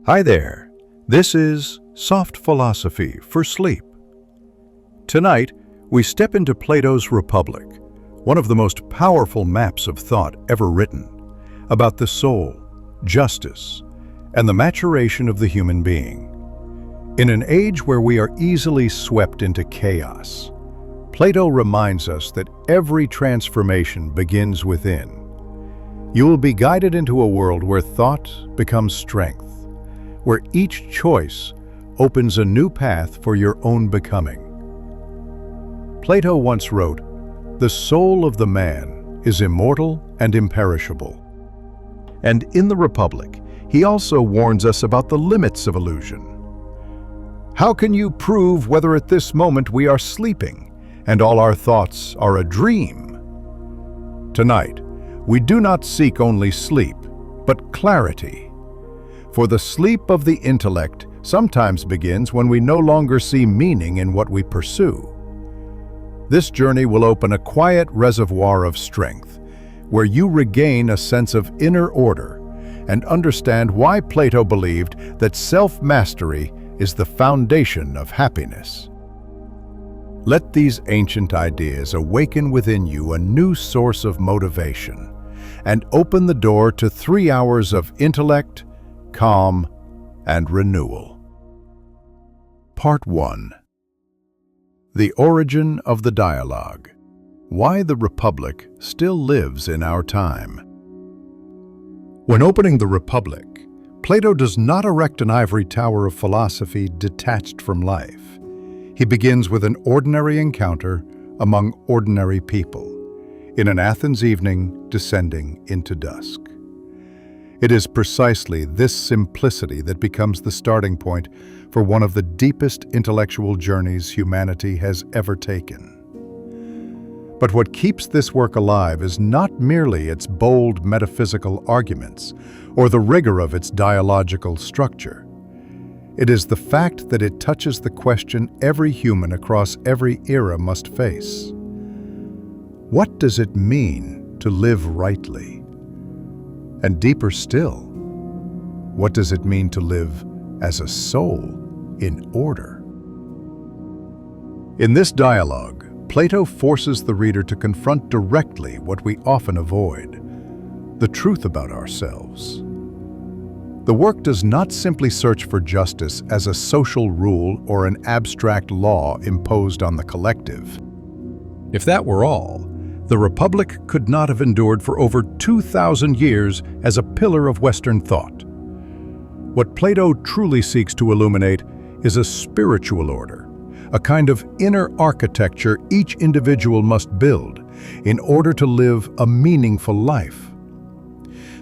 Hi there. This is Soft Philosophy for Sleep. Tonight, we step into Plato's Republic, one of the most powerful maps of thought ever written, about the soul, justice, and the maturation of the human being. In an age where we are easily swept into chaos, Plato reminds us that every transformation begins within. You will be guided into a world where thought becomes strength, where each choice opens a new path for your own becoming. Plato once wrote, "The soul of the man is immortal and imperishable." And in the Republic, he also warns us about the limits of illusion. How can you prove whether at this moment we are sleeping and all our thoughts are a dream? Tonight, we do not seek only sleep, but clarity. For the sleep of the intellect sometimes begins when we no longer see meaning in what we pursue. This journey will open a quiet reservoir of strength, where you regain a sense of inner order and understand why Plato believed that self-mastery is the foundation of happiness. Let these ancient ideas awaken within you a new source of motivation and open the door to 3 hours of intellect, calm, and renewal. Part 1. The origin of the dialogue. Why the Republic still lives in our time. When opening the Republic, Plato does not erect an ivory tower of philosophy detached from life. He begins with an ordinary encounter among ordinary people, in an Athens evening descending into dusk. It is precisely this simplicity that becomes the starting point for one of the deepest intellectual journeys humanity has ever taken. But what keeps this work alive is not merely its bold metaphysical arguments or the rigor of its dialogical structure. It is the fact that it touches the question every human across every era must face. What does it mean to live rightly? And deeper still, what does it mean to live as a soul in order? In this dialogue, Plato forces the reader to confront directly what we often avoid, the truth about ourselves. The work does not simply search for justice as a social rule or an abstract law imposed on the collective. If that were all, the Republic could not have endured for over 2,000 years as a pillar of Western thought. What Plato truly seeks to illuminate is a spiritual order, a kind of inner architecture each individual must build in order to live a meaningful life.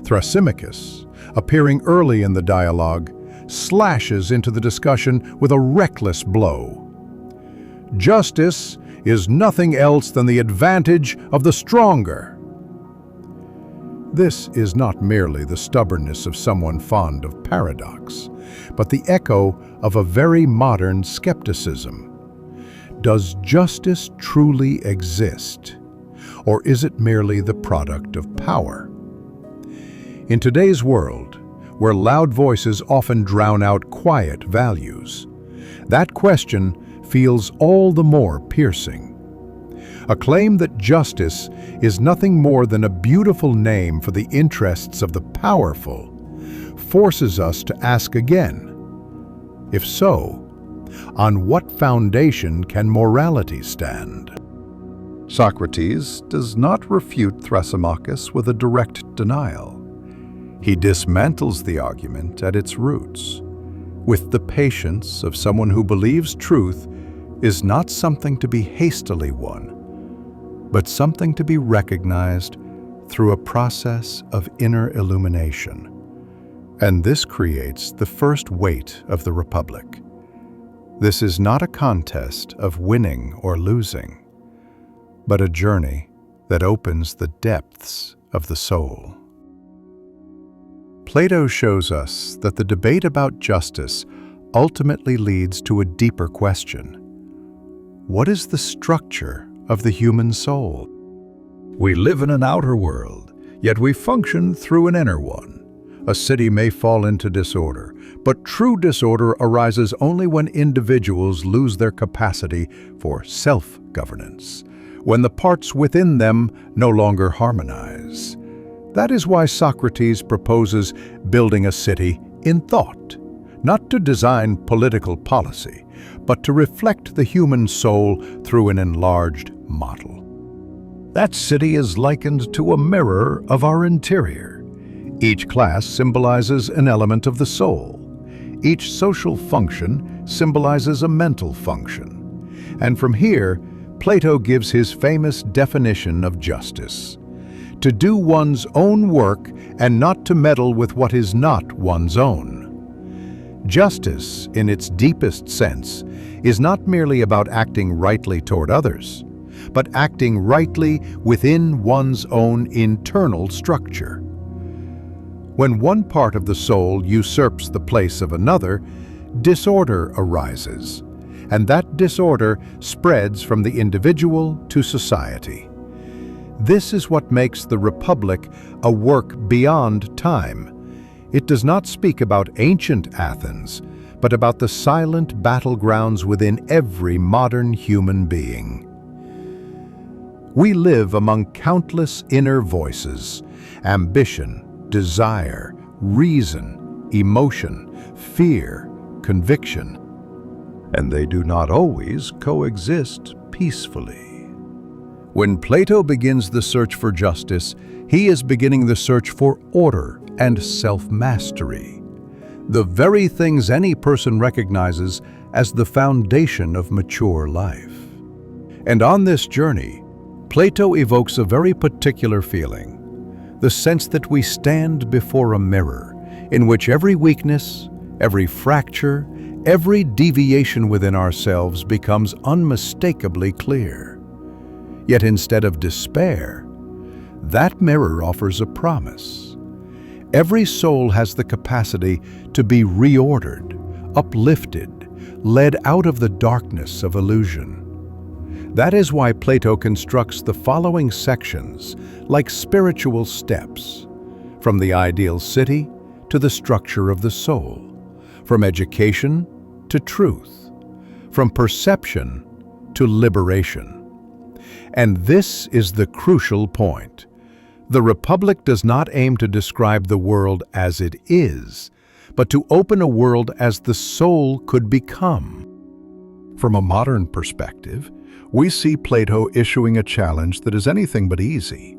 Thrasymachus, appearing early in the dialogue, slashes into the discussion with a reckless blow. Justice is nothing else than the advantage of the stronger. This is not merely the stubbornness of someone fond of paradox, but the echo of a very modern skepticism. Does justice truly exist, or is it merely the product of power? In today's world, where loud voices often drown out quiet values, that question feels all the more piercing. A claim that justice is nothing more than a beautiful name for the interests of the powerful forces us to ask again, if so, on what foundation can morality stand? Socrates does not refute Thrasymachus with a direct denial. He dismantles the argument at its roots, with the patience of someone who believes truth is not something to be hastily won, but something to be recognized through a process of inner illumination. And this creates the first weight of the Republic. This is not a contest of winning or losing, but a journey that opens the depths of the soul. Plato shows us that the debate about justice ultimately leads to a deeper question. What is the structure of the human soul? We live in an outer world, yet we function through an inner one, A city may fall into disorder, but true disorder arises only when individuals lose their capacity for self-governance, when the parts within them no longer harmonize. That is why Socrates proposes building a city in thought, not to design political policy, but to reflect the human soul through an enlarged model. That city is likened to a mirror of our interior. Each class symbolizes an element of the soul. Each social function symbolizes a mental function. And from here, Plato gives his famous definition of justice: to do one's own work and not to meddle with what is not one's own. Justice, in its deepest sense, is not merely about acting rightly toward others, but acting rightly within one's own internal structure. When one part of the soul usurps the place of another, disorder arises, and that disorder spreads from the individual to society. This is what makes the Republic a work beyond time. It does not speak about ancient Athens, but about the silent battlegrounds within every modern human being. We live among countless inner voices: ambition, desire, reason, emotion, fear, conviction. And they do not always coexist peacefully. When Plato begins the search for justice, he is beginning the search for order and self-mastery, the very things any person recognizes as the foundation of mature life. And on this journey, Plato evokes a very particular feeling: the sense that we stand before a mirror in which every weakness, every fracture, every deviation within ourselves becomes unmistakably clear. Yet instead of despair, that mirror offers a promise. Every soul has the capacity to be reordered, uplifted, led out of the darkness of illusion. That is why Plato constructs the following sections like spiritual steps, from the ideal city to the structure of the soul, from education to truth, from perception to liberation. And this is the crucial point. The Republic does not aim to describe the world as it is, but to open a world as the soul could become. From a modern perspective, we see Plato issuing a challenge that is anything but easy.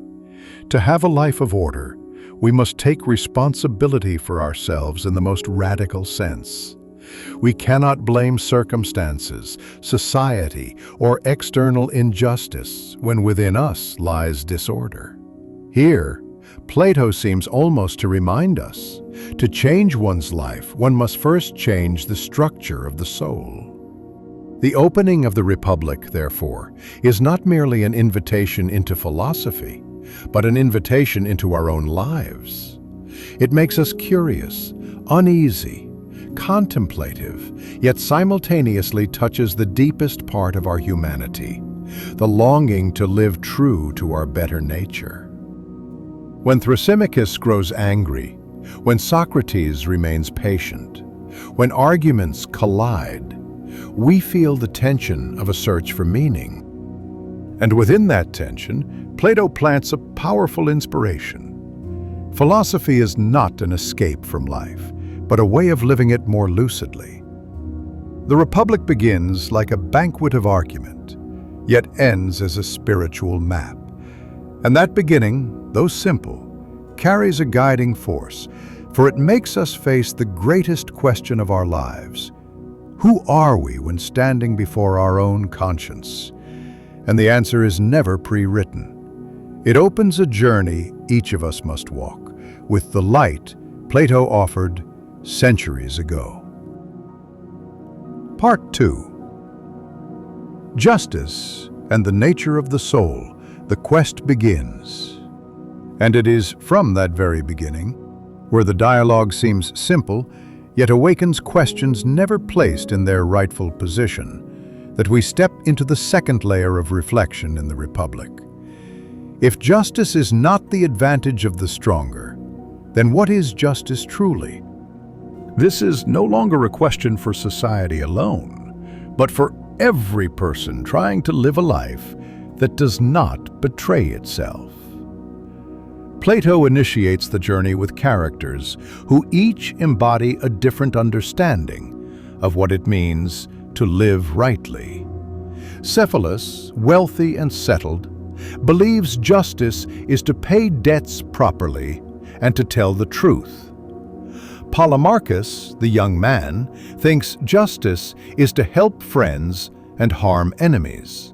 To have a life of order, we must take responsibility for ourselves in the most radical sense. We cannot blame circumstances, society, or external injustice when within us lies disorder. Here, Plato seems almost to remind us, to change one's life, one must first change the structure of the soul. The opening of the Republic, therefore, is not merely an invitation into philosophy, but an invitation into our own lives. It makes us curious, uneasy, contemplative, yet simultaneously touches the deepest part of our humanity, the longing to live true to our better nature. When Thrasymachus grows angry, when Socrates remains patient, when arguments collide, we feel the tension of a search for meaning. And within that tension, Plato plants a powerful inspiration. Philosophy is not an escape from life, but a way of living it more lucidly. The Republic begins like a banquet of argument, yet ends as a spiritual map. And that beginning, though simple, carries a guiding force, for it makes us face the greatest question of our lives. Who are we when standing before our own conscience? And the answer is never pre-written. It opens a journey each of us must walk, with the light Plato offered centuries ago. Part 2. Justice and the nature of the soul, the quest begins. And it is from that very beginning, where the dialogue seems simple, yet awakens questions never placed in their rightful position, that we step into the second layer of reflection in the Republic. If justice is not the advantage of the stronger, then what is justice truly? This is no longer a question for society alone, but for every person trying to live a life that does not betray itself. Plato initiates the journey with characters who each embody a different understanding of what it means to live rightly. Cephalus, wealthy and settled, believes justice is to pay debts properly and to tell the truth. Polemarchus, the young man, thinks justice is to help friends and harm enemies.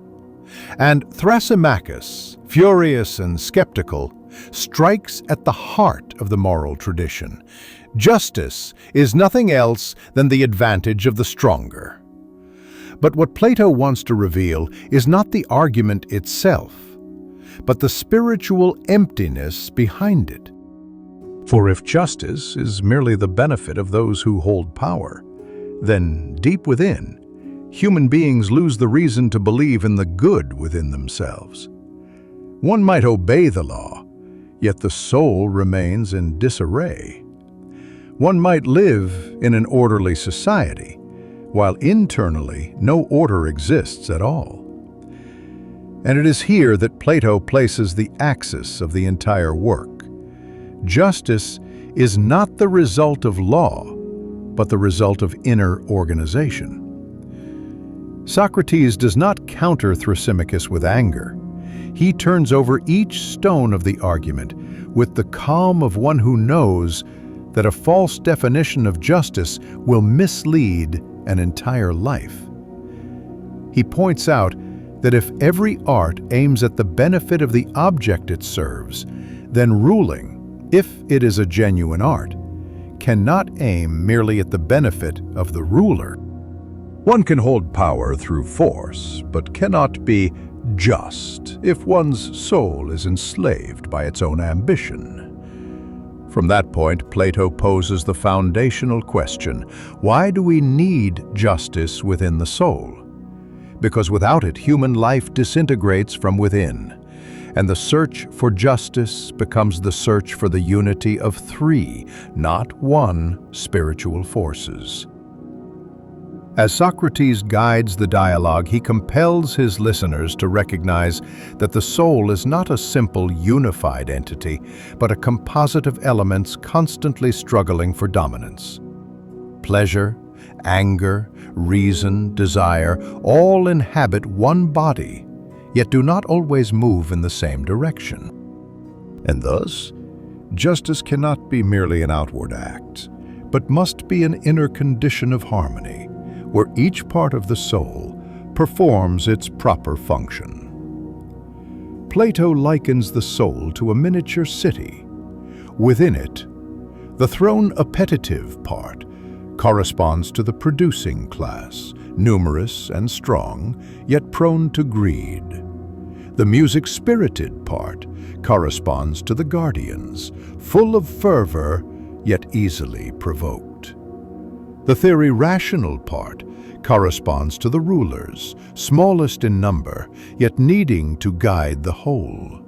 And Thrasymachus, furious and skeptical, strikes at the heart of the moral tradition. Justice is nothing else than the advantage of the stronger. But what Plato wants to reveal is not the argument itself, but the spiritual emptiness behind it. For if justice is merely the benefit of those who hold power, then deep within, human beings lose the reason to believe in the good within themselves. One might obey the law, yet the soul remains in disarray. One might live in an orderly society, while internally no order exists at all. And it is here that Plato places the axis of the entire work. Justice is not the result of law, but the result of inner organization. Socrates does not counter Thrasymachus with anger. He turns over each stone of the argument with the calm of one who knows that a false definition of justice will mislead an entire life. He points out that if every art aims at the benefit of the object it serves, then ruling, if it is a genuine art, cannot aim merely at the benefit of the ruler. One can hold power through force, but cannot be just if one's soul is enslaved by its own ambition. From that point, Plato poses the foundational question: why do we need justice within the soul? Because without it, human life disintegrates from within, and the search for justice becomes the search for the unity of three, not one, spiritual forces. As Socrates guides the dialogue, he compels his listeners to recognize that the soul is not a simple unified entity, but a composite of elements constantly struggling for dominance. Pleasure, anger, reason, desire, all inhabit one body, yet do not always move in the same direction. And thus, justice cannot be merely an outward act, but must be an inner condition of harmony, where each part of the soul performs its proper function. Plato likens the soul to a miniature city. Within it, the throne appetitive part corresponds to the producing class, numerous and strong, yet prone to greed. The music-spirited part corresponds to the guardians, full of fervor, yet easily provoked. The theory-rational part corresponds to the rulers, smallest in number, yet needing to guide the whole.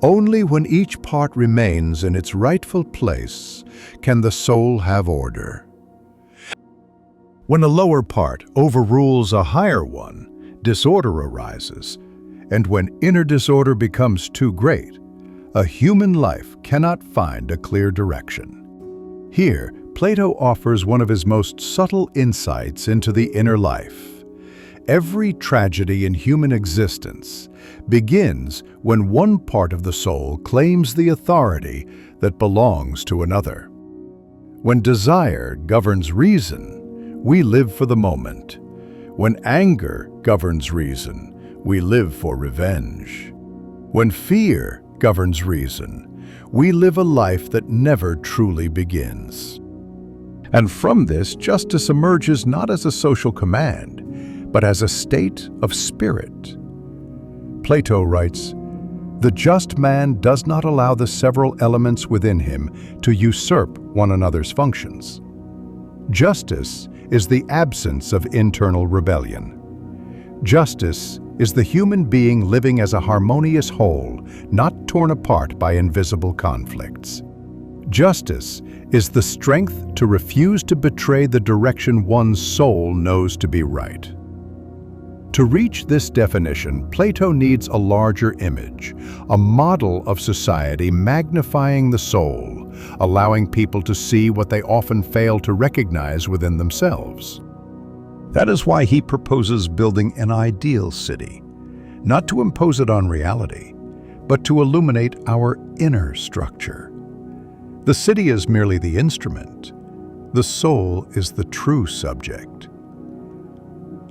Only when each part remains in its rightful place can the soul have order. When a lower part overrules a higher one, disorder arises, and when inner disorder becomes too great, a human life cannot find a clear direction. Here, Plato offers one of his most subtle insights into the inner life. Every tragedy in human existence begins when one part of the soul claims the authority that belongs to another. When desire governs reason, we live for the moment. When anger governs reason, we live for revenge. When fear governs reason, we live a life that never truly begins. And from this, justice emerges not as a social command, but as a state of spirit. Plato writes, "The just man does not allow the several elements within him to usurp one another's functions." Justice is the absence of internal rebellion. Justice is the human being living as a harmonious whole, not torn apart by invisible conflicts. Justice is the strength to refuse to betray the direction one's soul knows to be right. To reach this definition, Plato needs a larger image, a model of society magnifying the soul, allowing people to see what they often fail to recognize within themselves. That is why he proposes building an ideal city, not to impose it on reality, but to illuminate our inner structure. The city is merely the instrument. The soul is the true subject.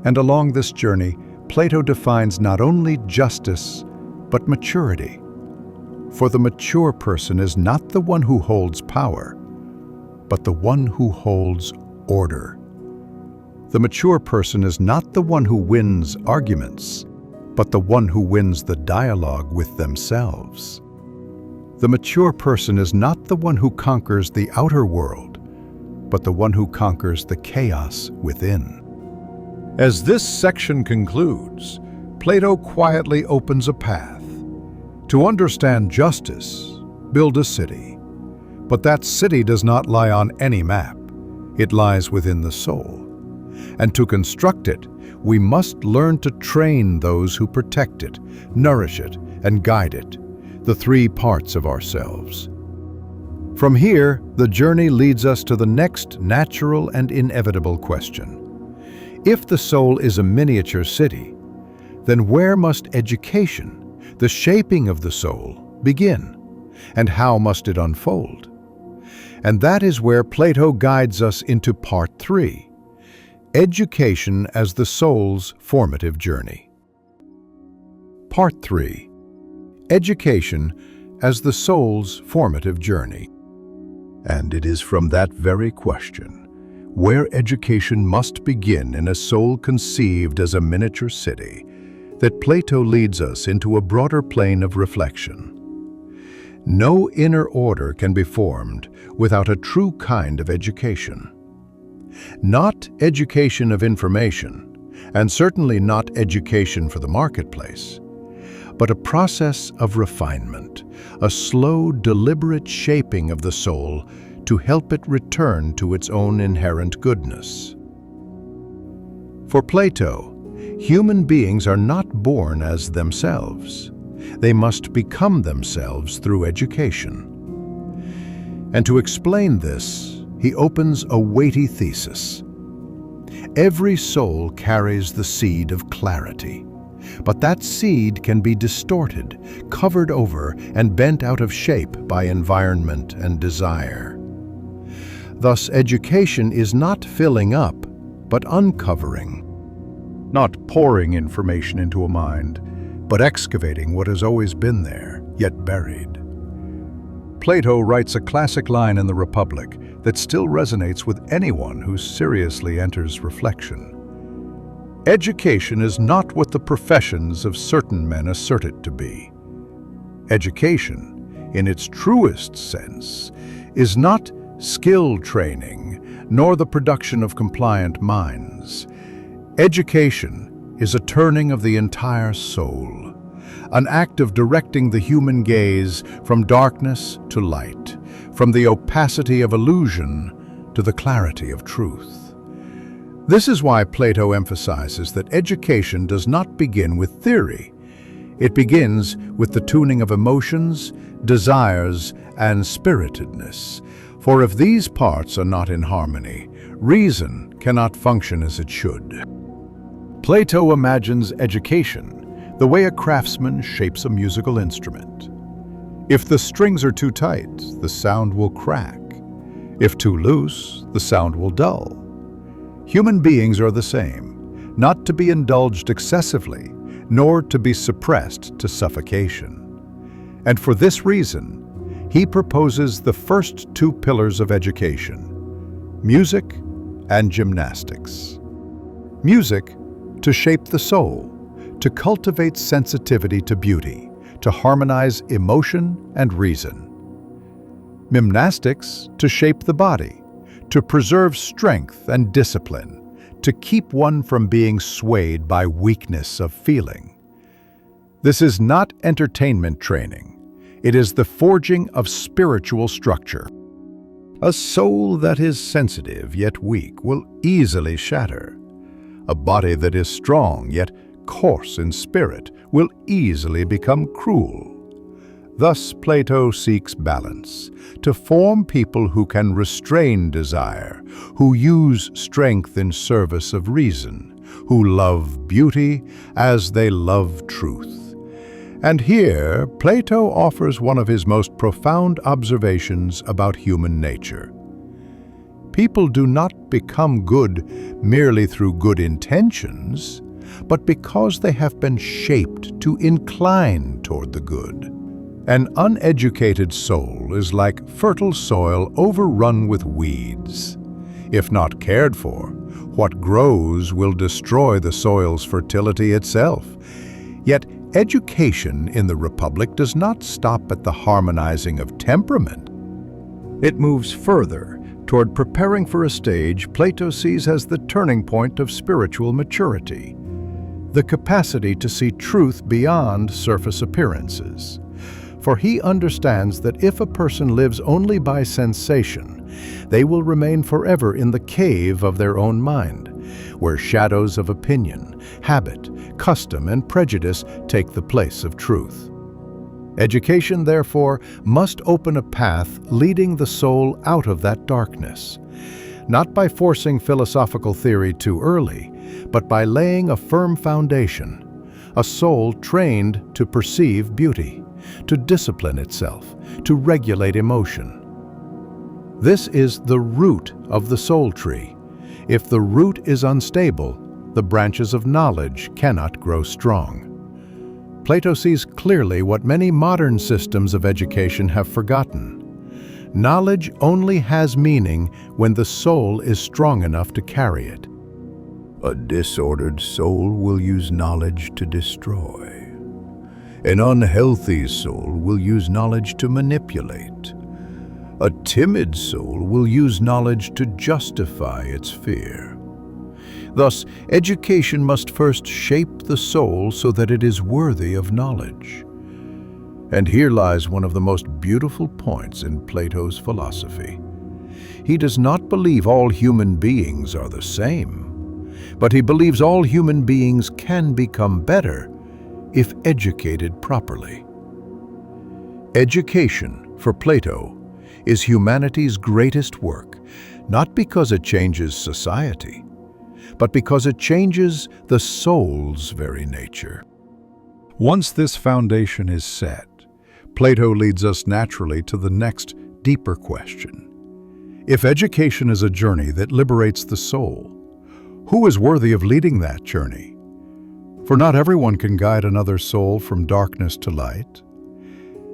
And along this journey, Plato defines not only justice, but maturity. For the mature person is not the one who holds power, but the one who holds order. The mature person is not the one who wins arguments, but the one who wins the dialogue with themselves. The mature person is not the one who conquers the outer world, but the one who conquers the chaos within. As this section concludes, Plato quietly opens a path. To understand justice, build a city. But that city does not lie on any map. It lies within the soul. And to construct it, we must learn to train those who protect it, nourish it, and guide it, the three parts of ourselves. From here, the journey leads us to the next natural and inevitable question. If the soul is a miniature city, then where must education, the shaping of the soul, begin? And how must it unfold? And that is where Plato guides us into part 3, education as the soul's formative journey. Part 3, education as the soul's formative journey. And it is from that very question, where education must begin in a soul conceived as a miniature city, that Plato leads us into a broader plane of reflection. No inner order can be formed without a true kind of education. Not education of information, and certainly not education for the marketplace, but a process of refinement, a slow, deliberate shaping of the soul to help it return to its own inherent goodness. For Plato, human beings are not born as themselves. They must become themselves through education. And to explain this, he opens a weighty thesis. Every soul carries the seed of clarity, but that seed can be distorted, covered over, and bent out of shape by environment and desire. Thus, education is not filling up, but uncovering. Not pouring information into a mind, but excavating what has always been there, yet buried. Plato writes a classic line in the Republic that still resonates with anyone who seriously enters reflection. Education is not what the professions of certain men assert it to be. Education, in its truest sense, is not skill training, nor the production of compliant minds. Education is a turning of the entire soul, an act of directing the human gaze from darkness to light, from the opacity of illusion to the clarity of truth. This is why Plato emphasizes that education does not begin with theory. It begins with the tuning of emotions, desires, and spiritedness. For if these parts are not in harmony, reason cannot function as it should. Plato imagines education the way a craftsman shapes a musical instrument. If the strings are too tight, the sound will crack. If too loose, the sound will dull. Human beings are the same, not to be indulged excessively, nor to be suppressed to suffocation. And for this reason, he proposes the first two pillars of education: music and gymnastics. Music to shape the soul, to cultivate sensitivity to beauty, to harmonize emotion and reason. Gymnastics to shape the body, to preserve strength and discipline, to keep one from being swayed by weakness of feeling. This is not entertainment training. It is the forging of spiritual structure. A soul that is sensitive yet weak will easily shatter. A body that is strong yet coarse in spirit will easily become cruel. Thus Plato seeks balance, to form people who can restrain desire, who use strength in service of reason, who love beauty as they love truth. And here, Plato offers one of his most profound observations about human nature. People do not become good merely through good intentions, but because they have been shaped to incline toward the good. An uneducated soul is like fertile soil overrun with weeds. If not cared for, what grows will destroy the soil's fertility itself. Yet, education in the Republic does not stop at the harmonizing of temperament. It moves further toward preparing for a stage Plato sees as the turning point of spiritual maturity, the capacity to see truth beyond surface appearances. For he understands that if a person lives only by sensation, they will remain forever in the cave of their own mind, where shadows of opinion, habit, custom, and prejudice take the place of truth. Education, therefore, must open a path leading the soul out of that darkness, not by forcing philosophical theory too early, but by laying a firm foundation, a soul trained to perceive beauty, to discipline itself, to regulate emotion. This is the root of the soul tree. If the root is unstable, the branches of knowledge cannot grow strong. Plato sees clearly what many modern systems of education have forgotten. Knowledge only has meaning when the soul is strong enough to carry it. A disordered soul will use knowledge to destroy. An unhealthy soul will use knowledge to manipulate. A timid soul will use knowledge to justify its fear. Thus, education must first shape the soul so that it is worthy of knowledge. And here lies one of the most beautiful points in Plato's philosophy. He does not believe all human beings are the same, but he believes all human beings can become better if educated properly. Education, for Plato, is humanity's greatest work, not because it changes society, but because it changes the soul's very nature. Once this foundation is set, Plato leads us naturally to the next, deeper question. If education is a journey that liberates the soul, who is worthy of leading that journey? For not everyone can guide another soul from darkness to light.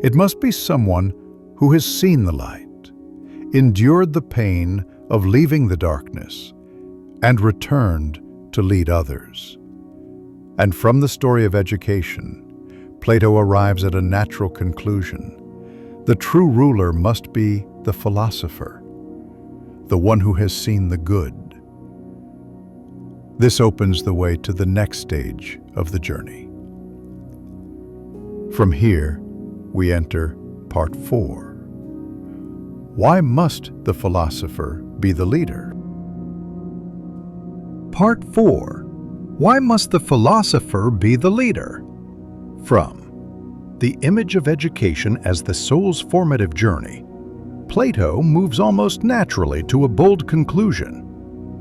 It must be someone who has seen the light, endured the pain of leaving the darkness, and returned to lead others. And from the story of education, Plato arrives at a natural conclusion. The true ruler must be the philosopher, the one who has seen the good. This opens the way to the next stage of the journey. From here, we enter part 4. Why must the philosopher be the leader? Part 4. Why must the philosopher be the leader? From The Image of Education as the Soul's Formative Journey, Plato moves almost naturally to a bold conclusion.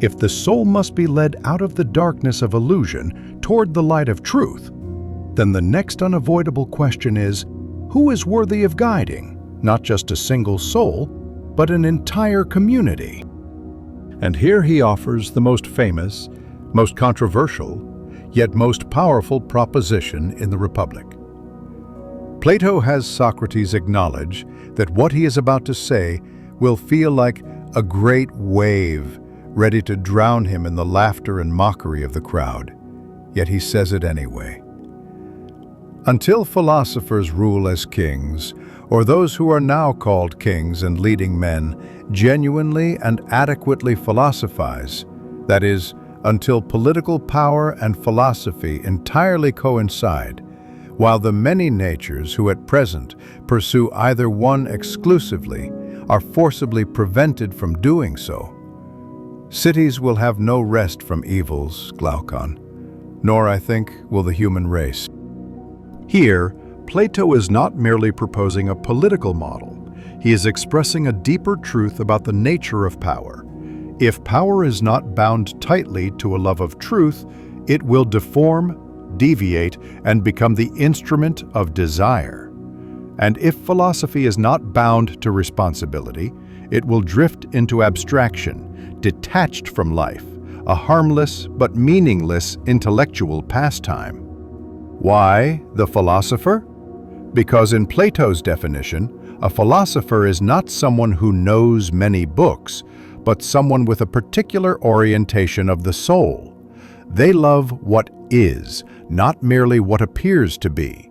If the soul must be led out of the darkness of illusion toward the light of truth, then the next unavoidable question is, who is worthy of guiding, not just a single soul, but an entire community? And here he offers the most famous, most controversial, yet most powerful proposition in the Republic. Plato has Socrates acknowledge that what he is about to say will feel like a great wave ready to drown him in the laughter and mockery of the crowd, yet he says it anyway. Until philosophers rule as kings, or those who are now called kings and leading men genuinely and adequately philosophize, that is, until political power and philosophy entirely coincide, while the many natures who at present pursue either one exclusively are forcibly prevented from doing so. Cities will have no rest from evils, Glaucon, nor, I think, will the human race. Here, Plato is not merely proposing a political model. He is expressing a deeper truth about the nature of power. If power is not bound tightly to a love of truth, it will deform, deviate, and become the instrument of desire. And if philosophy is not bound to responsibility, it will drift into abstraction, detached from life, a harmless but meaningless intellectual pastime. Why the philosopher? Because in Plato's definition, a philosopher is not someone who knows many books, but someone with a particular orientation of the soul. They love what is, not merely what appears to be.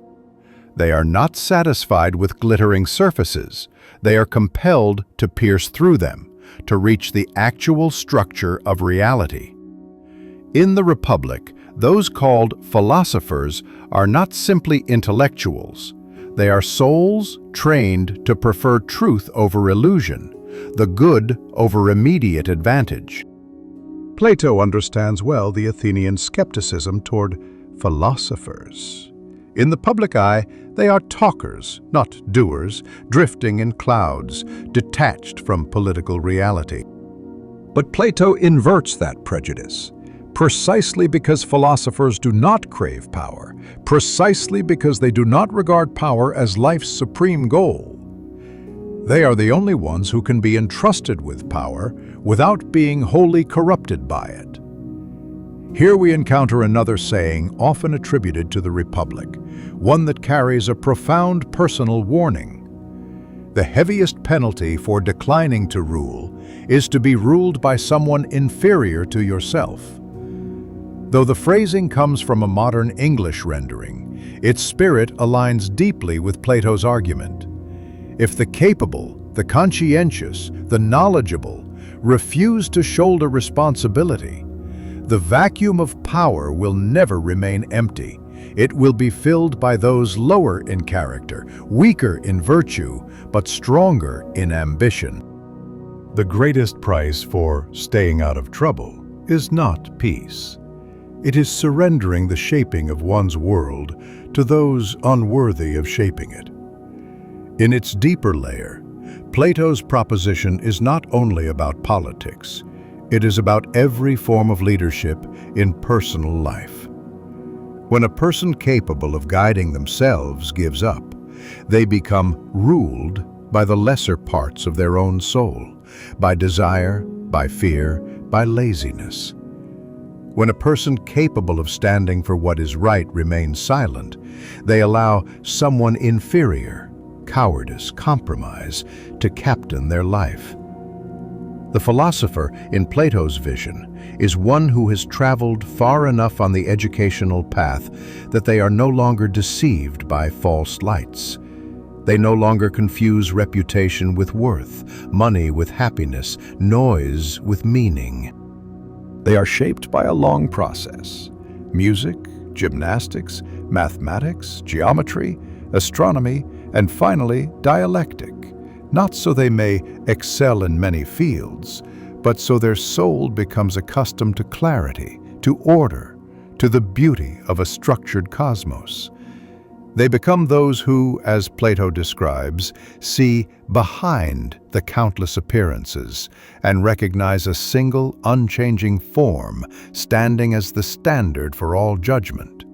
They are not satisfied with glittering surfaces. They are compelled to pierce through them, to reach the actual structure of reality. In the Republic, those called philosophers are not simply intellectuals. They are souls trained to prefer truth over illusion, the good over immediate advantage. Plato understands well the Athenian skepticism toward philosophers. In the public eye, they are talkers, not doers, drifting in clouds, detached from political reality. But Plato inverts that prejudice. Precisely because philosophers do not crave power, precisely because they do not regard power as life's supreme goal. They are the only ones who can be entrusted with power without being wholly corrupted by it. Here we encounter another saying often attributed to the Republic, one that carries a profound personal warning. The heaviest penalty for declining to rule is to be ruled by someone inferior to yourself. Though the phrasing comes from a modern English rendering, its spirit aligns deeply with Plato's argument. If the capable, the conscientious, the knowledgeable refuse to shoulder responsibility, the vacuum of power will never remain empty. It will be filled by those lower in character, weaker in virtue, but stronger in ambition. The greatest price for staying out of trouble is not peace. It is surrendering the shaping of one's world to those unworthy of shaping it. In its deeper layer, Plato's proposition is not only about politics. It is about every form of leadership in personal life. When a person capable of guiding themselves gives up, they become ruled by the lesser parts of their own soul, by desire, by fear, by laziness. When a person capable of standing for what is right remains silent, they allow someone inferior, cowardice, compromise, to captain their life. The philosopher, in Plato's vision, is one who has traveled far enough on the educational path that they are no longer deceived by false lights. They no longer confuse reputation with worth, money with happiness, noise with meaning. They are shaped by a long process: music, gymnastics, mathematics, geometry, astronomy, and finally dialectic, not so they may excel in many fields, but so their soul becomes accustomed to clarity, to order, to the beauty of a structured cosmos. They become those who, as Plato describes, see behind the countless appearances and recognize a single, unchanging form standing as the standard for all judgment.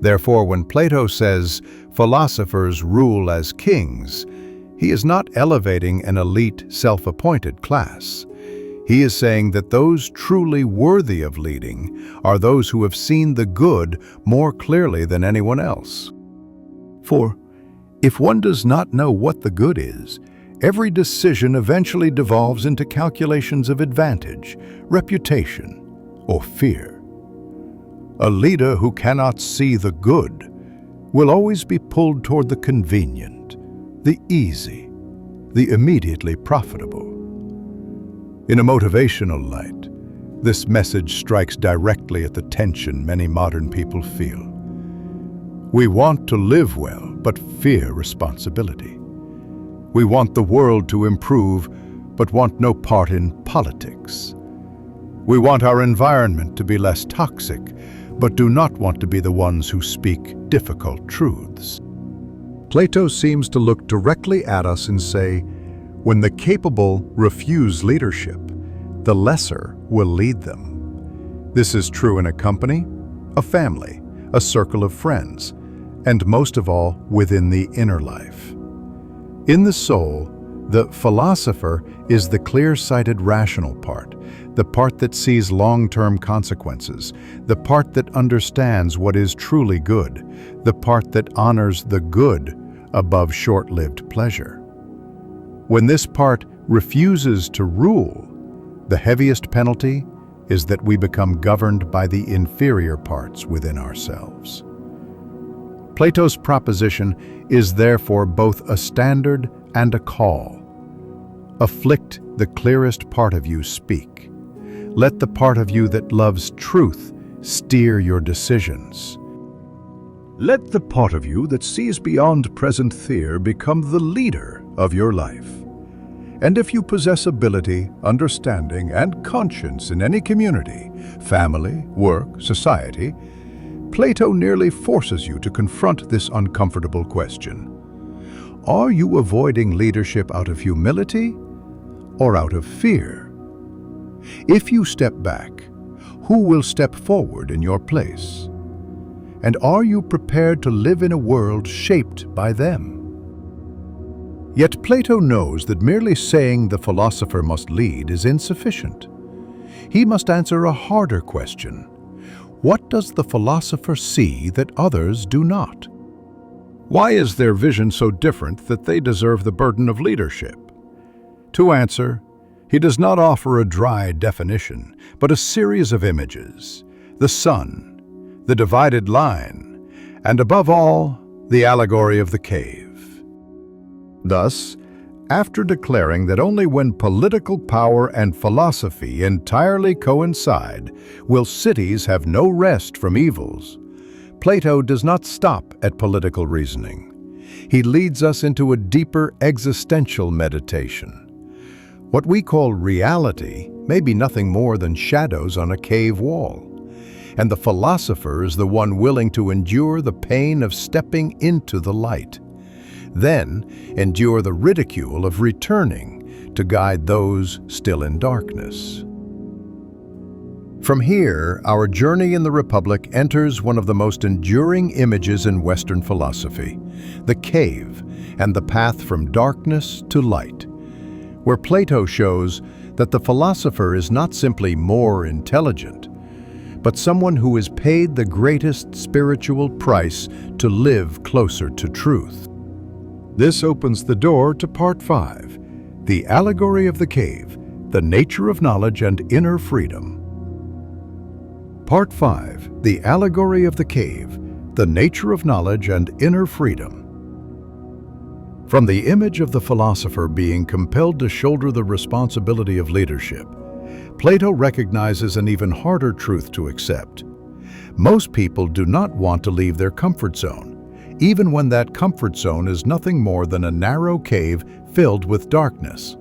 Therefore, when Plato says philosophers rule as kings, he is not elevating an elite, self-appointed class. He is saying that those truly worthy of leading are those who have seen the good more clearly than anyone else. For if one does not know what the good is, every decision eventually devolves into calculations of advantage, reputation, or fear. A leader who cannot see the good will always be pulled toward the convenient, the easy, the immediately profitable. In a motivational light, this message strikes directly at the tension many modern people feel. We want to live well, but fear responsibility. We want the world to improve, but want no part in politics. We want our environment to be less toxic, but do not want to be the ones who speak difficult truths. Plato seems to look directly at us and say, when the capable refuse leadership, the lesser will lead them. This is true in a company, a family, a circle of friends, and most of all, within the inner life. In the soul, the philosopher is the clear-sighted rational part, the part that sees long-term consequences, the part that understands what is truly good, the part that honors the good above short-lived pleasure. When this part refuses to rule, the heaviest penalty is that we become governed by the inferior parts within ourselves. Plato's proposition is therefore both a standard and a call. Afflict the clearest part of you speak. Let the part of you that loves truth steer your decisions. Let the part of you that sees beyond present fear become the leader of your life. And if you possess ability, understanding, and conscience in any community, family, work, society, Plato nearly forces you to confront this uncomfortable question. Are you avoiding leadership out of humility or out of fear? If you step back, who will step forward in your place? And are you prepared to live in a world shaped by them? Yet Plato knows that merely saying the philosopher must lead is insufficient. He must answer a harder question. What does the philosopher see that others do not? Why is their vision so different that they deserve the burden of leadership? To answer, he does not offer a dry definition, but a series of images: the sun, the divided line, and above all, the allegory of the cave. Thus, after declaring that only when political power and philosophy entirely coincide will cities have no rest from evils, Plato does not stop at political reasoning. He leads us into a deeper existential meditation. What we call reality may be nothing more than shadows on a cave wall, and the philosopher is the one willing to endure the pain of stepping into the light, then endure the ridicule of returning to guide those still in darkness. From here, our journey in the Republic enters one of the most enduring images in Western philosophy, the cave and the path from darkness to light, where Plato shows that the philosopher is not simply more intelligent, but someone who has paid the greatest spiritual price to live closer to truth. This opens the door to Part 5, the allegory of the cave, the nature of knowledge and inner freedom. Part 5, the allegory of the cave, the nature of knowledge and inner freedom. From the image of the philosopher being compelled to shoulder the responsibility of leadership, Plato recognizes an even harder truth to accept. Most people do not want to leave their comfort zone, even when that comfort zone is nothing more than a narrow cave filled with darkness.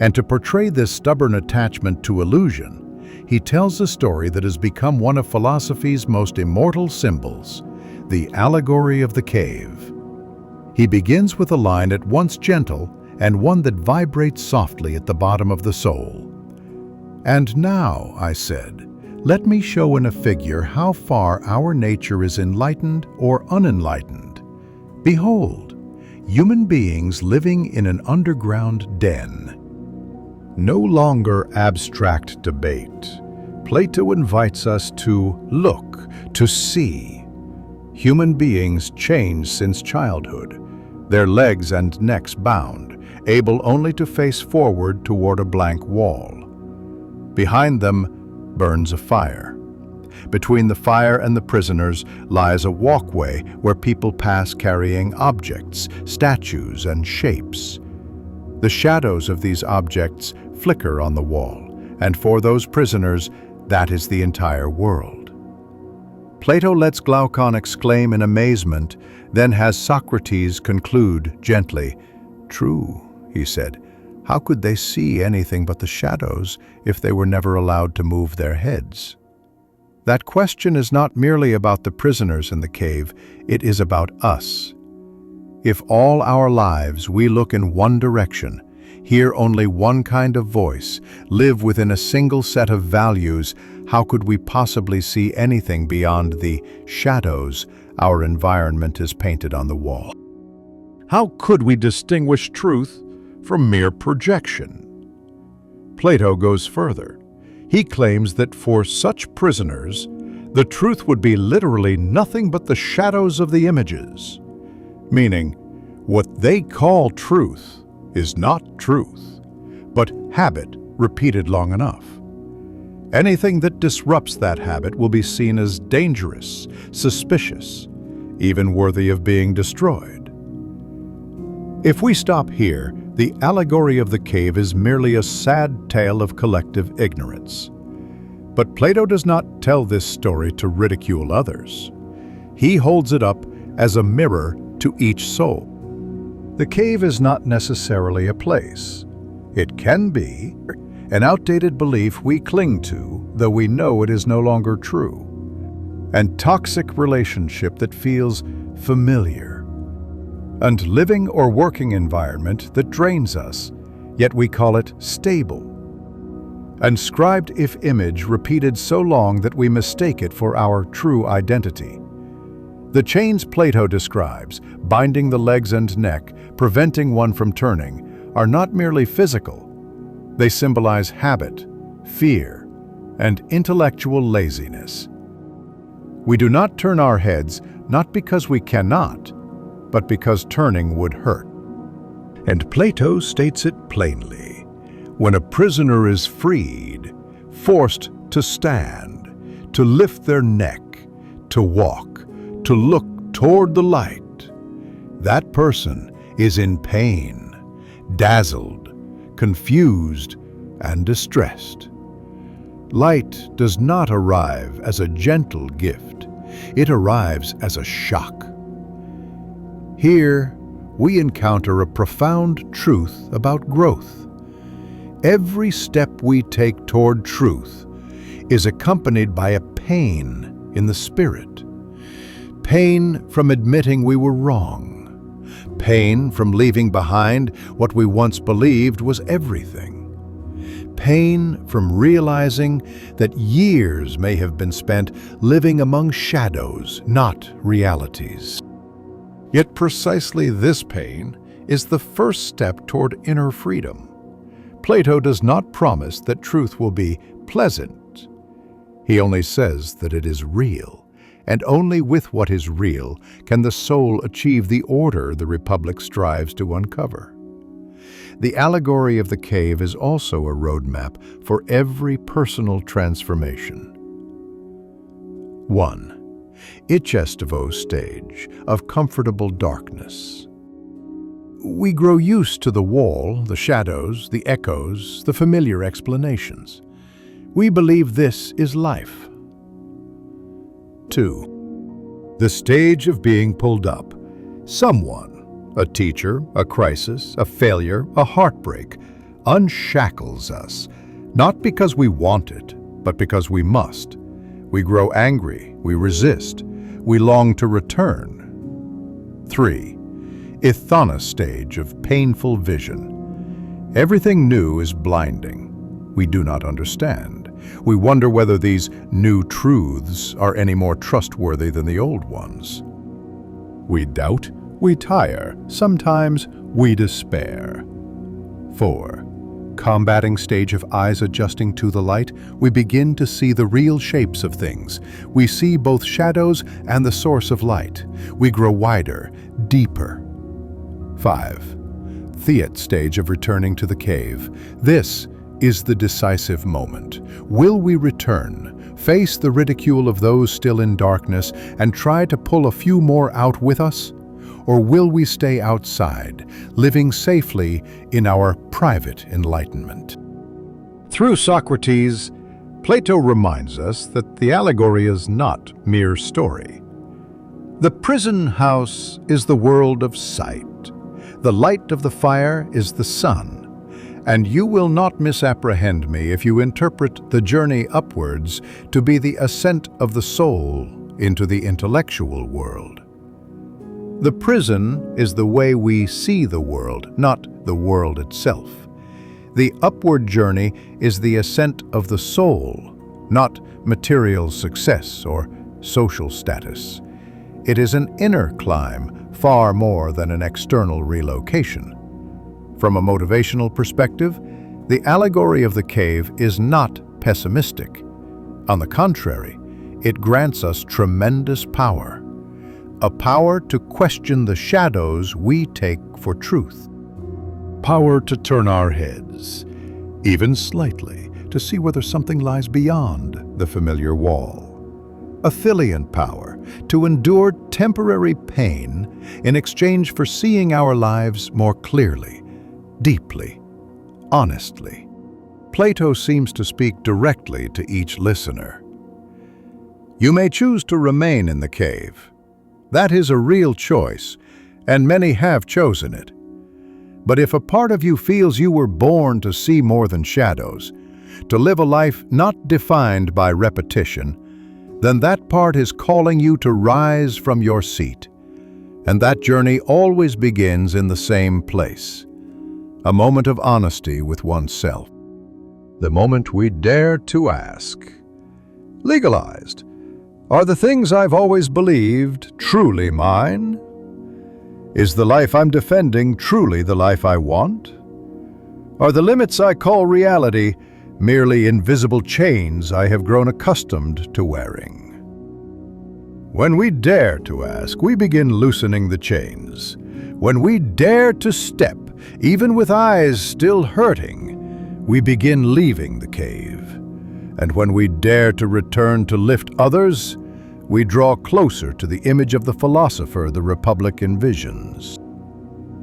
And to portray this stubborn attachment to illusion, he tells a story that has become one of philosophy's most immortal symbols, the allegory of the cave. He begins with a line at once gentle and one that vibrates softly at the bottom of the soul. "And now," I said, "let me show in a figure how far our nature is enlightened or unenlightened. Behold, human beings living in an underground den." No longer abstract debate. Plato invites us to look, to see. Human beings change since childhood, their legs and necks bound, able only to face forward toward a blank wall. Behind them burns a fire. Between the fire and the prisoners lies a walkway where people pass carrying objects, statues, and shapes. The shadows of these objects flicker on the wall, and for those prisoners, that is the entire world. Plato lets Glaucon exclaim in amazement, then has Socrates conclude gently, true, he said. How could they see anything but the shadows if they were never allowed to move their heads? That question is not merely about the prisoners in the cave, it is about us. If all our lives we look in one direction, hear only one kind of voice, live within a single set of values, how could we possibly see anything beyond the shadows our environment is painted on the wall? How could we distinguish truth from mere projection? Plato goes further. He claims that for such prisoners, the truth would be literally nothing but the shadows of the images, meaning what they call truth is not truth, but habit repeated long enough. Anything that disrupts that habit will be seen as dangerous, suspicious, even worthy of being destroyed. If we stop here, the allegory of the cave is merely a sad tale of collective ignorance. But Plato does not tell this story to ridicule others. He holds it up as a mirror to each soul. The cave is not necessarily a place. It can be an outdated belief we cling to, though we know it is no longer true. An toxic relationship that feels familiar. And living or working environment that drains us, yet we call it stable. An scribed if image repeated so long that we mistake it for our true identity. The chains Plato describes, binding the legs and neck, preventing one from turning, are not merely physical. They symbolize habit, fear, and intellectual laziness. We do not turn our heads not because we cannot, but because turning would hurt. And Plato states it plainly. When a prisoner is freed, forced to stand, to lift their neck, to walk, to look toward the light, that person is in pain, dazzled, confused, and distressed. Light does not arrive as a gentle gift. It arrives as a shock. Here, we encounter a profound truth about growth. Every step we take toward truth is accompanied by a pain in the spirit. Pain from admitting we were wrong. Pain from leaving behind what we once believed was everything. Pain from realizing that years may have been spent living among shadows, not realities. Yet precisely this pain is the first step toward inner freedom. Plato does not promise that truth will be pleasant. He only says that it is real. And only with what is real can the soul achieve the order the Republic strives to uncover. The allegory of the cave is also a roadmap for every personal transformation. 1. Ichestevo stage of comfortable darkness. We grow used to the wall, the shadows, the echoes, the familiar explanations. We believe this is life. 2. The stage of being pulled up. Someone, a teacher, a crisis, a failure, a heartbreak, unshackles us, not because we want it, but because we must. We grow angry, we resist, we long to return. 3. Ithana stage of painful vision. Everything new is blinding. We do not understand. We wonder whether these new truths are any more trustworthy than the old ones. We doubt, we tire, sometimes we despair. 4. Combating stage of eyes adjusting to the light, we begin to see the real shapes of things. We see both shadows and the source of light. We grow wider, deeper. 5. Theat stage of returning to the cave. This is the decisive moment. Will we return, face the ridicule of those still in darkness, and try to pull a few more out with us? Or will we stay outside, living safely in our private enlightenment? Through Socrates, Plato reminds us that the allegory is not mere story. The prison house is the world of sight. The light of the fire is the sun, and you will not misapprehend me if you interpret the journey upwards to be the ascent of the soul into the intellectual world. The prison is the way we see the world, not the world itself. The upward journey is the ascent of the soul, not material success or social status. It is an inner climb, far more than an external relocation. From a motivational perspective, the allegory of the cave is not pessimistic. On the contrary, it grants us tremendous power. A power to question the shadows we take for truth. Power to turn our heads, even slightly, to see whether something lies beyond the familiar wall. A Thilian power to endure temporary pain in exchange for seeing our lives more clearly, deeply, honestly. Plato seems to speak directly to each listener. You may choose to remain in the cave. That is a real choice, and many have chosen it. But if a part of you feels you were born to see more than shadows, to live a life not defined by repetition, then that part is calling you to rise from your seat. And that journey always begins in the same place. A moment of honesty with oneself. The moment we dare to ask. Legalized. Are the things I've always believed truly mine? Is the life I'm defending truly the life I want? Are the limits I call reality merely invisible chains I have grown accustomed to wearing? When we dare to ask, we begin loosening the chains. When we dare to step, even with eyes still hurting, we begin leaving the cave. And when we dare to return to lift others, we draw closer to the image of the philosopher the Republic envisions.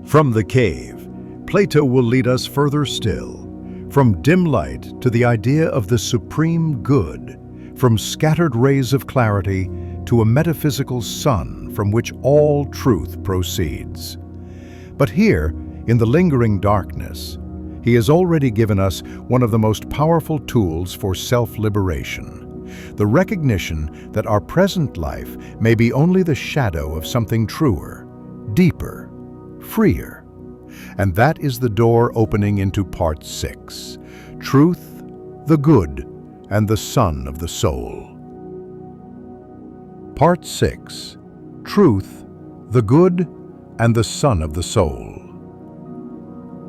From the cave, Plato will lead us further still, from dim light to the idea of the supreme good, from scattered rays of clarity to a metaphysical sun from which all truth proceeds. But here, in the lingering darkness, he has already given us one of the most powerful tools for self-liberation, the recognition that our present life may be only the shadow of something truer, deeper, freer. And that is the door opening into Part 6, Truth, the Good, and the Sun of the Soul. Part 6, Truth, the Good, and the Sun of the Soul.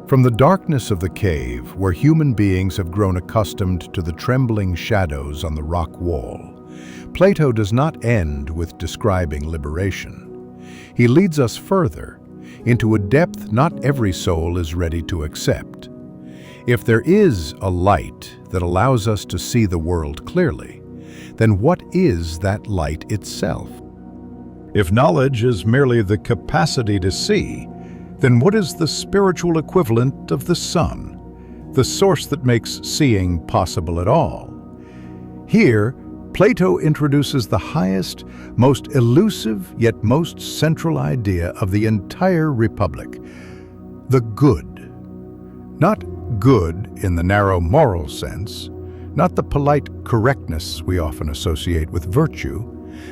From the darkness of the cave, where human beings have grown accustomed to the trembling shadows on the rock wall, Plato does not end with describing liberation. He leads us further, into a depth not every soul is ready to accept. If there is a light that allows us to see the world clearly, then what is that light itself? If knowledge is merely the capacity to see, then what is the spiritual equivalent of the sun, the source that makes seeing possible at all? Here, Plato introduces the highest, most elusive, yet most central idea of the entire Republic, the good. Not good in the narrow moral sense, not the polite correctness we often associate with virtue,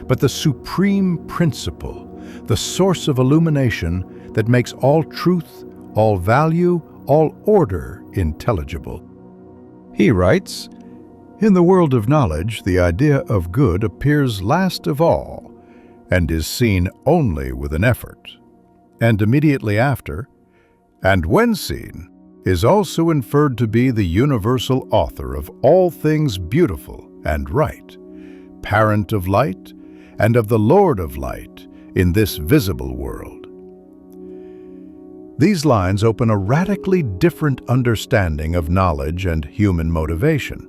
but the supreme principle, the source of illumination that makes all truth, all value, all order intelligible. He writes, "In the world of knowledge, the idea of good appears last of all, and is seen only with an effort. And immediately after, and when seen, is also inferred to be the universal author of all things beautiful and right, parent of light, and of the Lord of light in this visible world." These lines open a radically different understanding of knowledge and human motivation.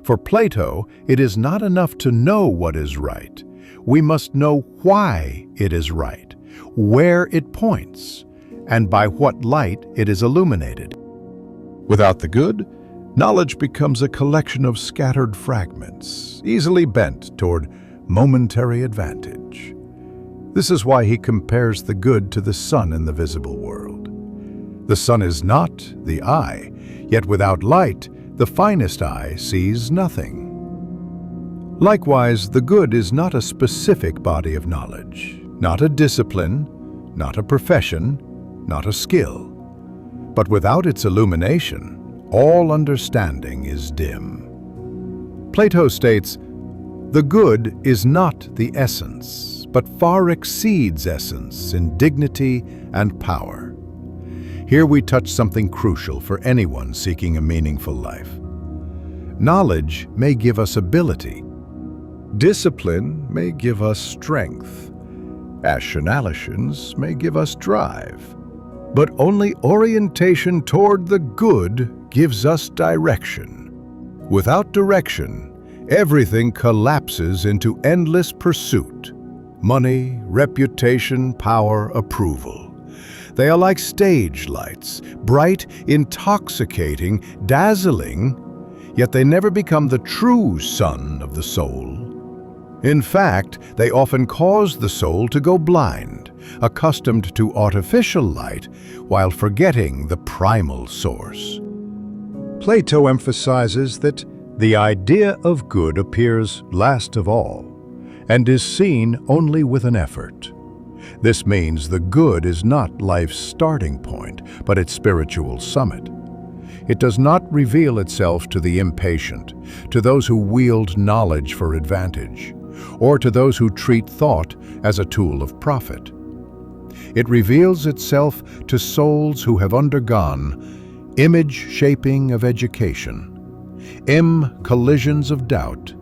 For Plato, it is not enough to know what is right. We must know why it is right, where it points, and by what light it is illuminated. Without the good, knowledge becomes a collection of scattered fragments, easily bent toward momentary advantage. This is why he compares the good to the sun in the visible world. The sun is not the eye, yet without light, the finest eye sees nothing. Likewise, the good is not a specific body of knowledge, not a discipline, not a profession, not a skill. But without its illumination, all understanding is dim. Plato states, "The good is not the essence, but far exceeds essence in dignity and power." Here we touch something crucial for anyone seeking a meaningful life. Knowledge may give us ability. Discipline may give us strength. Rationalizations may give us drive. But only orientation toward the good gives us direction. Without direction, everything collapses into endless pursuit. Money, reputation, power, approval. They are like stage lights, bright, intoxicating, dazzling, yet they never become the true sun of the soul. In fact, they often cause the soul to go blind, accustomed to artificial light, while forgetting the primal source. Plato emphasizes that the idea of good appears last of all, and is seen only with an effort. This means the good is not life's starting point, but its spiritual summit. It does not reveal itself to the impatient, to those who wield knowledge for advantage, or to those who treat thought as a tool of profit. It reveals itself to souls who have undergone image shaping of education, collisions of doubt,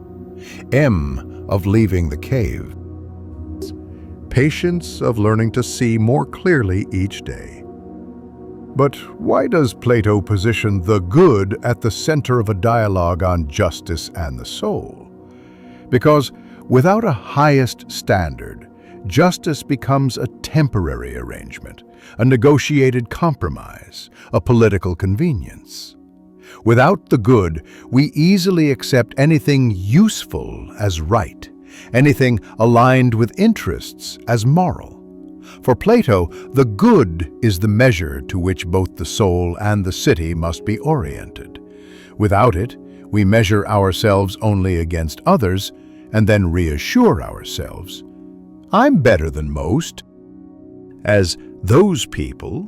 of leaving the cave, patience of learning to see more clearly each day. But why does Plato position the good at the center of a dialogue on justice and the soul? Because without a highest standard, justice becomes a temporary arrangement, a negotiated compromise, a political convenience. Without the good, we easily accept anything useful as right, anything aligned with interests as moral. For Plato, the good is the measure to which both the soul and the city must be oriented. Without it, we measure ourselves only against others, and then reassure ourselves, "I'm better than most," as those people,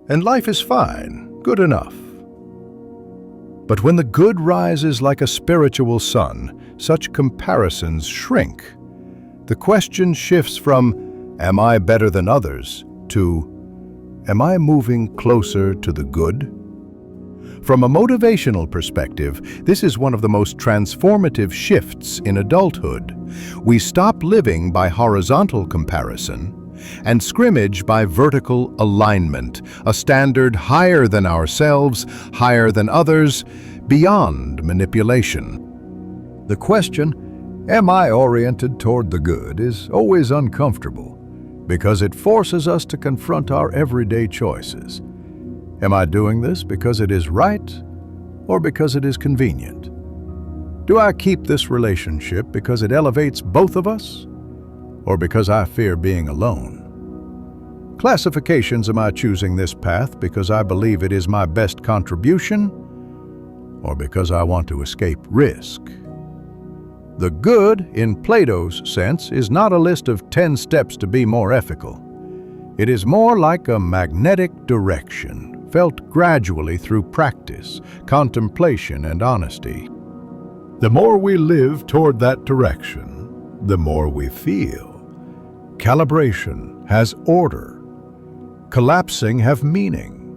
and life is fine, good enough. But when the good rises like a spiritual sun, such comparisons shrink. The question shifts from, "Am I better than others?" to, "Am I moving closer to the good?" From a motivational perspective, this is one of the most transformative shifts in adulthood. We stop living by horizontal comparison and scrimmage by vertical alignment, a standard higher than ourselves, higher than others, beyond manipulation. The question, "Am I oriented toward the good?" is always uncomfortable because it forces us to confront our everyday choices. Am I doing this because it is right or because it is convenient? Do I keep this relationship because it elevates both of us or because I fear being alone? Classifications, am I choosing this path because I believe it is my best contribution or because I want to escape risk? The good, in Plato's sense, is not a list of 10 steps to be more ethical. It is more like a magnetic direction, felt gradually through practice, contemplation, and honesty. The more we live toward that direction, the more we feel. Calibration has order. Collapsing have meaning.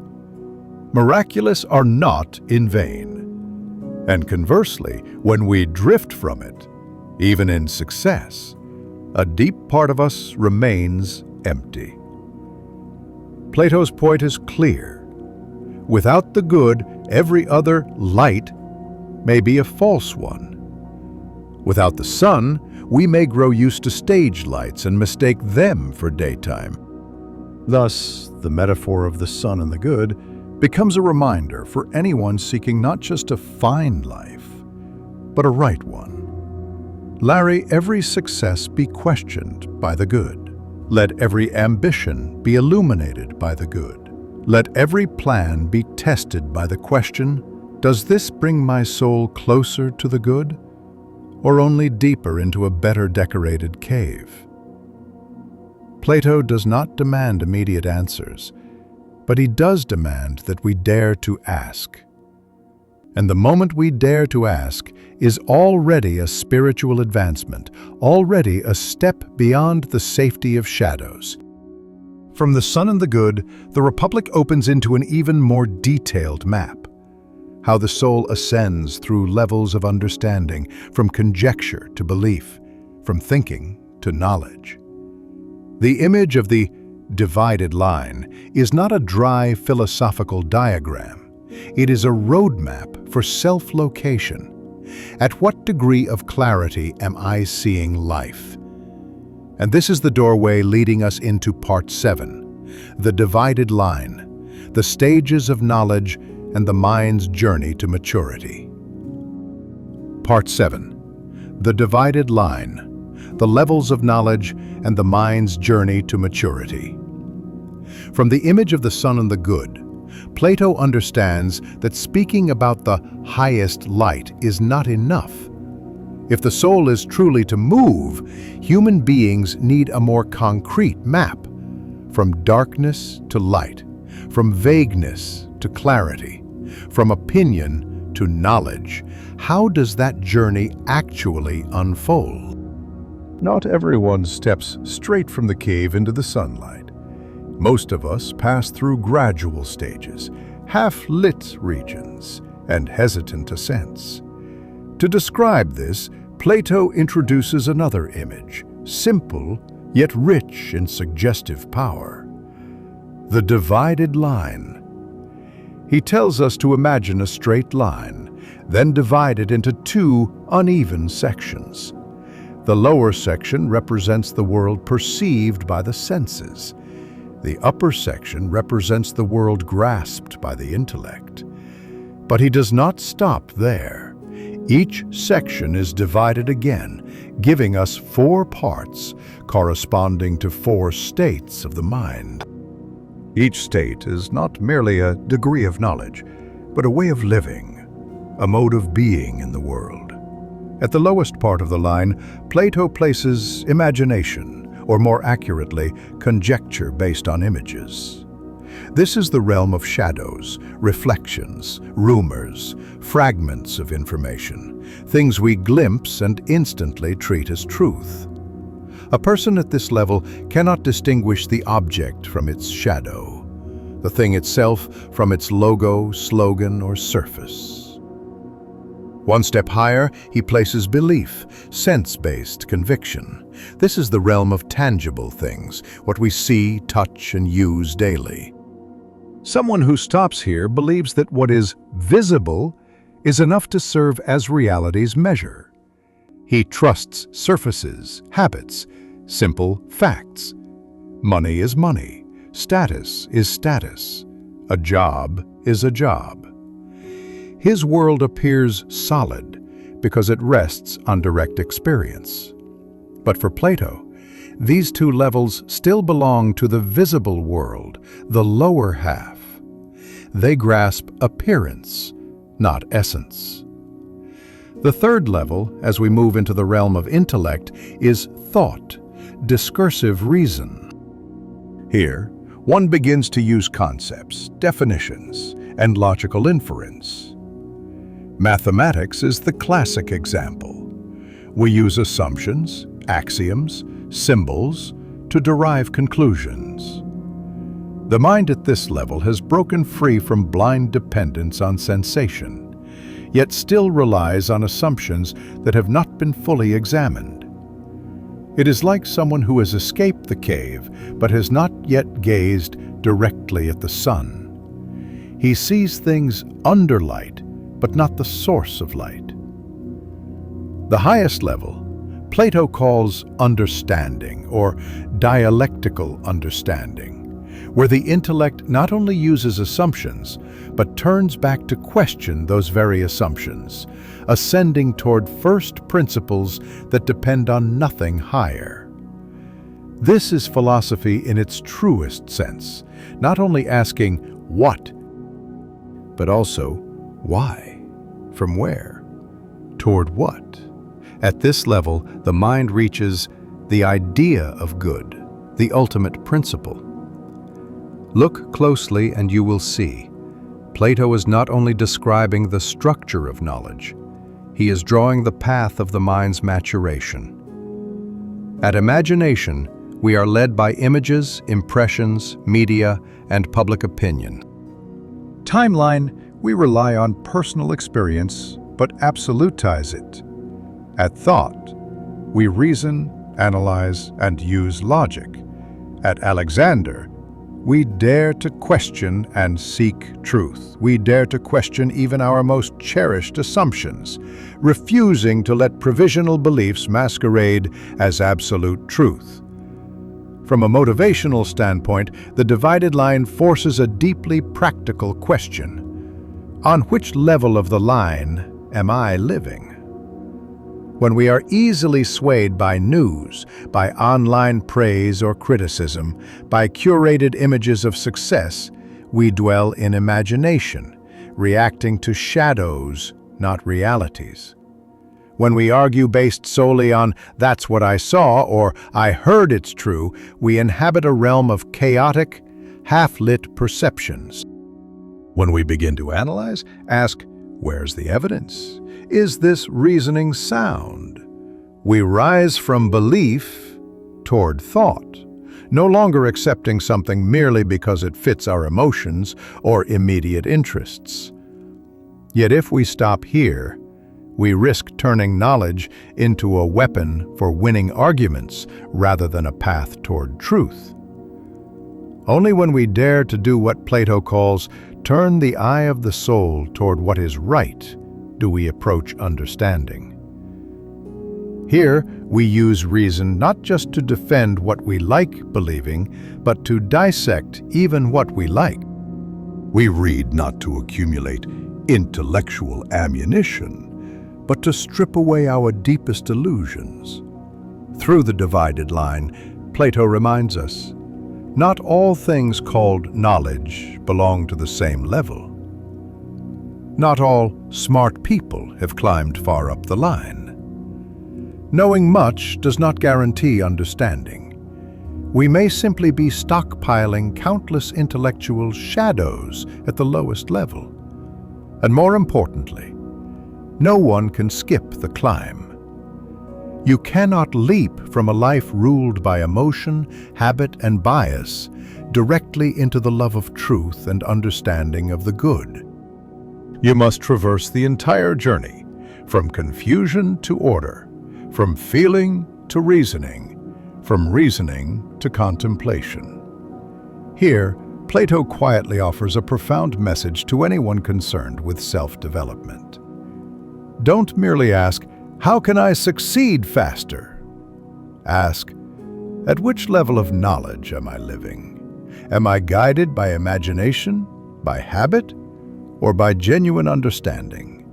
Miraculous are not in vain. And conversely, when we drift from it, even in success, a deep part of us remains empty. Plato's point is clear. Without the good, every other light may be a false one. Without the sun, we may grow used to stage lights and mistake them for daytime. Thus, the metaphor of the sun and the good becomes a reminder for anyone seeking not just a fine life, but a right one. Let every success be questioned by the good. Let every ambition be illuminated by the good. Let every plan be tested by the question, does this bring my soul closer to the good, or only deeper into a better decorated cave? Plato does not demand immediate answers, but he does demand that we dare to ask. And the moment we dare to ask is already a spiritual advancement, already a step beyond the safety of shadows. From the sun and the good, the Republic opens into an even more detailed map. How the soul ascends through levels of understanding, from conjecture to belief, from thinking to knowledge. The image of the divided line is not a dry philosophical diagram. It is a roadmap for self-location. At what degree of clarity am I seeing life? And this is the doorway leading us into Part 7, the divided line, the stages of knowledge and the mind's journey to maturity. Part 7, the divided line, the levels of knowledge and the mind's journey to maturity. From the image of the sun and the good, Plato understands that speaking about the highest light is not enough. If the soul is truly to move, human beings need a more concrete map. From darkness to light, from vagueness to clarity, from opinion to knowledge. How does that journey actually unfold? Not everyone steps straight from the cave into the sunlight. Most of us pass through gradual stages, half-lit regions, and hesitant ascents. To describe this, Plato introduces another image, simple yet rich in suggestive power. The divided line. He tells us to imagine a straight line, then divide it into two uneven sections. The lower section represents the world perceived by the senses. The upper section represents the world grasped by the intellect. But he does not stop there. Each section is divided again, giving us 4 parts corresponding to 4 states of the mind. Each state is not merely a degree of knowledge, but a way of living, a mode of being in the world. At the lowest part of the line, Plato places imagination, or more accurately, conjecture based on images. This is the realm of shadows, reflections, rumors, fragments of information, things we glimpse and instantly treat as truth. A person at this level cannot distinguish the object from its shadow, the thing itself from its logo, slogan, or surface. One step higher, he places belief, sense-based conviction. This is the realm of tangible things, what we see, touch, and use daily. Someone who stops here believes that what is visible is enough to serve as reality's measure. He trusts surfaces, habits, simple facts. Money is money. Status is status. A job is a job. His world appears solid because it rests on direct experience. But for Plato, these two levels still belong to the visible world, the lower half. They grasp appearance, not essence. The third level, as we move into the realm of intellect, is thought, discursive reason. Here, one begins to use concepts, definitions, and logical inference. Mathematics is the classic example. We use assumptions, axioms, symbols to derive conclusions. The mind at this level has broken free from blind dependence on sensation, yet still relies on assumptions that have not been fully examined. It is like someone who has escaped the cave but has not yet gazed directly at the sun. He sees things under light, but not the source of light. The highest level, Plato calls understanding, or dialectical understanding, where the intellect not only uses assumptions, but turns back to question those very assumptions, ascending toward first principles that depend on nothing higher. This is philosophy in its truest sense, not only asking what, but also why, from where, toward what. At this level, the mind reaches the idea of good, the ultimate principle. Look closely and you will see. Plato is not only describing the structure of knowledge, he is drawing the path of the mind's maturation. At imagination, we are led by images, impressions, media, and public opinion. Timeline, we rely on personal experience, but absolutize it. At thought, we reason, analyze, and use logic. At Alexander, we dare to question and seek truth. We dare to question even our most cherished assumptions, refusing to let provisional beliefs masquerade as absolute truth. From a motivational standpoint, the divided line forces a deeply practical question. On which level of the line am I living? When we are easily swayed by news, by online praise or criticism, by curated images of success, we dwell in imagination, reacting to shadows, not realities. When we argue based solely on "that's what I saw" or "I heard it's true," we inhabit a realm of chaotic, half-lit perceptions. When we begin to analyze, ask, where's the evidence? Is this reasoning sound? We rise from belief toward thought, no longer accepting something merely because it fits our emotions or immediate interests. Yet if we stop here, we risk turning knowledge into a weapon for winning arguments rather than a path toward truth. Only when we dare to do what Plato calls turn the eye of the soul toward what is right do we approach understanding. Here, we use reason not just to defend what we like believing, but to dissect even what we like. We read not to accumulate intellectual ammunition, but to strip away our deepest illusions. Through the divided line, Plato reminds us, not all things called knowledge belong to the same level. Not all smart people have climbed far up the line. Knowing much does not guarantee understanding. We may simply be stockpiling countless intellectual shadows at the lowest level. And more importantly, no one can skip the climb. You cannot leap from a life ruled by emotion, habit, and bias directly into the love of truth and understanding of the good. You must traverse the entire journey, from confusion to order, from feeling to reasoning, from reasoning to contemplation. Here, Plato quietly offers a profound message to anyone concerned with self-development. Don't merely ask, "How can I succeed faster?" Ask, "At which level of knowledge am I living? Am I guided by imagination, by habit, or by genuine understanding?"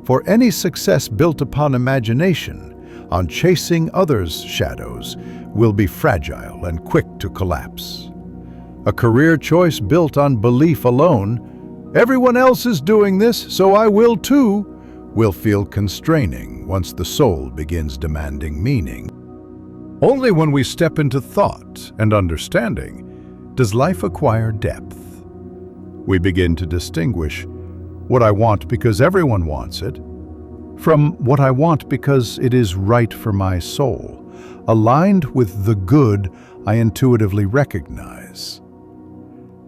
For any success built upon imagination, on chasing others' shadows, will be fragile and quick to collapse. A career choice built on belief alone, "Everyone else is doing this, so I will too," will feel constraining once the soul begins demanding meaning. Only when we step into thought and understanding does life acquire depth. We begin to distinguish what I want because everyone wants it from what I want because it is right for my soul, aligned with the good I intuitively recognize.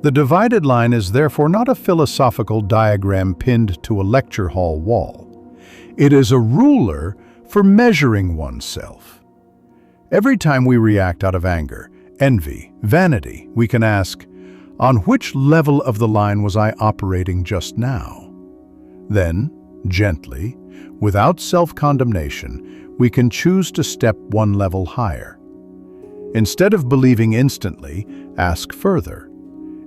The divided line is therefore not a philosophical diagram pinned to a lecture hall wall. It is a ruler for measuring oneself. Every time we react out of anger, envy, vanity, we can ask, on which level of the line was I operating just now? Then, gently, without self-condemnation, we can choose to step one level higher. Instead of believing instantly, ask further.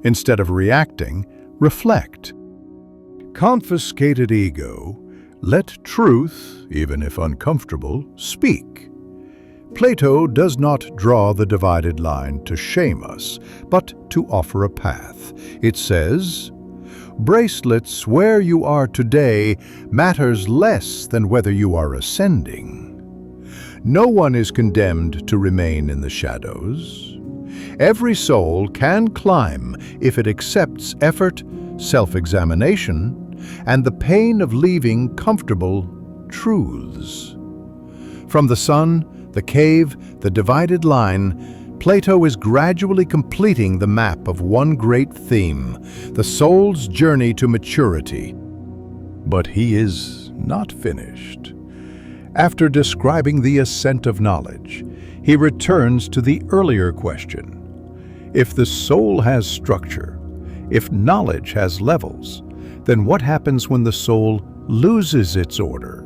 Instead of reacting, reflect. Confiscated ego, let truth, even if uncomfortable, speak. Plato does not draw the divided line to shame us, but to offer a path. It says, "Bracelets where you are today matters less than whether you are ascending. No one is condemned to remain in the shadows. Every soul can climb if it accepts effort, self-examination, and the pain of leaving comfortable truths." From the sun, the cave, the divided line, Plato is gradually completing the map of one great theme, the soul's journey to maturity. But he is not finished. After describing the ascent of knowledge, he returns to the earlier question. If the soul has structure, if knowledge has levels, then what happens when the soul loses its order?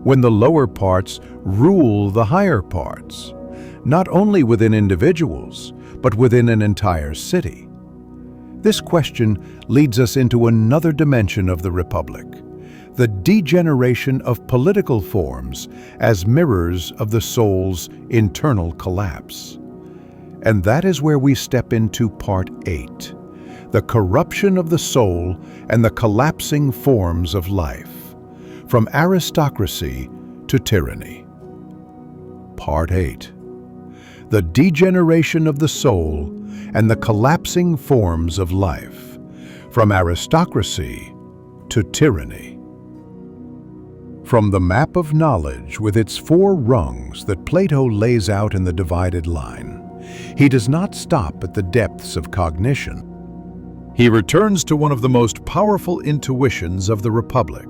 When the lower parts rule the higher parts, not only within individuals, but within an entire city? This question leads us into another dimension of the Republic, the degeneration of political forms as mirrors of the soul's internal collapse. And that is where we step into Part 8, the corruption of the soul and the collapsing forms of life, from aristocracy to tyranny. Part 8. The degeneration of the soul and the collapsing forms of life, from aristocracy to tyranny. From the map of knowledge with its 4 rungs that Plato lays out in the divided line, he does not stop at the depths of cognition. He returns to one of the most powerful intuitions of the Republic.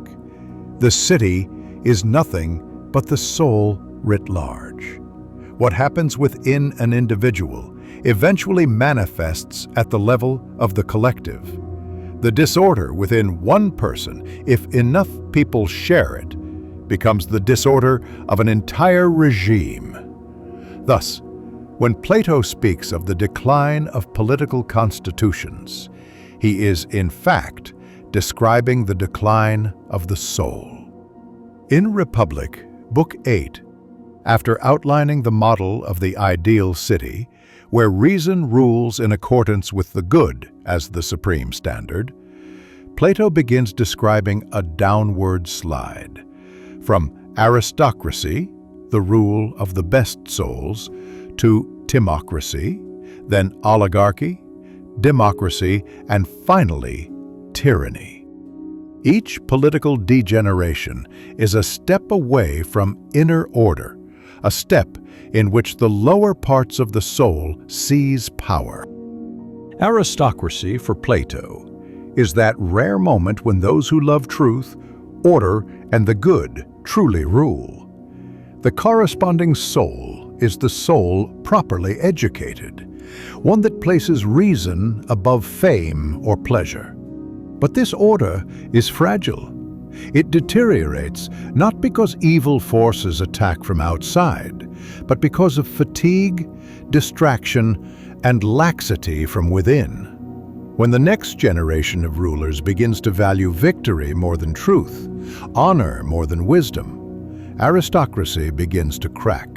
The city is nothing but the soul writ large. What happens within an individual eventually manifests at the level of the collective. The disorder within one person, if enough people share it, becomes the disorder of an entire regime. Thus, when Plato speaks of the decline of political constitutions, he is, in fact, describing the decline of the soul. In Republic, Book 8, after outlining the model of the ideal city, where reason rules in accordance with the good as the supreme standard, Plato begins describing a downward slide, from aristocracy, the rule of the best souls, to timocracy, then oligarchy, democracy, and finally, tyranny. Each political degeneration is a step away from inner order, a step in which the lower parts of the soul seize power. Aristocracy, for Plato, is that rare moment when those who love truth, order, and the good truly rule. The corresponding soul is the soul properly educated, one that places reason above fame or pleasure. But this order is fragile. It deteriorates not because evil forces attack from outside, but because of fatigue, distraction, and laxity from within. When the next generation of rulers begins to value victory more than truth, honor more than wisdom, aristocracy begins to crack.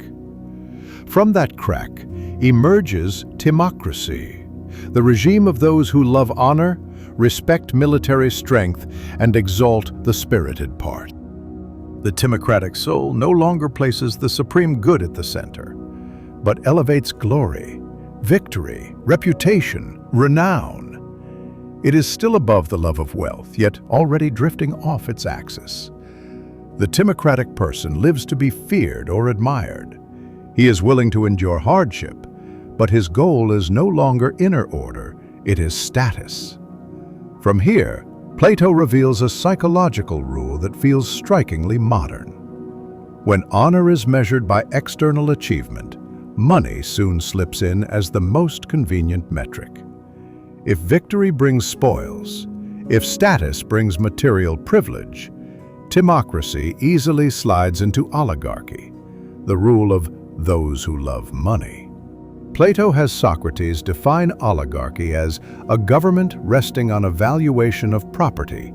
From that crack emerges timocracy, the regime of those who love honor, respect military strength, and exalt the spirited part. The timocratic soul no longer places the supreme good at the center, but elevates glory, victory, reputation, renown. It is still above the love of wealth, yet already drifting off its axis. The timocratic person lives to be feared or admired. He is willing to endure hardship, but his goal is no longer inner order, it is status. From here, Plato reveals a psychological rule that feels strikingly modern. When honor is measured by external achievement, money soon slips in as the most convenient metric. If victory brings spoils, if status brings material privilege, timocracy easily slides into oligarchy, the rule of those who love money. Plato has Socrates define oligarchy as a government resting on a valuation of property,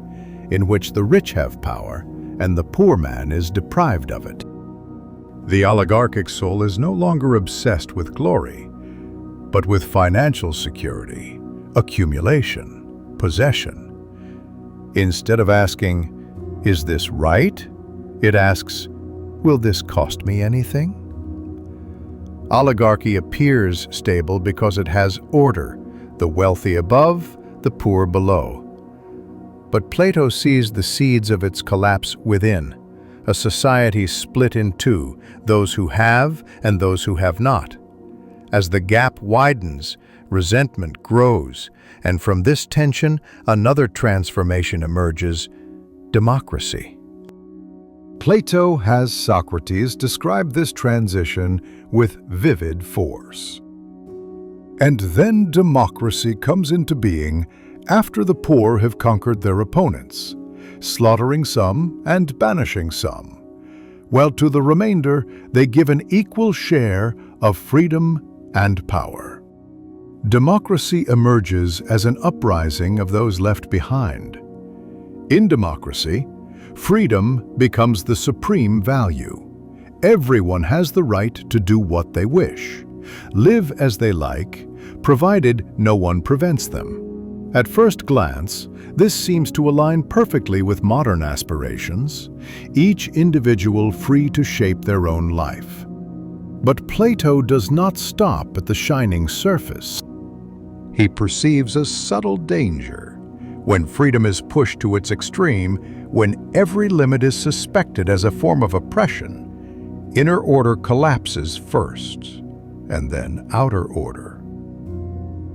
in which the rich have power and the poor man is deprived of it. The oligarchic soul is no longer obsessed with glory, but with financial security, accumulation, possession. Instead of asking, "Is this right?" it asks, "Will this cost me anything?" Oligarchy appears stable because it has order, the wealthy above, the poor below. But Plato sees the seeds of its collapse within, a society split in two, those who have and those who have not. As the gap widens, resentment grows, and from this tension, another transformation emerges: democracy. Plato has Socrates describe this transition with vivid force. And then democracy comes into being after the poor have conquered their opponents, slaughtering some and banishing some, while to the remainder they give an equal share of freedom and power. Democracy emerges as an uprising of those left behind. In democracy, freedom becomes the supreme value. Everyone has the right to do what they wish, live as they like, provided no one prevents them. At first glance, this seems to align perfectly with modern aspirations, each individual free to shape their own life. But Plato does not stop at the shining surface. He perceives a subtle danger. When freedom is pushed to its extreme, when every limit is suspected as a form of oppression, inner order collapses first, and then outer order.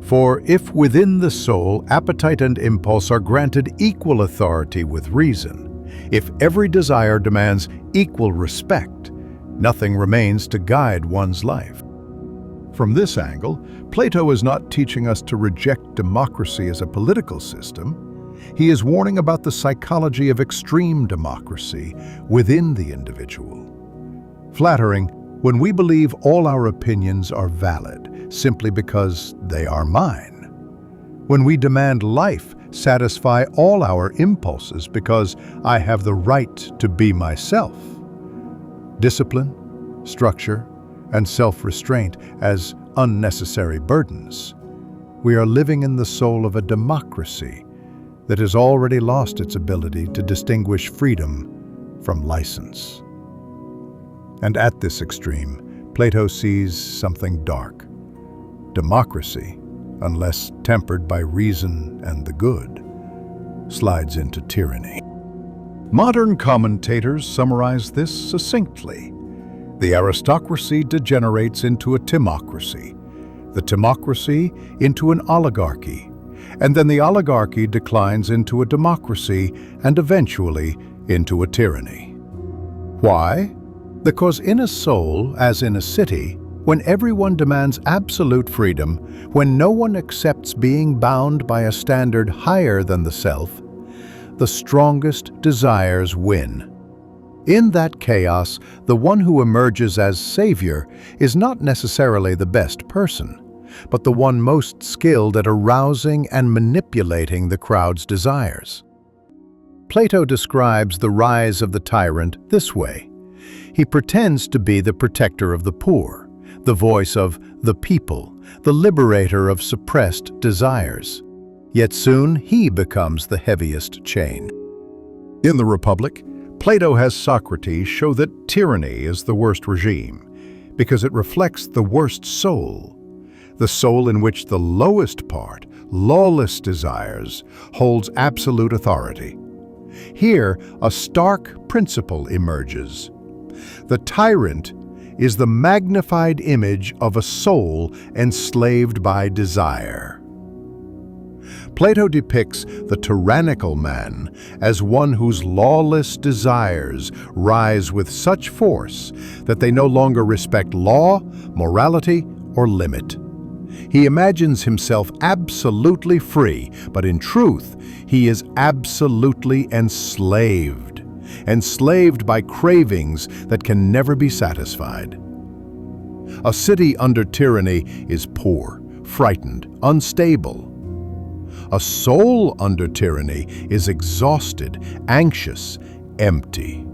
For if within the soul appetite and impulse are granted equal authority with reason, if every desire demands equal respect, nothing remains to guide one's life. From this angle, Plato is not teaching us to reject democracy as a political system. He is warning about the psychology of extreme democracy within the individual. Flattering when we believe all our opinions are valid simply because they are mine. When we demand life satisfy all our impulses because I have the right to be myself. Discipline, structure, and self-restraint as unnecessary burdens. We are living in the soul of a democracy that has already lost its ability to distinguish freedom from license. And at this extreme, Plato sees something dark. Democracy, unless tempered by reason and the good, slides into tyranny. Modern commentators summarize this succinctly. The aristocracy degenerates into a timocracy, the timocracy into an oligarchy, and then the oligarchy declines into a democracy and eventually into a tyranny. Why? Because in a soul, as in a city, when everyone demands absolute freedom, when no one accepts being bound by a standard higher than the self, the strongest desires win. In that chaos, the one who emerges as savior is not necessarily the best person, but the one most skilled at arousing and manipulating the crowd's desires. Plato describes the rise of the tyrant this way. He pretends to be the protector of the poor, the voice of the people, the liberator of suppressed desires. Yet soon he becomes the heaviest chain. In the Republic, Plato has Socrates show that tyranny is the worst regime, because it reflects the worst soul, the soul in which the lowest part, lawless desires, holds absolute authority. Here, a stark principle emerges. The tyrant is the magnified image of a soul enslaved by desire. Plato depicts the tyrannical man as one whose lawless desires rise with such force that they no longer respect law, morality, or limit. He imagines himself absolutely free, but in truth, he is absolutely enslaved by cravings that can never be satisfied. A city under tyranny is poor, frightened, unstable. A soul under tyranny is exhausted, anxious, empty.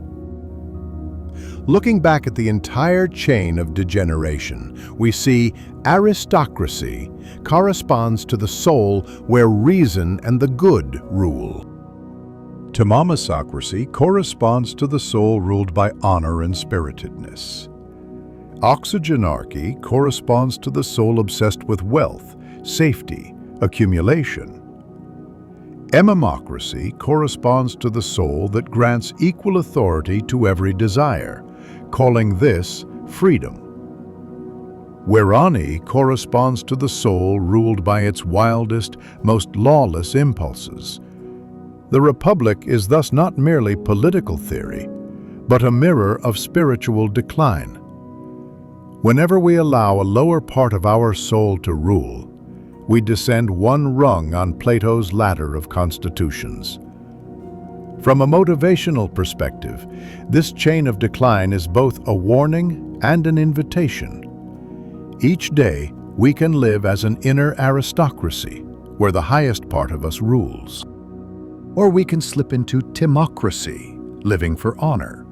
Looking back at the entire chain of degeneration, we see aristocracy corresponds to the soul where reason and the good rule. Timamosocracy corresponds to the soul ruled by honor and spiritedness. Oxygenarchy corresponds to the soul obsessed with wealth, safety, accumulation. Emimocracy corresponds to the soul that grants equal authority to every desire, calling this freedom. Werani corresponds to the soul ruled by its wildest, most lawless impulses. The Republic is thus not merely political theory, but a mirror of spiritual decline. Whenever we allow a lower part of our soul to rule, we descend one rung on Plato's ladder of constitutions. From a motivational perspective, this chain of decline is both a warning and an invitation. Each day, we can live as an inner aristocracy, where the highest part of us rules. Or we can slip into timocracy, living for honor.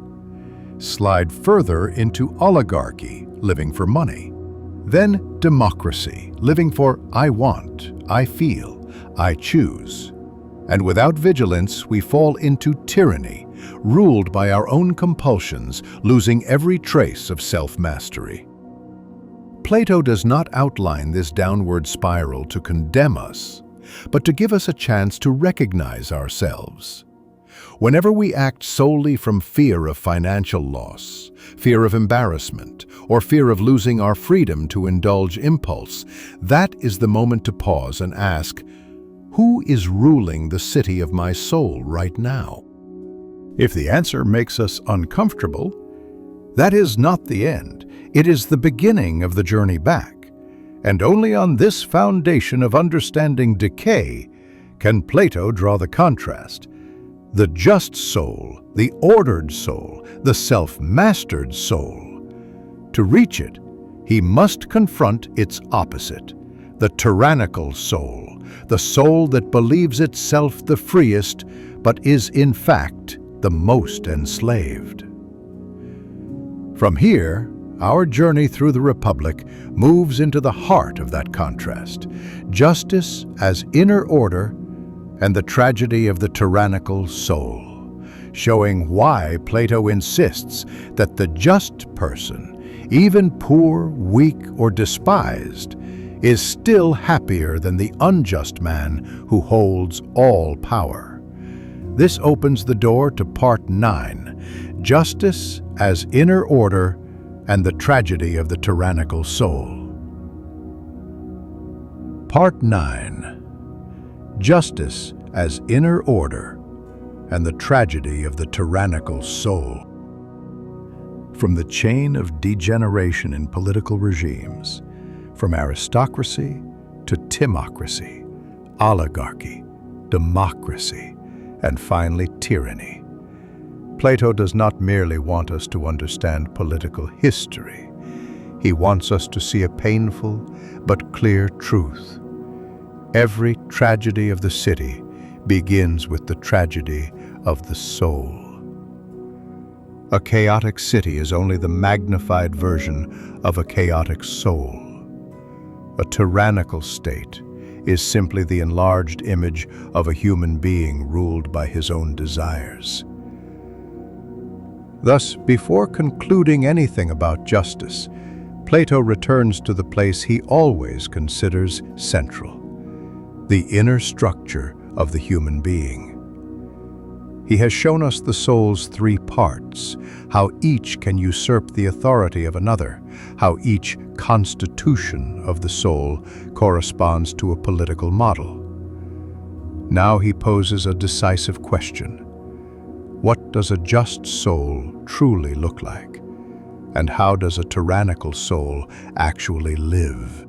Slide further into oligarchy, living for money. Then democracy, living for I want, I feel, I choose. And without vigilance, we fall into tyranny, ruled by our own compulsions, losing every trace of self-mastery. Plato does not outline this downward spiral to condemn us, but to give us a chance to recognize ourselves. Whenever we act solely from fear of financial loss, fear of embarrassment, or fear of losing our freedom to indulge impulse, that is the moment to pause and ask, who is ruling the city of my soul right now? If the answer makes us uncomfortable, that is not the end. It is the beginning of the journey back. And only on this foundation of understanding decay can Plato draw the contrast. The just soul, the ordered soul, the self-mastered soul. To reach it, he must confront its opposite, the tyrannical soul, the soul that believes itself the freest, but is in fact the most enslaved. From here, our journey through the Republic moves into the heart of that contrast, justice as inner order and the tragedy of the tyrannical soul, showing why Plato insists that the just person, even poor, weak, or despised, is still happier than the unjust man who holds all power. This opens the door to Part 9, Justice as Inner Order and the Tragedy of the Tyrannical Soul. Part 9. Justice as Inner Order and the Tragedy of the Tyrannical Soul. From the chain of degeneration in political regimes, from aristocracy to timocracy, oligarchy, democracy, and finally tyranny, Plato does not merely want us to understand political history. He wants us to see a painful but clear truth. Every tragedy of the city begins with the tragedy of the soul. A chaotic city is only the magnified version of a chaotic soul. A tyrannical state is simply the enlarged image of a human being ruled by his own desires. Thus, before concluding anything about justice, Plato returns to the place he always considers central, the inner structure of the human being. He has shown us the soul's three parts, how each can usurp the authority of another, how each constitution of the soul corresponds to a political model. Now he poses a decisive question. What does a just soul truly look like? And how does a tyrannical soul actually live?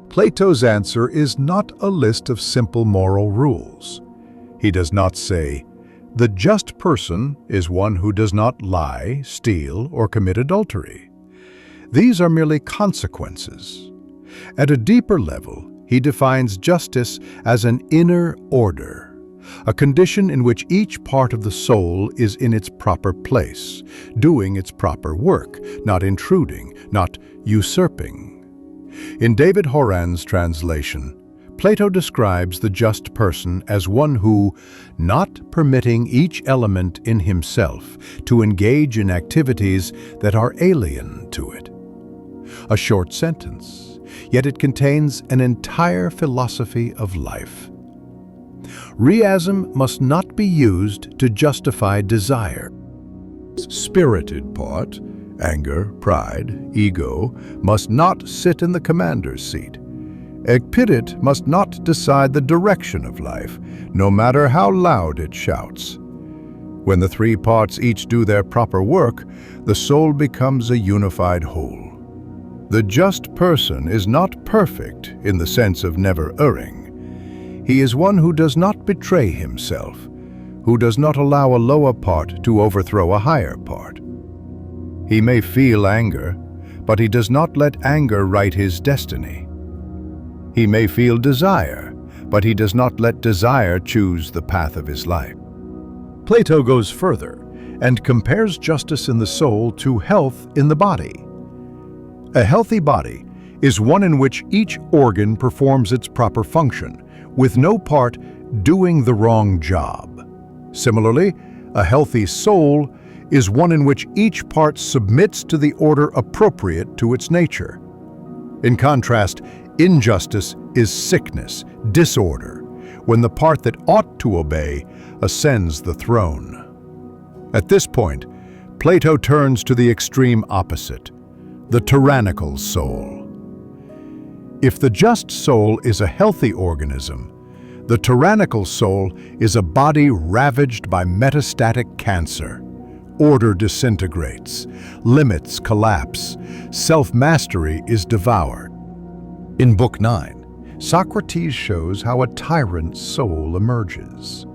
Plato's answer is not a list of simple moral rules. He does not say, the just person is one who does not lie, steal, or commit adultery. These are merely consequences. At a deeper level, he defines justice as an inner order, a condition in which each part of the soul is in its proper place, doing its proper work, not intruding, not usurping. In David Horan's translation, Plato describes the just person as one who, not permitting each element in himself to engage in activities that are alien to it. A short sentence, yet it contains an entire philosophy of life. Reasm must not be used to justify desire. Spirited part, anger, pride, ego, must not sit in the commander's seat. Ecpidit must not decide the direction of life, no matter how loud it shouts. When the three parts each do their proper work, the soul becomes a unified whole. The just person is not perfect in the sense of never erring. He is one who does not betray himself, who does not allow a lower part to overthrow a higher part. He may feel anger, but he does not let anger write his destiny. He may feel desire, but he does not let desire choose the path of his life. Plato goes further and compares justice in the soul to health in the body. A healthy body is one in which each organ performs its proper function, with no part doing the wrong job. Similarly, a healthy soul is one in which each part submits to the order appropriate to its nature. In contrast, injustice is sickness, disorder, when the part that ought to obey ascends the throne. At this point, Plato turns to the extreme opposite, the tyrannical soul. If the just soul is a healthy organism, the tyrannical soul is a body ravaged by metastatic cancer. Order disintegrates, limits collapse, self-mastery is devoured. In Book 9, Socrates shows how a tyrant's soul emerges.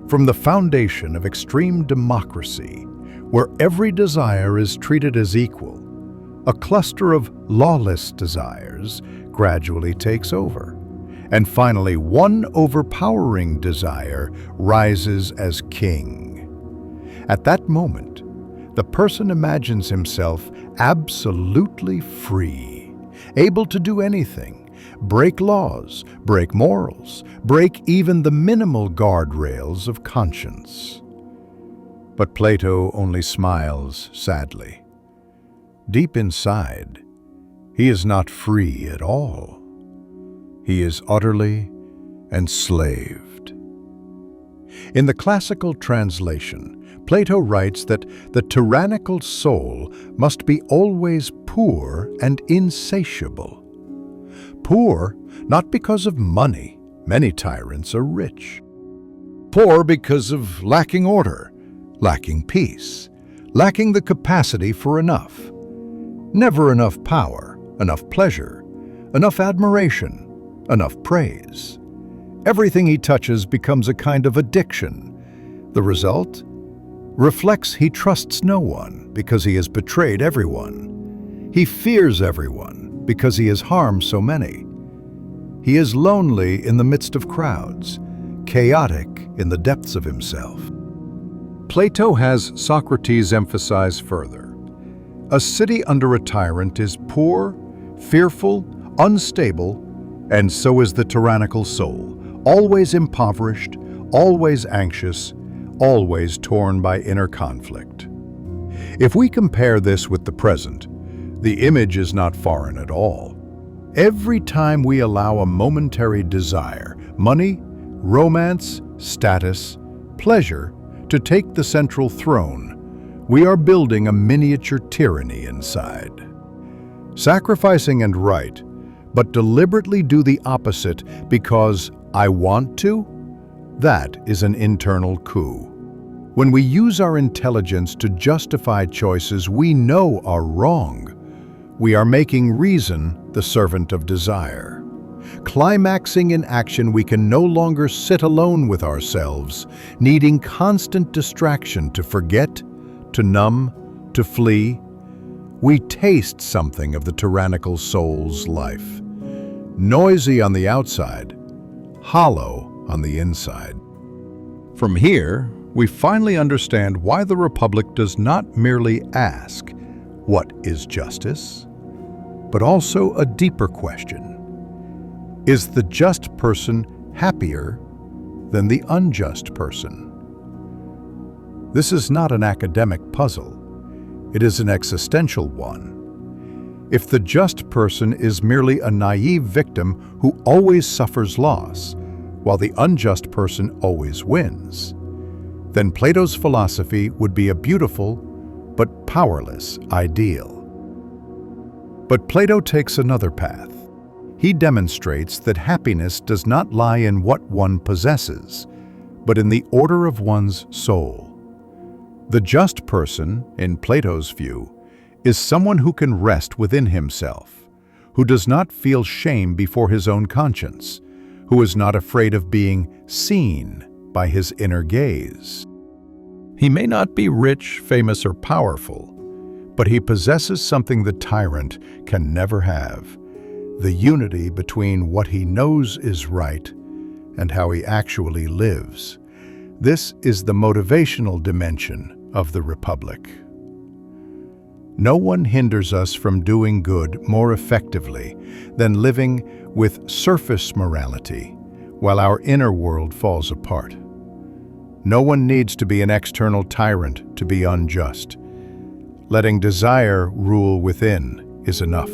From the foundation of extreme democracy, where every desire is treated as equal, a cluster of lawless desires gradually takes over, and finally one overpowering desire rises as king. At that moment, the person imagines himself absolutely free, able to do anything, break laws, break morals, break even the minimal guardrails of conscience. But Plato only smiles sadly. Deep inside, he is not free at all. He is utterly enslaved. In the classical translation, Plato writes that the tyrannical soul must be always poor and insatiable. Poor not because of money, many tyrants are rich. Poor because of lacking order, lacking peace, lacking the capacity for enough. Never enough power, enough pleasure, enough admiration, enough praise. Everything he touches becomes a kind of addiction. The result? Reflects he trusts no one because he has betrayed everyone. He fears everyone because he has harmed so many. He is lonely in the midst of crowds, chaotic in the depths of himself. Plato has Socrates emphasize further. A city under a tyrant is poor, fearful, unstable, and so is the tyrannical soul, always impoverished, always anxious, always torn by inner conflict. If we compare this with the present, the image is not foreign at all. Every time we allow a momentary desire, money, romance, status, pleasure, to take the central throne, we are building a miniature tyranny inside. Sacrificing and right, but deliberately do the opposite because I want to? That is an internal coup. When we use our intelligence to justify choices we know are wrong, we are making reason the servant of desire. Climaxing in action, we can no longer sit alone with ourselves, needing constant distraction to forget, to numb, to flee. We taste something of the tyrannical soul's life. Noisy on the outside, hollow on the inside. From here, we finally understand why the Republic does not merely ask, "What is justice?" but also a deeper question. Is the just person happier than the unjust person? This is not an academic puzzle. It is an existential one. If the just person is merely a naive victim who always suffers loss, while the unjust person always wins, then Plato's philosophy would be a beautiful but powerless ideal. But Plato takes another path. He demonstrates that happiness does not lie in what one possesses, but in the order of one's soul. The just person, in Plato's view, is someone who can rest within himself, who does not feel shame before his own conscience, who is not afraid of being seen by his inner gaze. He may not be rich, famous, or powerful, but he possesses something the tyrant can never have: the unity between what he knows is right and how he actually lives. This is the motivational dimension of the Republic. No one hinders us from doing good more effectively than living with surface morality while our inner world falls apart. No one needs to be an external tyrant to be unjust. Letting desire rule within is enough.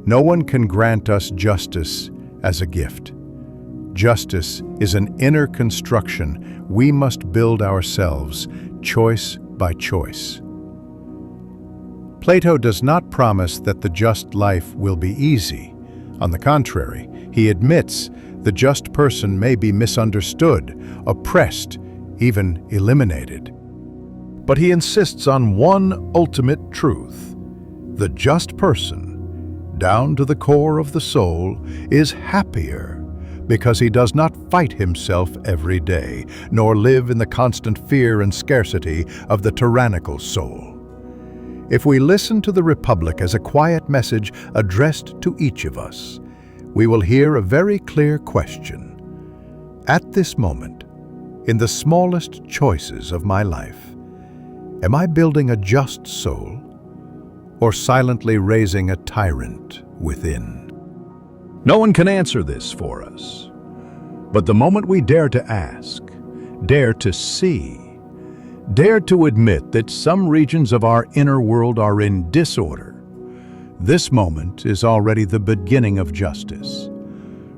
No one can grant us justice as a gift. Justice is an inner construction we must build ourselves, choice by choice. Plato does not promise that the just life will be easy. On the contrary, he admits the just person may be misunderstood, oppressed, even eliminated. But he insists on one ultimate truth: the just person, down to the core of the soul, is happier because he does not fight himself every day, nor live in the constant fear and scarcity of the tyrannical soul. If we listen to the Republic as a quiet message addressed to each of us, we will hear a very clear question. At this moment, in the smallest choices of my life, am I building a just soul or silently raising a tyrant within? No one can answer this for us. But the moment we dare to ask, dare to see, dare to admit that some regions of our inner world are in disorder, this moment is already the beginning of justice.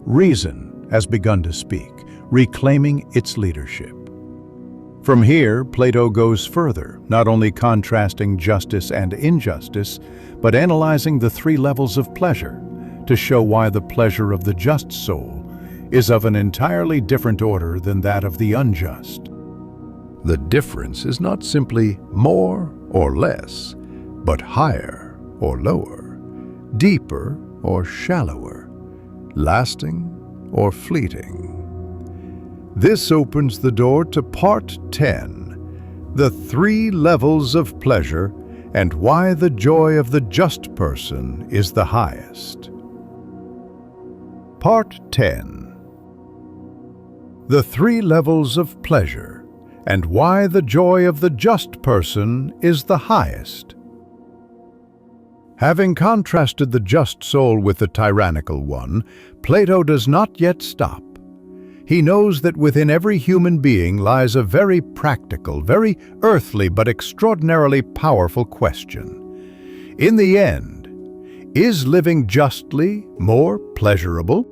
Reason has begun to speak, reclaiming its leadership. From here, Plato goes further, not only contrasting justice and injustice, but analyzing the three levels of pleasure to show why the pleasure of the just soul is of an entirely different order than that of the unjust. The difference is not simply more or less, but higher or lower, deeper or shallower, lasting or fleeting. This opens the door to Part 10, the three levels of pleasure and why the joy of the just person is the highest. Part 10. The three levels of pleasure and why the joy of the just person is the highest. Having contrasted the just soul with the tyrannical one, Plato does not yet stop. He knows that within every human being lies a very practical, very earthly, but extraordinarily powerful question. In the end, is living justly more pleasurable?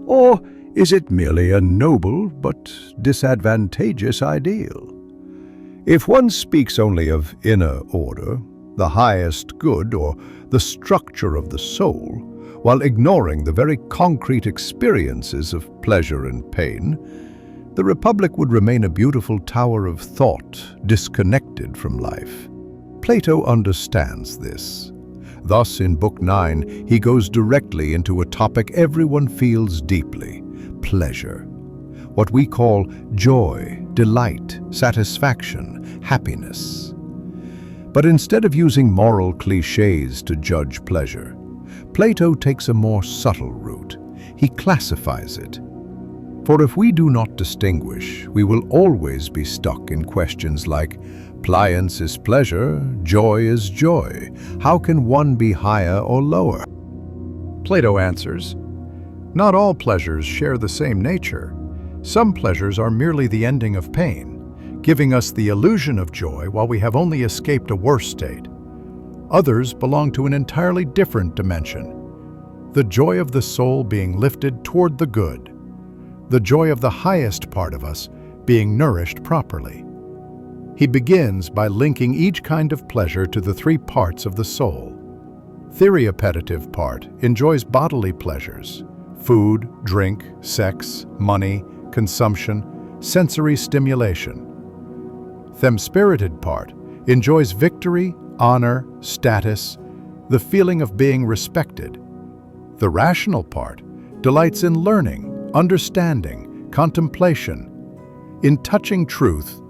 Or is it merely a noble but disadvantageous ideal? If one speaks only of inner order, the highest good, or the structure of the soul, while ignoring the very concrete experiences of pleasure and pain, the Republic would remain a beautiful tower of thought, disconnected from life. Plato understands this. Thus, in Book 9, he goes directly into a topic everyone feels deeply: pleasure. What we call joy, delight, satisfaction, happiness. But instead of using moral cliches to judge pleasure, Plato takes a more subtle route. He classifies it. For if we do not distinguish, we will always be stuck in questions like, pliance is pleasure, joy is joy. How can one be higher or lower? Plato answers, not all pleasures share the same nature. Some pleasures are merely the ending of pain, giving us the illusion of joy while we have only escaped a worse state. Others belong to an entirely different dimension, the joy of the soul being lifted toward the good, the joy of the highest part of us being nourished properly. He begins by linking each kind of pleasure to the three parts of the soul. The appetitive part enjoys bodily pleasures: food, drink, sex, money, consumption, sensory stimulation. The spirited part enjoys victory, honor, status, the feeling of being respected. The rational part delights in learning, understanding, contemplation, in touching truth,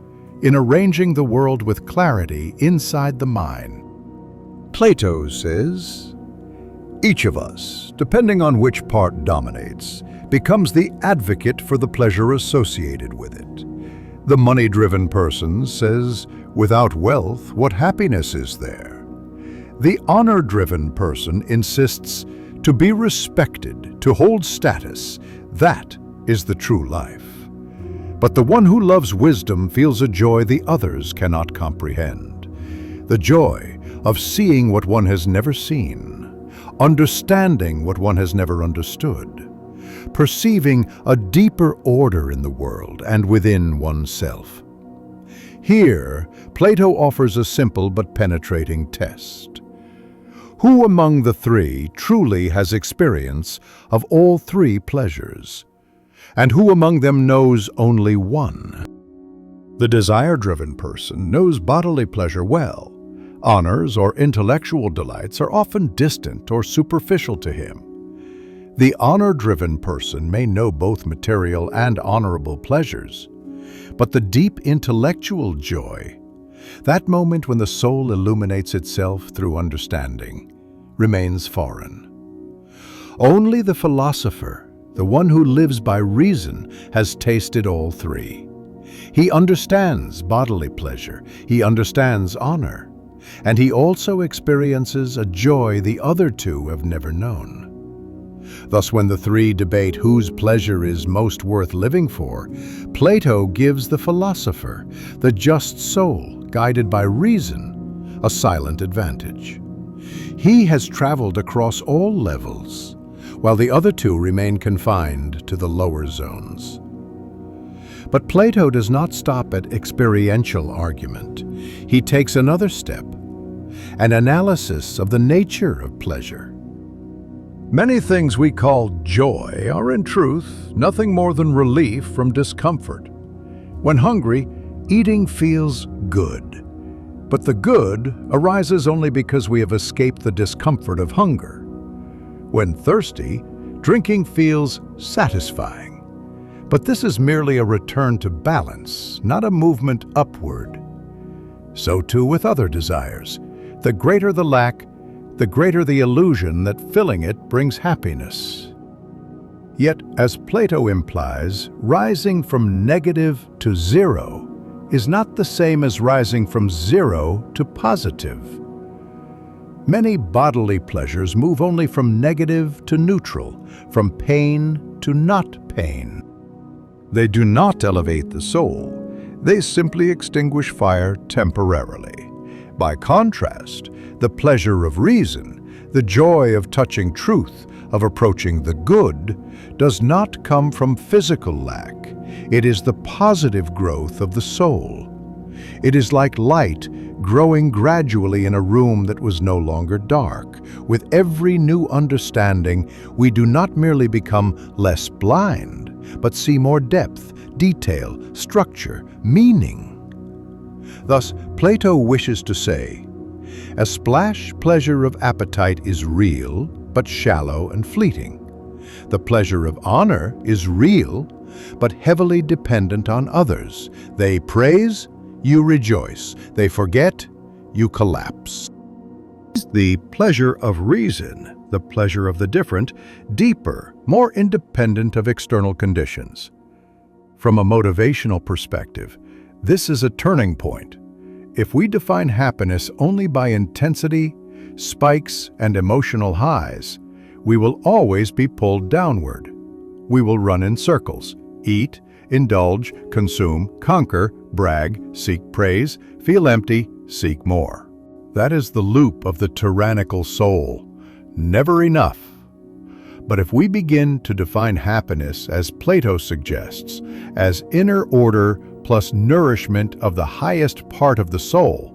in arranging the world with clarity inside the mind. Plato says, each of us, depending on which part dominates, becomes the advocate for the pleasure associated with it. The money-driven person says, without wealth, what happiness is there? The honor-driven person insists to be respected, to hold status. That is the true life. But the one who loves wisdom feels a joy the others cannot comprehend. The joy of seeing what one has never seen, understanding what one has never understood, perceiving a deeper order in the world and within oneself. Here, Plato offers a simple but penetrating test. Who among the three truly has experience of all three pleasures? And who among them knows only one? The desire-driven person knows bodily pleasure well. Honors or intellectual delights are often distant or superficial to him. The honor-driven person may know both material and honorable pleasures, but the deep intellectual joy, that moment when the soul illuminates itself through understanding, remains foreign. Only the philosopher, the one who lives by reason, has tasted all three. He understands bodily pleasure, he understands honor, and he also experiences a joy the other two have never known. Thus, when the three debate whose pleasure is most worth living for, Plato gives the philosopher, the just soul guided by reason, a silent advantage. He has traveled across all levels, while the other two remain confined to the lower zones. But Plato does not stop at experiential argument. He takes another step, an analysis of the nature of pleasure. Many things we call joy are in truth nothing more than relief from discomfort. When hungry, eating feels good. But the good arises only because we have escaped the discomfort of hunger. When thirsty, drinking feels satisfying. But this is merely a return to balance, not a movement upward. So too with other desires. The greater the lack, the greater the illusion that filling it brings happiness. Yet, as Plato implies, rising from negative to zero is not the same as rising from zero to positive. Many bodily pleasures move only from negative to neutral, from pain to not pain. They do not elevate the soul, they simply extinguish fire temporarily. By contrast, the pleasure of reason, the joy of touching truth, of approaching the good, does not come from physical lack. It is the positive growth of the soul. It is like light growing gradually in a room that was no longer dark. With every new understanding, we do not merely become less blind, but see more depth, detail, structure, meaning. Thus, Plato wishes to say, a splash pleasure of appetite is real, but shallow and fleeting. The pleasure of honor is real, but heavily dependent on others. They praise, you rejoice. They forget, you collapse. The pleasure of reason, the pleasure of the different, deeper, more independent of external conditions. From a motivational perspective, this is a turning point. If we define happiness only by intensity, spikes, and emotional highs, we will always be pulled downward. We will run in circles, eat, indulge, consume, conquer, brag, seek praise, feel empty, seek more. That is the loop of the tyrannical soul. Never enough. But if we begin to define happiness, as Plato suggests, as inner order plus nourishment of the highest part of the soul,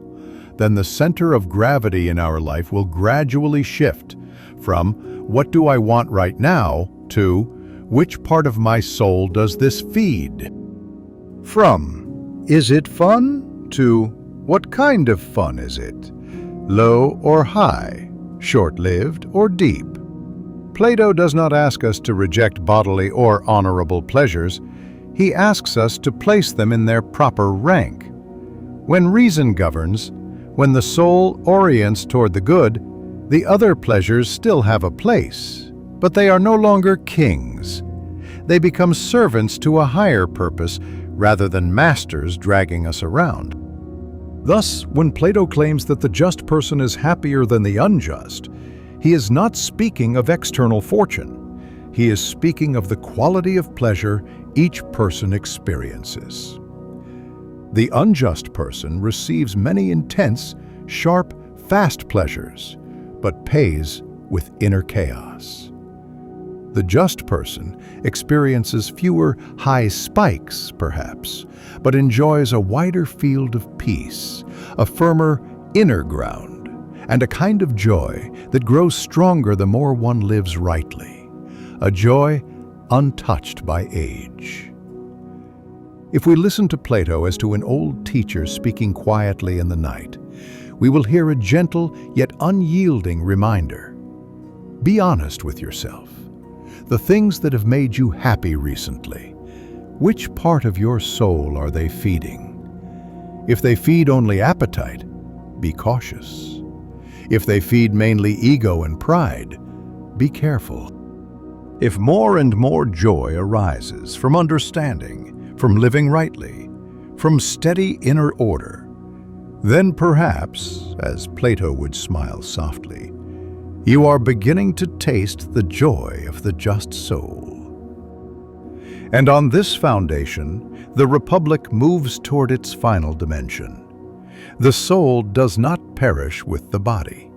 then the center of gravity in our life will gradually shift from "what do I want right now" to "which part of my soul does this feed?" From "is it fun?" to "what kind of fun is it?" Low or high, short-lived or deep. Plato does not ask us to reject bodily or honorable pleasures. He asks us to place them in their proper rank. When reason governs, when the soul orients toward the good, the other pleasures still have a place, but they are no longer kings. They become servants to a higher purpose rather than masters dragging us around. Thus, when Plato claims that the just person is happier than the unjust, he is not speaking of external fortune. He is speaking of the quality of pleasure each person experiences. The unjust person receives many intense, sharp, fast pleasures, but pays with inner chaos. The just person experiences fewer high spikes, perhaps, but enjoys a wider field of peace, a firmer inner ground, and a kind of joy that grows stronger the more one lives rightly, a joy untouched by age. If we listen to Plato as to an old teacher speaking quietly in the night, we will hear a gentle yet unyielding reminder. Be honest with yourself. The things that have made you happy recently, which part of your soul are they feeding? If they feed only appetite, be cautious. If they feed mainly ego and pride, be careful. If more and more joy arises from understanding, from living rightly, from steady inner order, then perhaps, as Plato would smile softly, you are beginning to taste the joy of the just soul. And on this foundation, the Republic moves toward its final dimension. The soul does not perish with the body.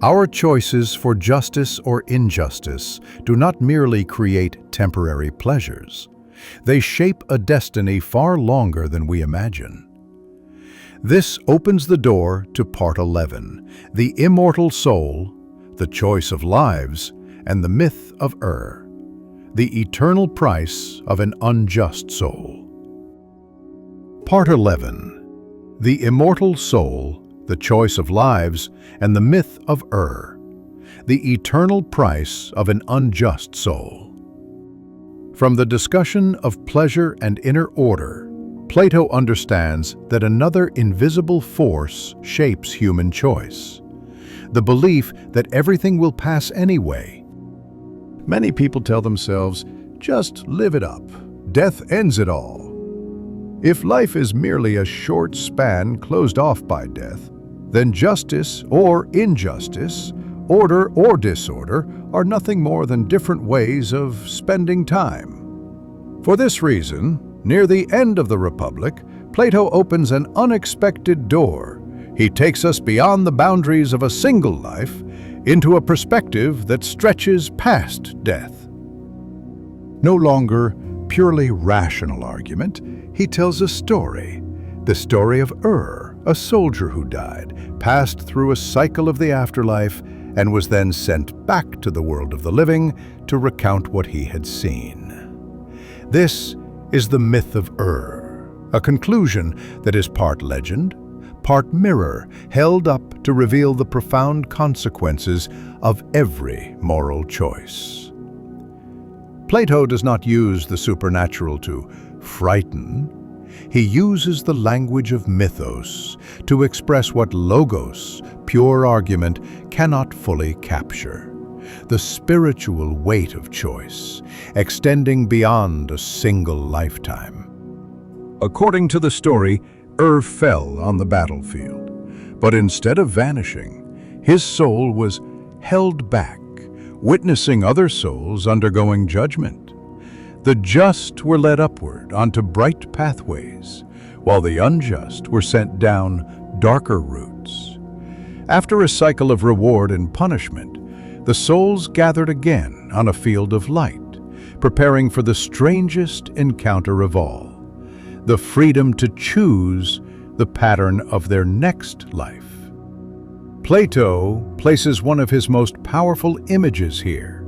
Our choices for justice or injustice do not merely create temporary pleasures. They shape a destiny far longer than we imagine. This opens the door to Part 11, the immortal soul, the choice of lives, and the myth of the eternal price of an unjust soul. Part 11. The immortal soul, the choice of lives, and the myth of the eternal price of an unjust soul. From the discussion of pleasure and inner order, Plato understands that another invisible force shapes human choice: the belief that everything will pass anyway. Many people tell themselves, just live it up. Death ends it all. If life is merely a short span closed off by death, then justice or injustice, order or disorder are nothing more than different ways of spending time. For this reason, near the end of the Republic, Plato opens an unexpected door. He takes us beyond the boundaries of a single life into a perspective that stretches past death. No longer purely rational argument, he tells a story, the story of a soldier who died, passed through a cycle of the afterlife, and was then sent back to the world of the living to recount what he had seen. This is the myth of a conclusion that is part legend, part mirror, held up to reveal the profound consequences of every moral choice. Plato does not use the supernatural to frighten. He uses the language of mythos to express what logos, pure argument, cannot fully capture. the spiritual weight of choice, extending beyond a single lifetime. According to the story, fell on the battlefield, but instead of vanishing, his soul was held back, witnessing other souls undergoing judgment. The just were led upward onto bright pathways, while the unjust were sent down darker routes. After a cycle of reward and punishment, the souls gathered again on a field of light, preparing for the strangest encounter of all, the freedom to choose the pattern of their next life. Plato places one of his most powerful images here.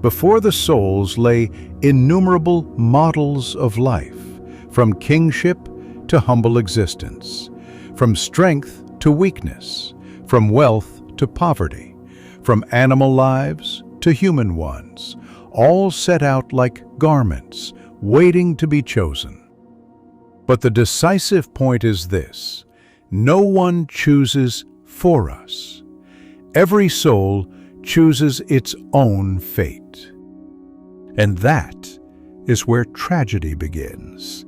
Before the souls lay innumerable models of life, from kingship to humble existence, from strength to weakness, from wealth to poverty, from animal lives to human ones, all set out like garments, waiting to be chosen. But the decisive point is this: no one chooses for us. Every soul chooses its own fate. And that is where tragedy begins.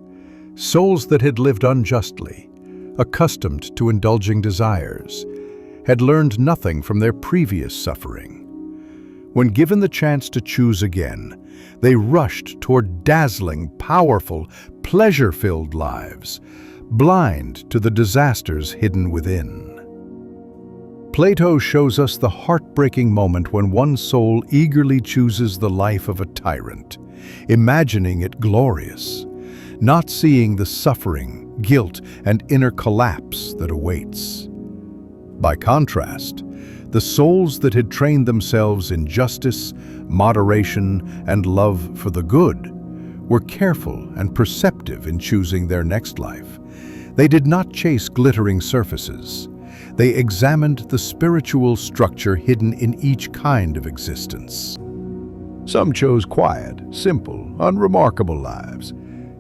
Souls that had lived unjustly, accustomed to indulging desires, had learned nothing from their previous suffering. When given the chance to choose again, they rushed toward dazzling, powerful, pleasure-filled lives, blind to the disasters hidden within. Plato shows us the heartbreaking moment when one soul eagerly chooses the life of a tyrant, imagining it glorious, not seeing the suffering, guilt, and inner collapse that awaits. By contrast, the souls that had trained themselves in justice, moderation, and love for the good were careful and perceptive in choosing their next life. They did not chase glittering surfaces. They examined the spiritual structure hidden in each kind of existence. Some chose quiet, simple, unremarkable lives,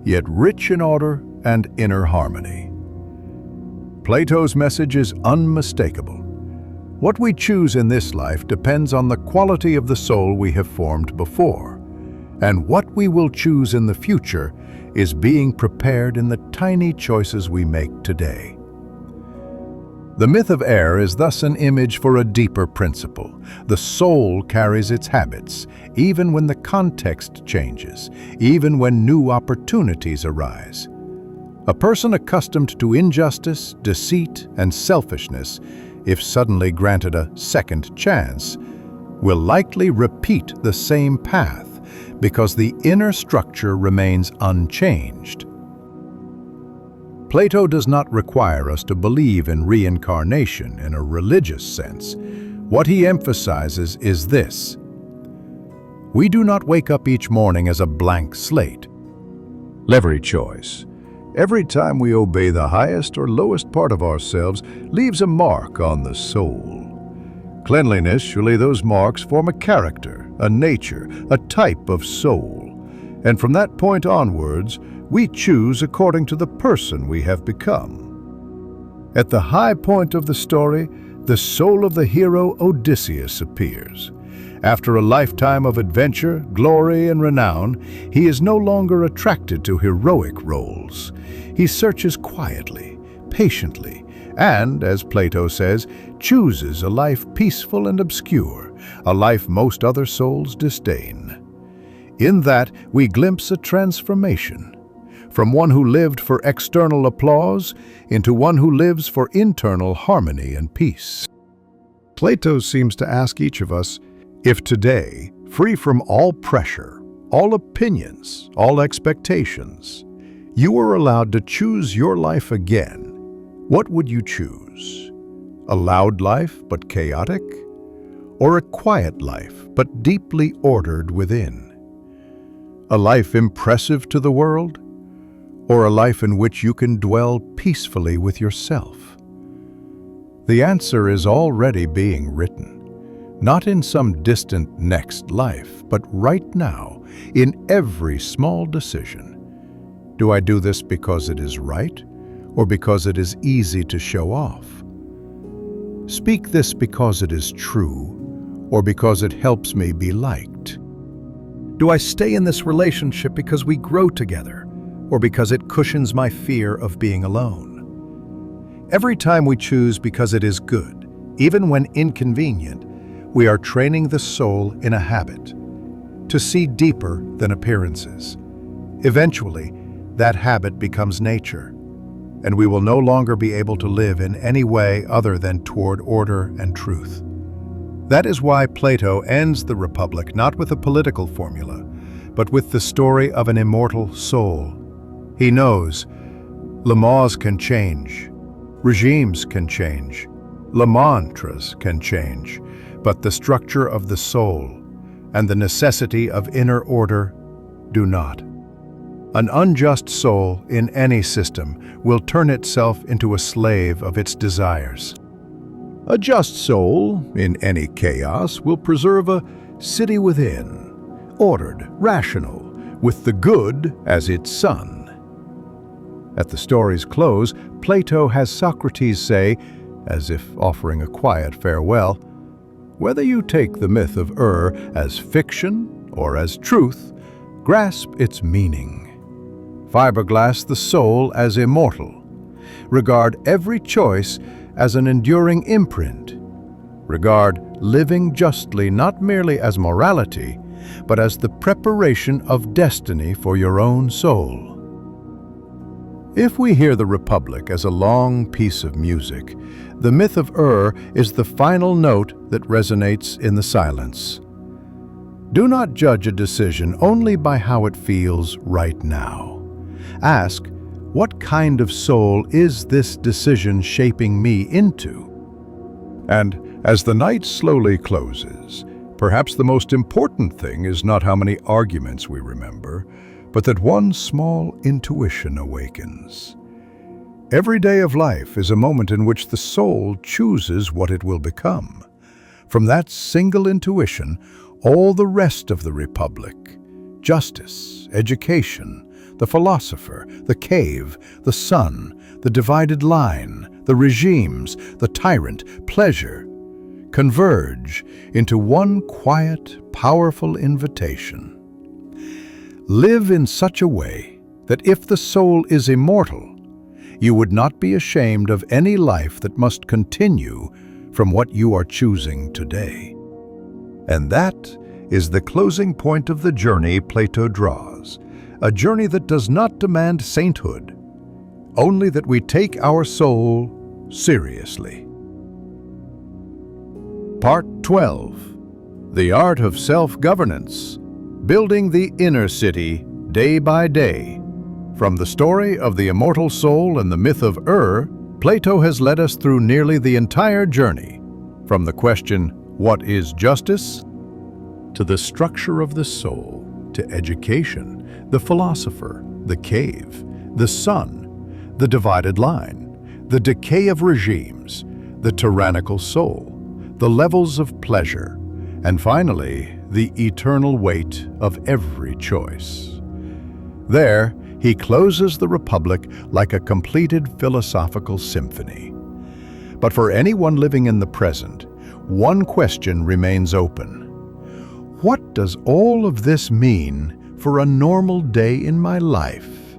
yet rich in order and inner harmony. Plato's message is unmistakable. What we choose in this life depends on the quality of the soul we have formed before, and what we will choose in the future is being prepared in the tiny choices we make today. The myth of air is thus an image for a deeper principle. The soul carries its habits, even when the context changes, even when new opportunities arise. A person accustomed to injustice, deceit, and selfishness, if suddenly granted a second chance, will likely repeat the same path because the inner structure remains unchanged. Plato does not require us to believe in reincarnation in a religious sense. What he emphasizes is this: we do not wake up each morning as a blank slate. Every choice, every time we obey the highest or lowest part of ourselves, leaves a mark on the soul. Cleanliness, surely those marks form a character, a nature, a type of soul. And from that point onwards, we choose according to the person we have become. At the high point of the story, the soul of the hero Odysseus appears. After a lifetime of adventure, glory, and renown, he is no longer attracted to heroic roles. He searches quietly, patiently, and, as Plato says, chooses a life peaceful and obscure, a life most other souls disdain. In that, we glimpse a transformation, from one who lived for external applause into one who lives for internal harmony and peace. Plato seems to ask each of us, if today, free from all pressure, all opinions, all expectations, you were allowed to choose your life again, what would you choose? A loud life but chaotic? Or a quiet life but deeply ordered within? A life impressive to the world? Or a life in which you can dwell peacefully with yourself? The answer is already being written, not in some distant next life, but right now, in every small decision. Do I do this because it is right, or because it is easy to show off? Speak this because it is true, or because it helps me be liked? Do I stay in this relationship because we grow together, or because it cushions my fear of being alone? Every time we choose because it is good, even when inconvenient, we are training the soul in a habit to see deeper than appearances. Eventually, that habit becomes nature, and we will no longer be able to live in any way other than toward order and truth. That is why Plato ends the Republic not with a political formula, but with the story of an immortal soul. He knows laws can change, regimes can change, mantras can change, but the structure of the soul and the necessity of inner order do not. An unjust soul in any system will turn itself into a slave of its desires. A just soul in any chaos will preserve a city within, ordered, rational, with the good as its sun. At the story's close, Plato has Socrates say, as if offering a quiet farewell, "Whether you take the myth of as fiction or as truth, grasp its meaning. Fiberglass the soul as immortal. Regard every choice as an enduring imprint. Regard living justly not merely as morality, but as the preparation of destiny for your own soul." If we hear the Republic as a long piece of music, the myth of is the final note that resonates in the silence. Do not judge a decision only by how it feels right now. Ask, what kind of soul is this decision shaping me into? And as the night slowly closes, perhaps the most important thing is not how many arguments we remember, but that one small intuition awakens. Every day of life is a moment in which the soul chooses what it will become. From that single intuition, all the rest of the Republic, justice, education, the philosopher, the cave, the sun, the divided line, the regimes, the tyrant, pleasure, converge into one quiet, powerful invitation. Live in such a way that if the soul is immortal, you would not be ashamed of any life that must continue from what you are choosing today. And that is the closing point of the journey Plato draws, a journey that does not demand sainthood, only that we take our soul seriously. Part 12. The Art of Self-Governance. Building the Inner City Day by Day. From the story of the immortal soul and the myth of Plato has led us through nearly the entire journey, from the question, what is justice? To the structure of the soul, to education, the philosopher, the cave, the sun, the divided line, the decay of regimes, the tyrannical soul, the levels of pleasure, and finally, the eternal weight of every choice. There, he closes the Republic like a completed philosophical symphony. But for anyone living in the present, one question remains open. What does all of this mean for a normal day in my life?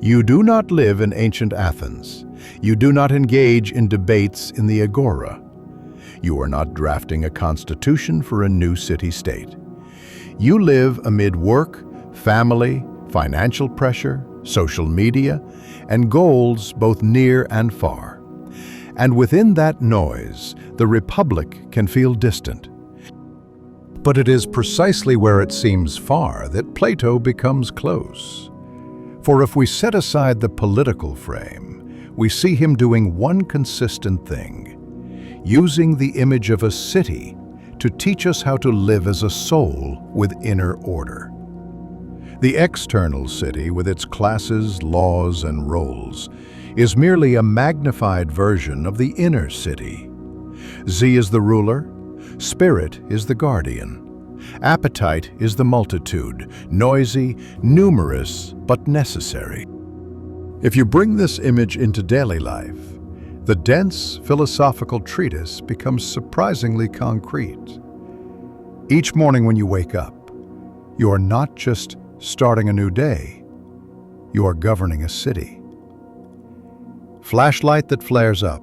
You do not live in ancient Athens. You do not engage in debates in the agora. You are not drafting a constitution for a new city-state. You live amid work, family, financial pressure, social media, and goals both near and far. And within that noise, the Republic can feel distant. But it is precisely where it seems far that Plato becomes close. For if we set aside the political frame, we see him doing one consistent thing, using the image of a city to teach us how to live as a soul with inner order. The external city, with its classes, laws, and roles, is merely a magnified version of the inner city. Z is the ruler, spirit is the guardian, appetite is the multitude, noisy, numerous, but necessary. If you bring this image into daily life, the dense philosophical treatise becomes surprisingly concrete. Each morning when you wake up, you are not just starting a new day, you are governing a city. Flashlight that flares up,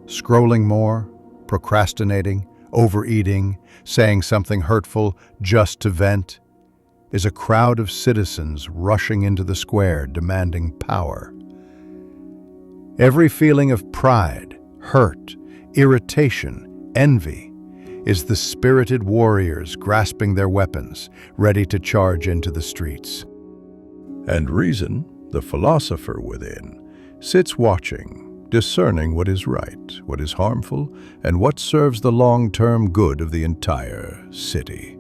scrolling more, procrastinating, overeating, saying something hurtful just to vent, is a crowd of citizens rushing into the square demanding power. Every feeling of pride, hurt, irritation, envy is the spirited warriors grasping their weapons, ready to charge into the streets. And reason, the philosopher within, sits watching, discerning what is right, what is harmful, and what serves the long-term good of the entire city.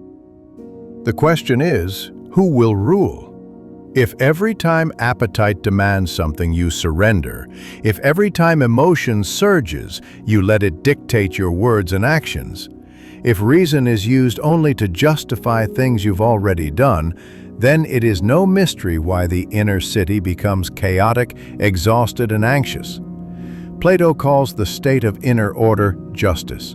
The question is, who will rule? If every time appetite demands something you surrender, if every time emotion surges you let it dictate your words and actions, if reason is used only to justify things you've already done, then it is no mystery why the inner city becomes chaotic, exhausted, and anxious. Plato calls the state of inner order justice.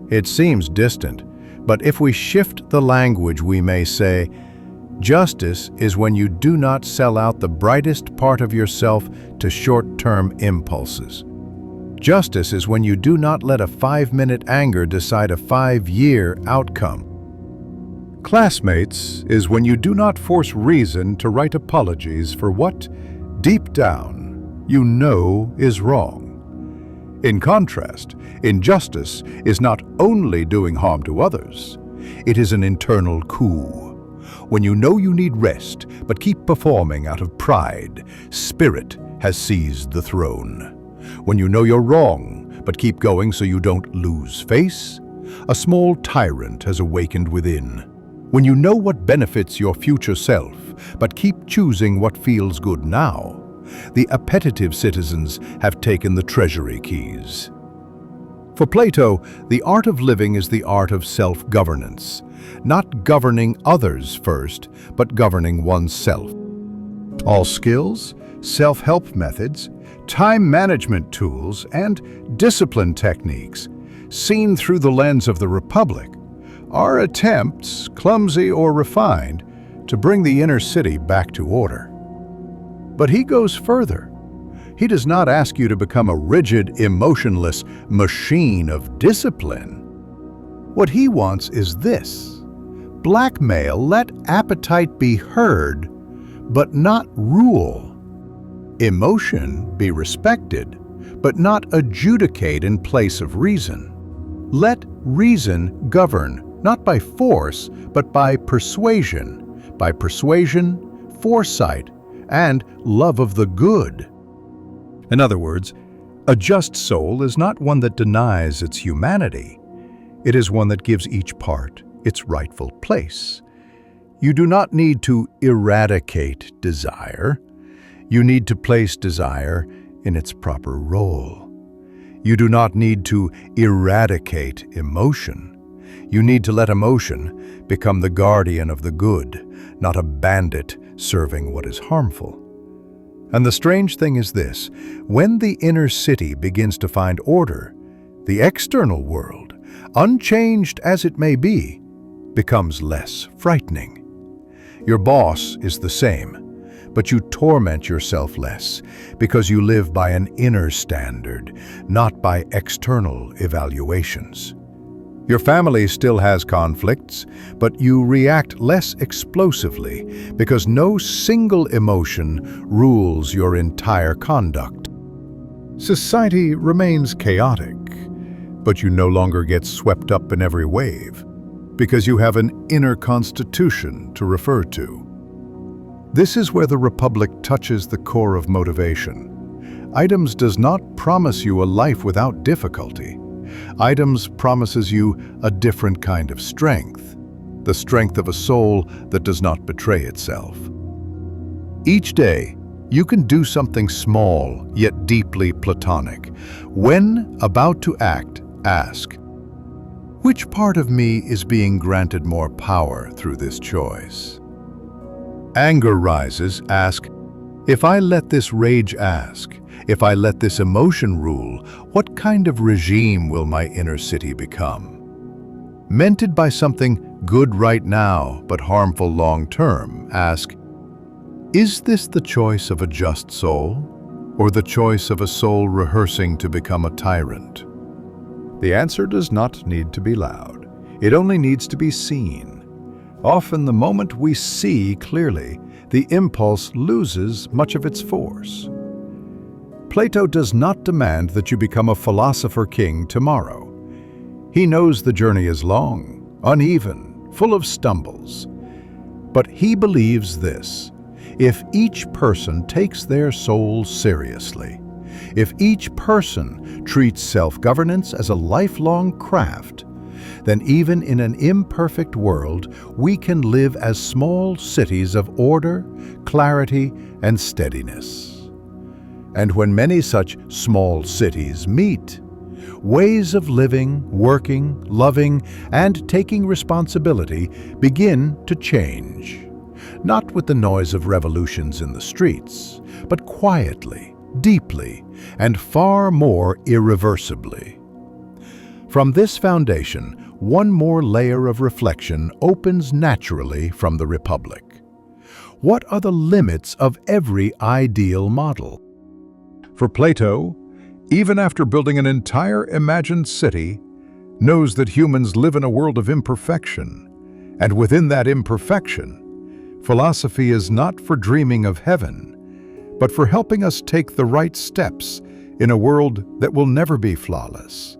It seems distant, but if we shift the language, we may say, justice is when you do not sell out the brightest part of yourself to short-term impulses. Justice is when you do not let a 5-minute anger decide a 5-year outcome. Classmates is when you do not force reason to write apologies for what, deep down, you know is wrong. In contrast, injustice is not only doing harm to others, it is an internal coup. When you know you need rest, but keep performing out of pride, spirit has seized the throne. When you know you're wrong, but keep going so you don't lose face, a small tyrant has awakened within. When you know what benefits your future self, but keep choosing what feels good now, the appetitive citizens have taken the treasury keys. For Plato, the art of living is the art of self-governance, not governing others first, but governing oneself. All skills, self-help methods, time management tools, and discipline techniques, seen through the lens of the Republic, are attempts, clumsy or refined, to bring the inner city back to order. But he goes further. He does not ask you to become a rigid, emotionless machine of discipline. What he wants is this: blackmail, let appetite be heard, but not rule. Emotion be respected, but not adjudicate in place of reason. Let reason govern, not by force, but by persuasion, foresight, and love of the good. In other words, a just soul is not one that denies its humanity. It is one that gives each part its rightful place. You do not need to eradicate desire. You need to place desire in its proper role. You do not need to eradicate emotion. You need to let emotion become the guardian of the good, not a bandit serving what is harmful. And the strange thing is this: when the inner city begins to find order, the external world, unchanged as it may be, becomes less frightening. Your boss is the same, but you torment yourself less because you live by an inner standard, not by external evaluations. Your family still has conflicts, but you react less explosively because no single emotion rules your entire conduct. Society remains chaotic, but you no longer get swept up in every wave because you have an inner constitution to refer to. This is where the Republic touches the core of motivation. Items does not promise you a life without difficulty. Items promises you a different kind of strength, the strength of a soul that does not betray itself. Each day, you can do something small yet deeply platonic. When about to act, ask, which part of me is being granted more power through this choice? Anger rises, ask, if I let this rage ask, if I let this emotion rule, what kind of regime will my inner city become? Mented by something good right now but harmful long-term, ask, is this the choice of a just soul, or the choice of a soul rehearsing to become a tyrant? The answer does not need to be loud. It only needs to be seen. Often the moment we see clearly, the impulse loses much of its force. Plato does not demand that you become a philosopher king tomorrow. He knows the journey is long, uneven, full of stumbles. But he believes this: if each person takes their soul seriously, if each person treats self-governance as a lifelong craft, then even in an imperfect world, we can live as small cities of order, clarity, and steadiness. And when many such small cities meet, ways of living, working, loving, and taking responsibility begin to change. Not with the noise of revolutions in the streets, but quietly, deeply, and far more irreversibly. From this foundation, one more layer of reflection opens naturally from the Republic. What are the limits of every ideal model? For Plato, even after building an entire imagined city, knows that humans live in a world of imperfection, and within that imperfection, philosophy is not for dreaming of heaven, but for helping us take the right steps in a world that will never be flawless.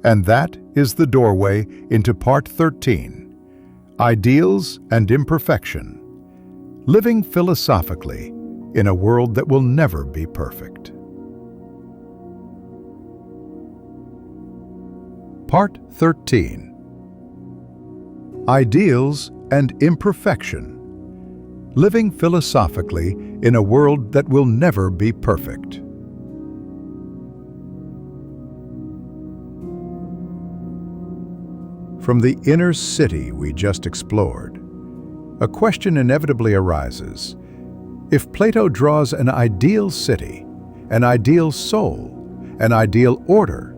And that is the doorway into Part 13, Ideals and Imperfection, Living Philosophically in a World That Will Never Be Perfect. Part 13, Ideals and Imperfection, Living Philosophically in a World That Will Never Be Perfect. From the inner city we just explored, a question inevitably arises. If Plato draws an ideal city, an ideal soul, an ideal order,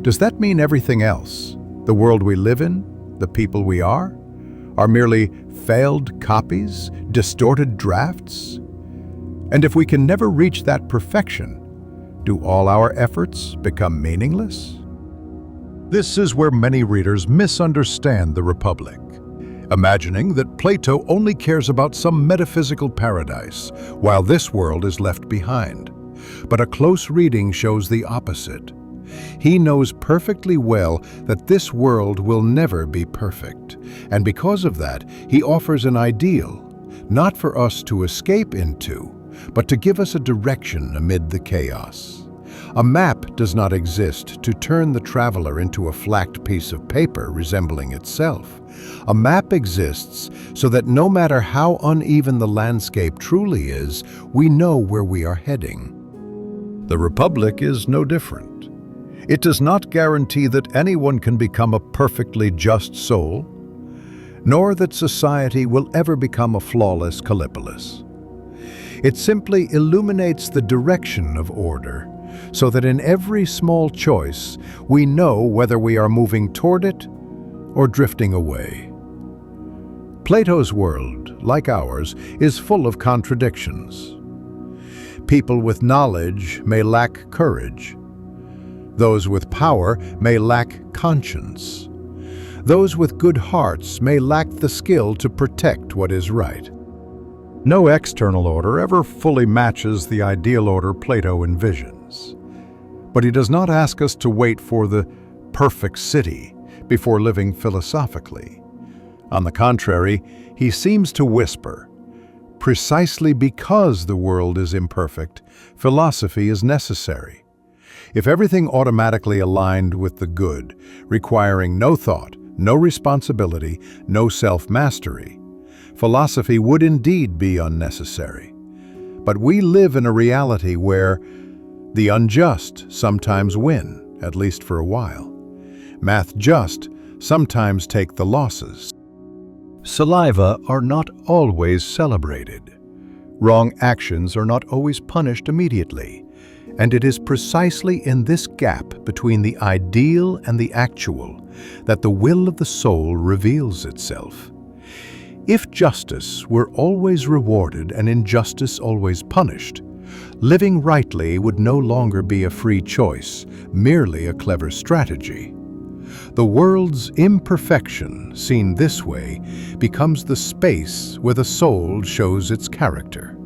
does that mean everything else, the world we live in, the people we are merely failed copies, distorted drafts? And if we can never reach that perfection, do all our efforts become meaningless? This is where many readers misunderstand the Republic, imagining that Plato only cares about some metaphysical paradise, while this world is left behind. But a close reading shows the opposite. He knows perfectly well that this world will never be perfect, and because of that, he offers an ideal, not for us to escape into, but to give us a direction amid the chaos. A map does not exist to turn the traveler into a flat piece of paper resembling itself. A map exists so that no matter how uneven the landscape truly is, we know where we are heading. The Republic is no different. It does not guarantee that anyone can become a perfectly just soul, nor that society will ever become a flawless Callipolis. It simply illuminates the direction of order, so that in every small choice, we know whether we are moving toward it or drifting away. Plato's world, like ours, is full of contradictions. People with knowledge may lack courage. Those with power may lack conscience. Those with good hearts may lack the skill to protect what is right. No external order ever fully matches the ideal order Plato envisions. But he does not ask us to wait for the perfect city before living philosophically. On the contrary, he seems to whisper, precisely because the world is imperfect, philosophy is necessary. If everything automatically aligned with the good, requiring no thought, no responsibility, no self-mastery, philosophy would indeed be unnecessary. But we live in a reality where the unjust sometimes win, at least for a while. Math just sometimes take the losses. Saliva are not always celebrated. Wrong actions are not always punished immediately. And it is precisely in this gap between the ideal and the actual that the will of the soul reveals itself. If justice were always rewarded and injustice always punished, living rightly would no longer be a free choice, merely a clever strategy. The world's imperfection, seen this way, becomes the space where the soul shows its character.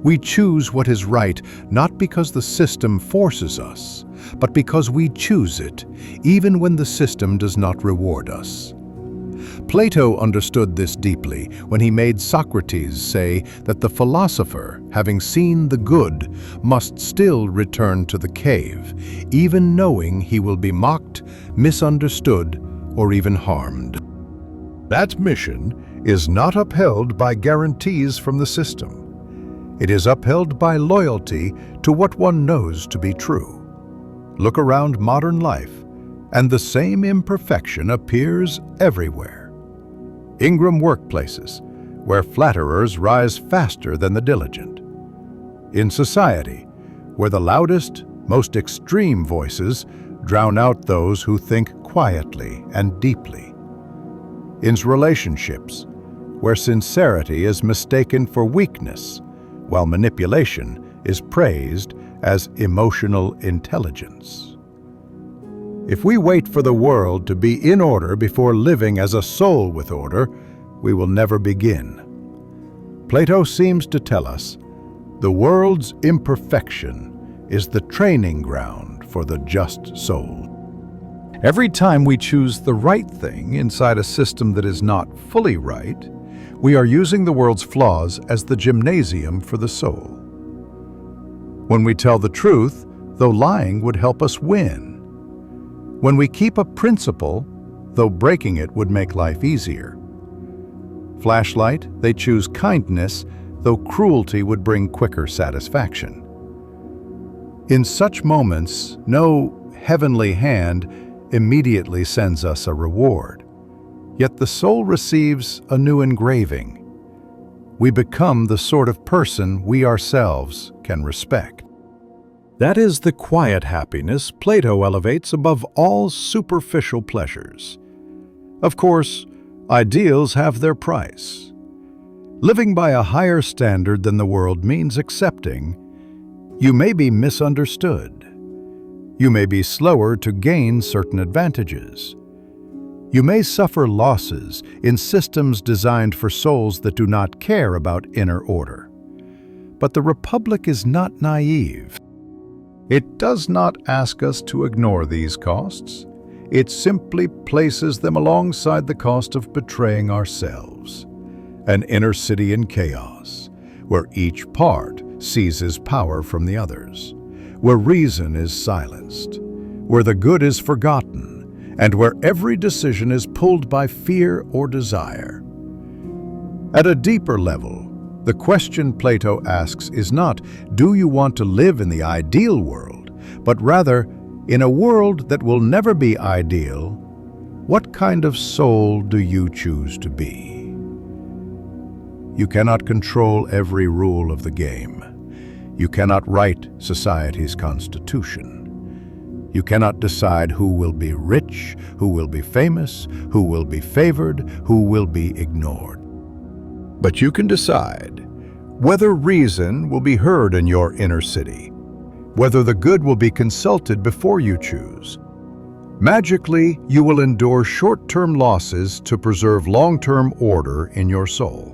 We choose what is right not because the system forces us, but because we choose it, even when the system does not reward us. Plato understood this deeply when he made Socrates say that the philosopher, having seen the good, must still return to the cave, even knowing he will be mocked, misunderstood, or even harmed. That mission is not upheld by guarantees from the system. It is upheld by loyalty to what one knows to be true. Look around modern life, and the same imperfection appears everywhere. Ingram workplaces, where flatterers rise faster than the diligent. In society, where the loudest, most extreme voices drown out those who think quietly and deeply. In relationships, where sincerity is mistaken for weakness, while manipulation is praised as emotional intelligence. If we wait for the world to be in order before living as a soul with order, we will never begin. Plato seems to tell us the world's imperfection is the training ground for the just soul. Every time we choose the right thing inside a system that is not fully right, we are using the world's flaws as the gymnasium for the soul. When we tell the truth, though lying would help us win. When we keep a principle, though breaking it would make life easier. Flashlight, they choose kindness, though cruelty would bring quicker satisfaction. In such moments, no heavenly hand immediately sends us a reward. Yet the soul receives a new engraving. We become the sort of person we ourselves can respect. That is the quiet happiness Plato elevates above all superficial pleasures. Of course, ideals have their price. Living by a higher standard than the world means accepting you may be misunderstood. You may be slower to gain certain advantages. You may suffer losses in systems designed for souls that do not care about inner order. But the Republic is not naive. It does not ask us to ignore these costs. It simply places them alongside the cost of betraying ourselves. An inner city in chaos, where each part seizes power from the others, where reason is silenced, where the good is forgotten, and where every decision is pulled by fear or desire. At a deeper level, the question Plato asks is not, do you want to live in the ideal world, but rather, in a world that will never be ideal, what kind of soul do you choose to be? You cannot control every rule of the game. You cannot write society's constitution. You cannot decide who will be rich, who will be famous, who will be favored, who will be ignored. But you can decide whether reason will be heard in your inner city, whether the good will be consulted before you choose. Magically, you will endure short-term losses to preserve long-term order in your soul.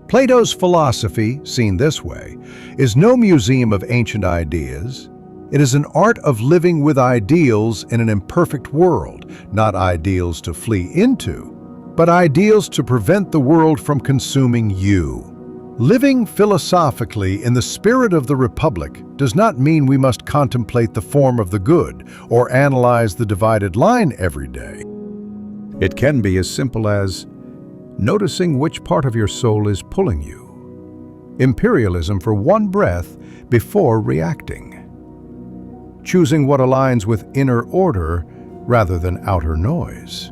Plato's philosophy, seen this way, is no museum of ancient ideas. It is an art of living with ideals in an imperfect world, not ideals to flee into, but ideals to prevent the world from consuming you. Living philosophically in the spirit of the Republic does not mean we must contemplate the form of the good or analyze the divided line every day. It can be as simple as noticing which part of your soul is pulling you. Imperialism for one breath before reacting. Choosing what aligns with inner order rather than outer noise.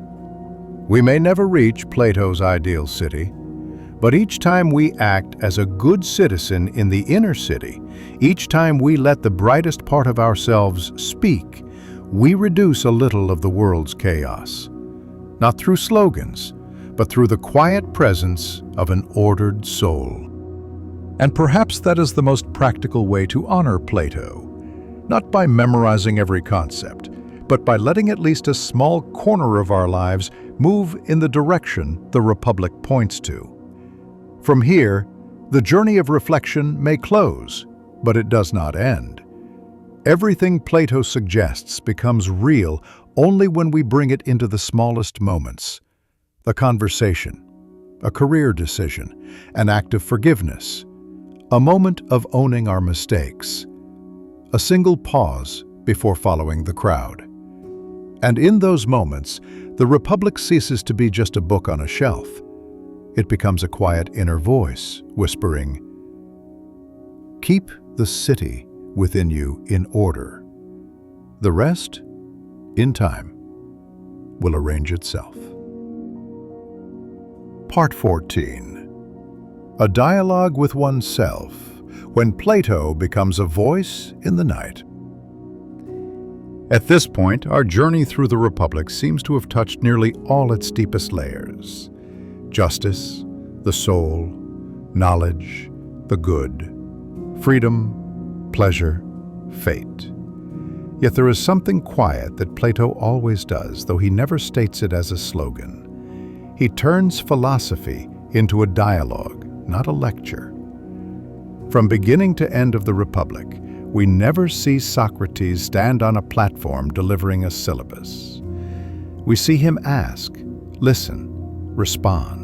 We may never reach Plato's ideal city, But each time we act as a good citizen in the inner city, each time we let the brightest part of ourselves speak, we reduce a little of the world's chaos. Not through slogans, but through the quiet presence of an ordered soul. And perhaps that is the most practical way to honor Plato, not by memorizing every concept, but by letting at least a small corner of our lives move in the direction the Republic points to. From here, the journey of reflection may close, but it does not end. Everything Plato suggests becomes real only when we bring it into the smallest moments. A conversation, a career decision, an act of forgiveness, a moment of owning our mistakes, a single pause before following the crowd. And in those moments, the Republic ceases to be just a book on a shelf. It becomes a quiet inner voice, whispering, "Keep the city within you in order. The rest, in time, will arrange itself." Part 14. A dialogue with oneself, when Plato becomes a voice in the night. At this point, our journey through the Republic seems to have touched nearly all its deepest layers. Justice, the soul, knowledge, the good, freedom, pleasure, fate. Yet there is something quiet that Plato always does, though he never states it as a slogan. He turns philosophy into a dialogue, not a lecture. From beginning to end of the Republic, we never see Socrates stand on a platform delivering a syllabus. We see him ask, listen, respond.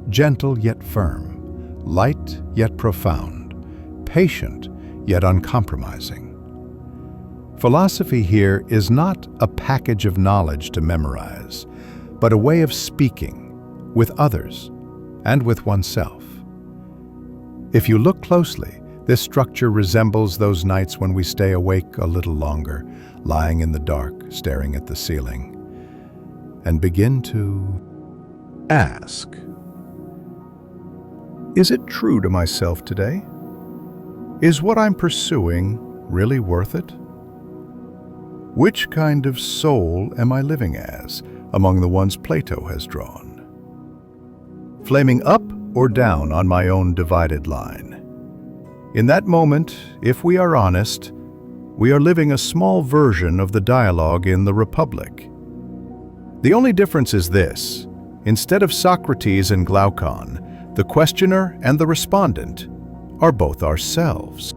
Gentle yet firm, light yet profound, patient yet uncompromising. Philosophy here is not a package of knowledge to memorize, but a way of speaking with others and with oneself. If you look closely, this structure resembles those nights when we stay awake a little longer, lying in the dark, staring at the ceiling, and begin to ask, is it true to myself today? Is what I'm pursuing really worth it? Which kind of soul am I living as among the ones Plato has drawn? Flaming up or down on my own divided line? In that moment, if we are honest, we are living a small version of the dialogue in the Republic. The only difference is this: instead of Socrates and Glaucon, the questioner and the respondent are both ourselves.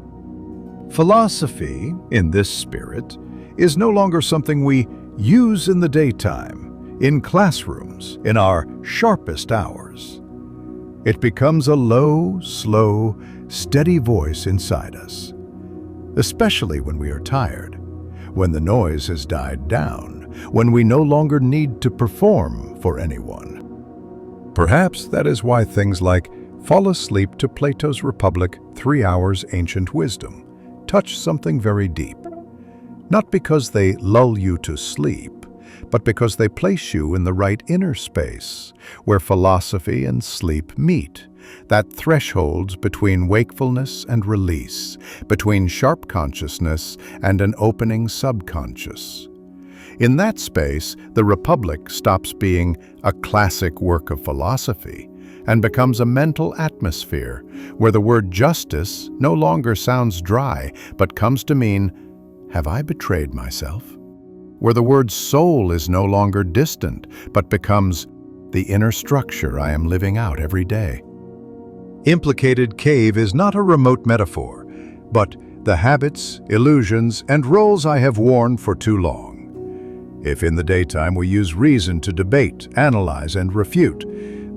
Philosophy, in this spirit, is no longer something we use in the daytime, in classrooms, in our sharpest hours. It becomes a low, slow, steady voice inside us, especially when we are tired, when the noise has died down, when we no longer need to perform for anyone. Perhaps that is why things like "Fall asleep to Plato's Republic, 3 hours ancient wisdom" touch something very deep. Not because they lull you to sleep, but because they place you in the right inner space, where philosophy and sleep meet, that threshold between wakefulness and release, between sharp consciousness and an opening subconscious. In that space, the Republic stops being a classic work of philosophy and becomes a mental atmosphere where the word justice no longer sounds dry but comes to mean, have I betrayed myself? Where the word soul is no longer distant but becomes the inner structure I am living out every day. Implicated cave is not a remote metaphor, but the habits, illusions, and roles I have worn for too long. If in the daytime we use reason to debate, analyze, and refute,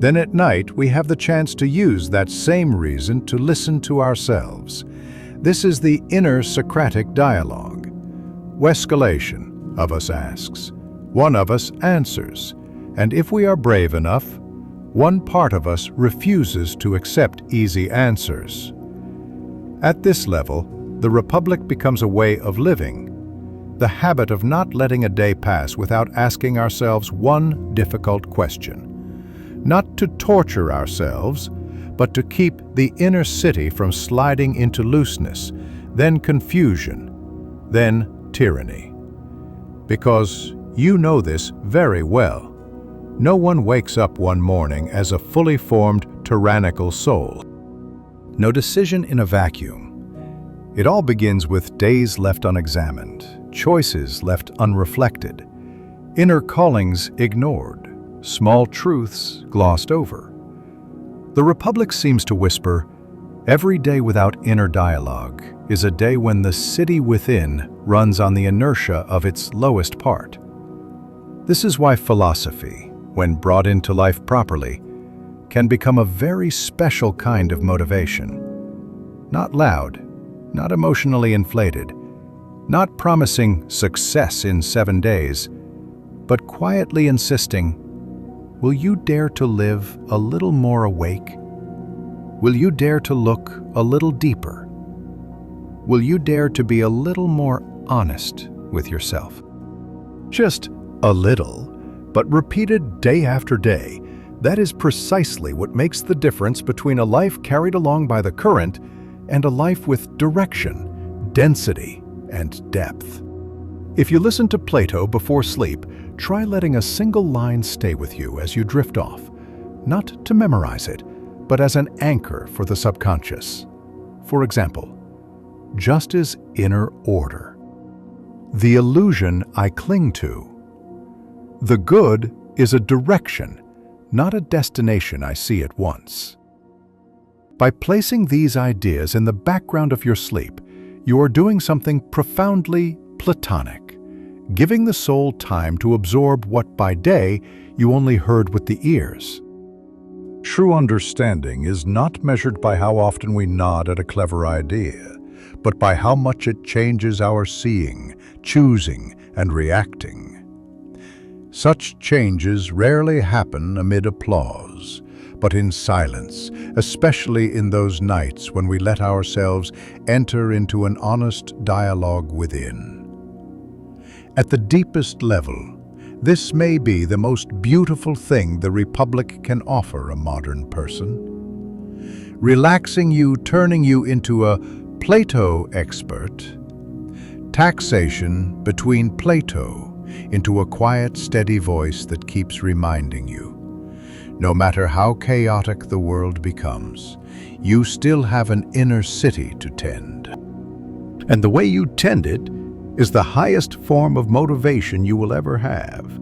then at night we have the chance to use that same reason to listen to ourselves. This is the inner Socratic dialogue. Wescalation of us asks, one of us answers, and if we are brave enough, one part of us refuses to accept easy answers. At this level, the Republic becomes a way of living, the habit of not letting a day pass without asking ourselves one difficult question. not to torture ourselves, but to keep the inner city from sliding into looseness, then confusion, then tyranny. Because you know this very well. No one wakes up one morning as a fully formed, tyrannical soul. No decision in a vacuum. It all begins with days left unexamined, choices left unreflected, inner callings ignored, small truths glossed over. The Republic seems to whisper, every day without inner dialogue is a day when the city within runs on the inertia of its lowest part. This is why philosophy, when brought into life properly, can become a very special kind of motivation. Not loud, not emotionally inflated, not promising success in 7 days, but quietly insisting, will you dare to live a little more awake? Will you dare to look a little deeper? Will you dare to be a little more honest with yourself? Just a little, but repeated day after day, that is precisely what makes the difference between a life carried along by the current and a life with direction, density, and depth. If you listen to Plato before sleep, try letting a single line stay with you as you drift off, not to memorize it, but as an anchor for the subconscious. For example, just as inner order. The illusion I cling to. The good is a direction, not a destination I see at once. By placing these ideas in the background of your sleep, you are doing something profoundly Platonic, giving the soul time to absorb what by day you only heard with the ears. True understanding is not measured by how often we nod at a clever idea, but by how much it changes our seeing, choosing, and reacting. Such changes rarely happen amid applause, but in silence, especially in those nights when we let ourselves enter into an honest dialogue within. At the deepest level, this may be the most beautiful thing the Republic can offer a modern person. Relaxing you, turning you into a Plato expert. Taxation between Plato into a quiet, steady voice that keeps reminding you, no matter how chaotic the world becomes, you still have an inner city to tend. And the way you tend it is the highest form of motivation you will ever have.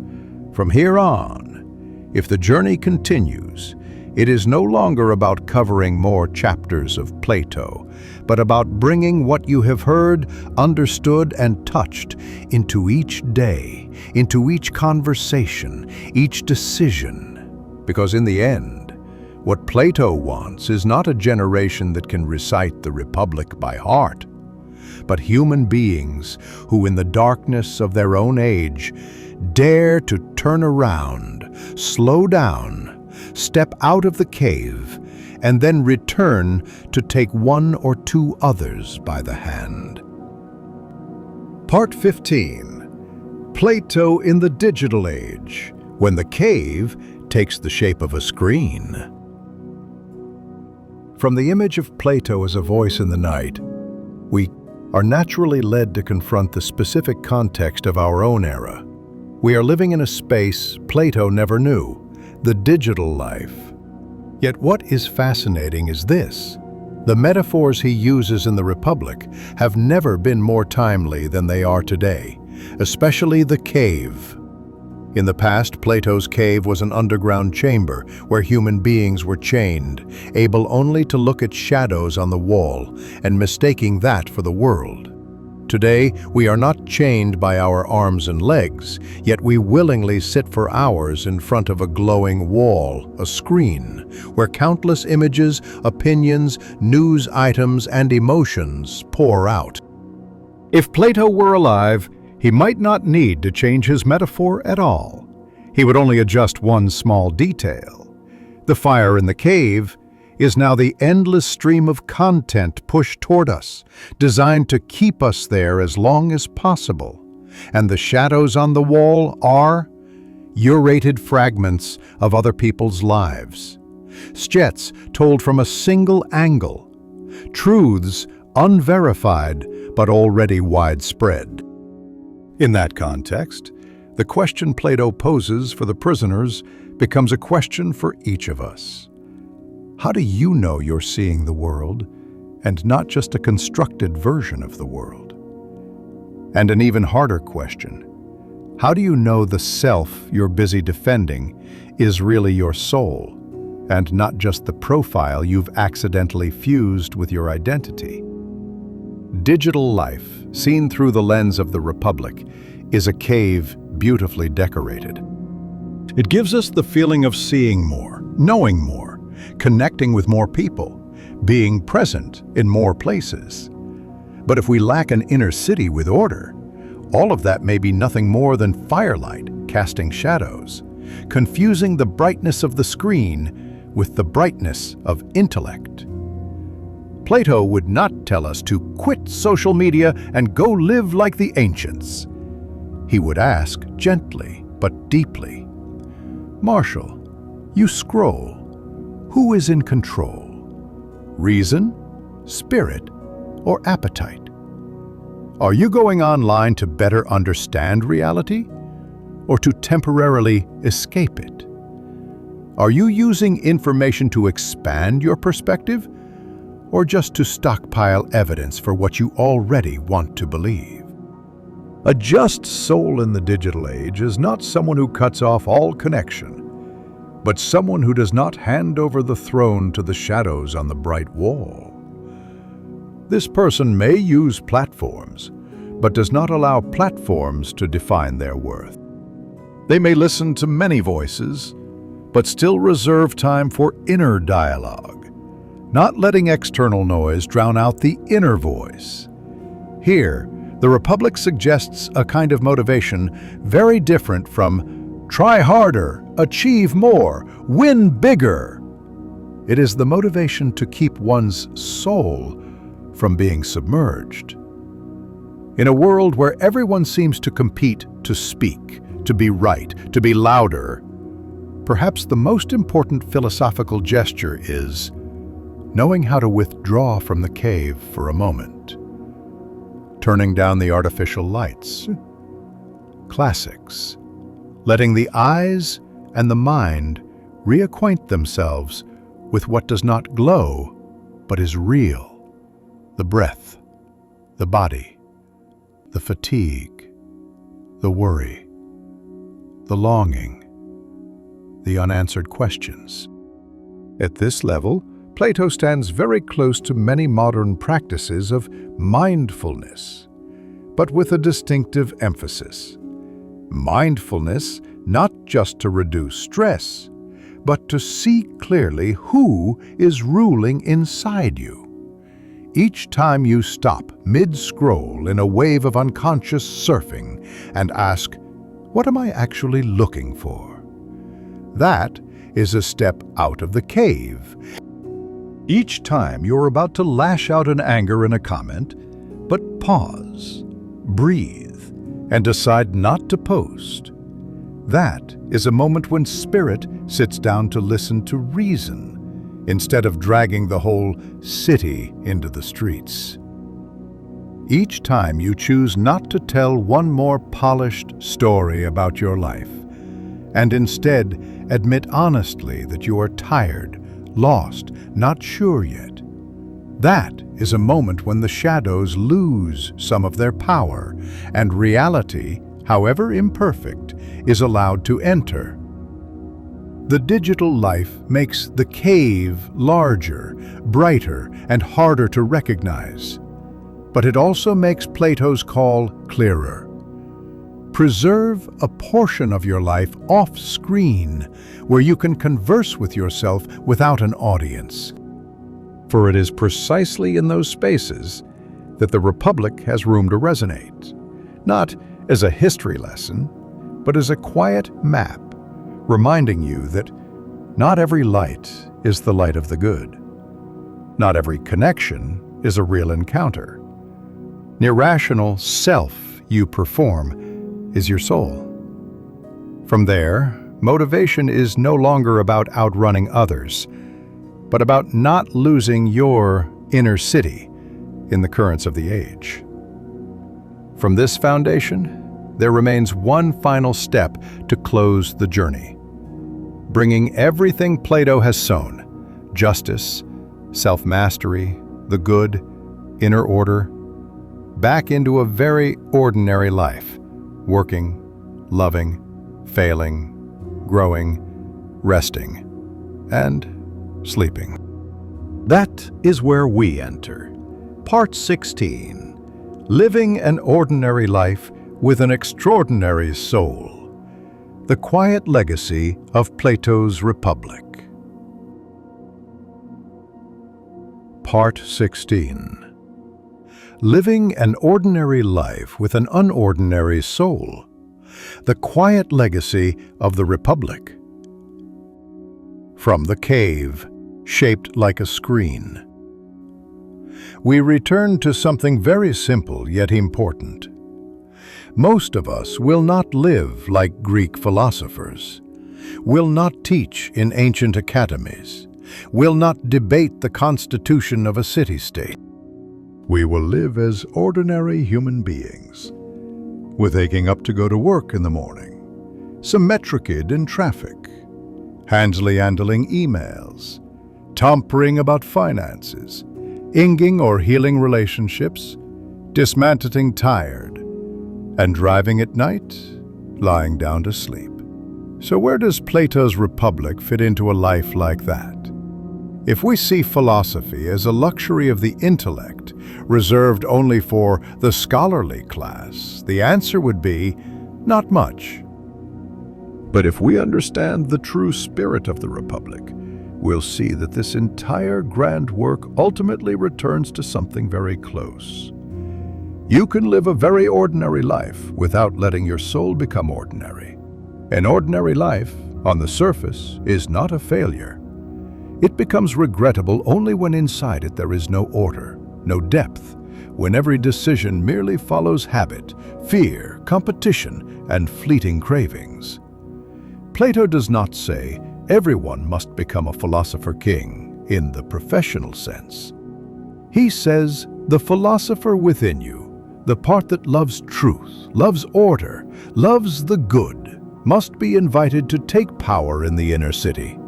From here on, if the journey continues, it is no longer about covering more chapters of Plato, but about bringing what you have heard, understood, and touched into each day, into each conversation, each decision. Because in the end, what Plato wants is not a generation that can recite the Republic by heart, but human beings who in the darkness of their own age dare to turn around, slow down, step out of the cave, and then return to take one or two others by the hand. Part 15. Plato in the Digital Age, when the cave takes the shape of a screen. From the image of Plato as a voice in the night, we are naturally led to confront the specific context of our own era. We are living in a space Plato never knew, the digital life. Yet what is fascinating is this: the metaphors he uses in the Republic have never been more timely than they are today, especially the cave. In the past, Plato's cave was an underground chamber where human beings were chained, able only to look at shadows on the wall and mistaking that for the world. Today, we are not chained by our arms and legs, yet we willingly sit for hours in front of a glowing wall, a screen, where countless images, opinions, news items, and emotions pour out. If Plato were alive, he might not need to change his metaphor at all. He would only adjust one small detail. The fire in the cave is now the endless stream of content pushed toward us, designed to keep us there as long as possible. And the shadows on the wall are, curated fragments of other people's lives, sketches told from a single angle, truths unverified but already widespread. In that context, the question Plato poses for the prisoners becomes a question for each of us. How do you know you're seeing the world and not just a constructed version of the world? And an even harder question, how do you know the self you're busy defending is really your soul and not just the profile you've accidentally fused with your identity? Digital life, seen through the lens of the Republic, is a cave beautifully decorated. It gives us the feeling of seeing more, knowing more, connecting with more people, being present in more places. But if we lack an inner city with order, all of that may be nothing more than firelight casting shadows, confusing the brightness of the screen with the brightness of intellect. Plato would not tell us to quit social media and go live like the ancients. He would ask gently but deeply, "Marshall, you scroll. Who is in control? Reason, spirit, or appetite? Are you going online to better understand reality or to temporarily escape it? Are you using information to expand your perspective or just to stockpile evidence for what you already want to believe?" A just soul in the digital age is not someone who cuts off all connection, but someone who does not hand over the throne to the shadows on the bright wall. This person may use platforms, but does not allow platforms to define their worth. They may listen to many voices, but still reserve time for inner dialogue, not letting external noise drown out the inner voice. Here, the Republic suggests a kind of motivation very different from try harder, achieve more, win bigger. It is the motivation to keep one's soul from being submerged. In a world where everyone seems to compete to speak, to be right, to be louder, perhaps the most important philosophical gesture is knowing how to withdraw from the cave for a moment. Turning down the artificial lights. Classics. Letting the eyes and the mind reacquaint themselves with what does not glow, but is real. The breath, the body, the fatigue, the worry, the longing, the unanswered questions. At this level, Plato stands very close to many modern practices of mindfulness, but with a distinctive emphasis. Mindfulness not just to reduce stress, but to see clearly who is ruling inside you. Each time you stop mid-scroll in a wave of unconscious surfing and ask, "What am I actually looking for?" That is a step out of the cave. Each time you're about to lash out in anger in a comment, but pause, breathe, and decide not to post. That is a moment when spirit sits down to listen to reason, instead of dragging the whole city into the streets. Each time you choose not to tell one more polished story about your life, and instead admit honestly that you are tired, lost, not sure yet. That is a moment when the shadows lose some of their power, and reality, however imperfect, is allowed to enter. The digital life makes the cave larger, brighter, and harder to recognize. But it also makes Plato's call clearer. Preserve a portion of your life off-screen, where you can converse with yourself without an audience. For it is precisely in those spaces that the Republic has room to resonate, not as a history lesson, but as a quiet map, reminding you that not every light is the light of the good. Not every connection is a real encounter. The irrational self you perform is your soul. From there, motivation is no longer about outrunning others, but about not losing your inner city in the currents of the age. From this foundation, there remains one final step to close the journey, bringing everything Plato has sown, justice, self-mastery, the good, inner order, back into a very ordinary life, working, loving, failing, growing, resting, and sleeping. That is where we enter. Part 16. Living an ordinary life with an extraordinary soul. The quiet legacy of Plato's Republic. Part 16. Living an ordinary life with an unordinary soul. The quiet legacy of the Republic. From the cave, shaped like a screen. We return to something very simple yet important. Most of us will not live like Greek philosophers, will not teach in ancient academies, will not debate the constitution of a city-state. We will live as ordinary human beings, with waking up to go to work in the morning, symmetricid in traffic, handling emails, tampering about finances, inging or healing relationships, dismantling tired, and driving at night, lying down to sleep. So where does Plato's Republic fit into a life like that? If we see philosophy as a luxury of the intellect, reserved only for the scholarly class, the answer would be, not much. But if we understand the true spirit of the Republic, we'll see that this entire grand work ultimately returns to something very close. You can live a very ordinary life without letting your soul become ordinary. An ordinary life, on the surface, is not a failure. It becomes regrettable only when inside it there is no order, no depth, when every decision merely follows habit, fear, competition, and fleeting cravings. Plato does not say everyone must become a philosopher king in the professional sense. He says the philosopher within you, the part that loves truth, loves order, loves the good, must be invited to take power in the inner city.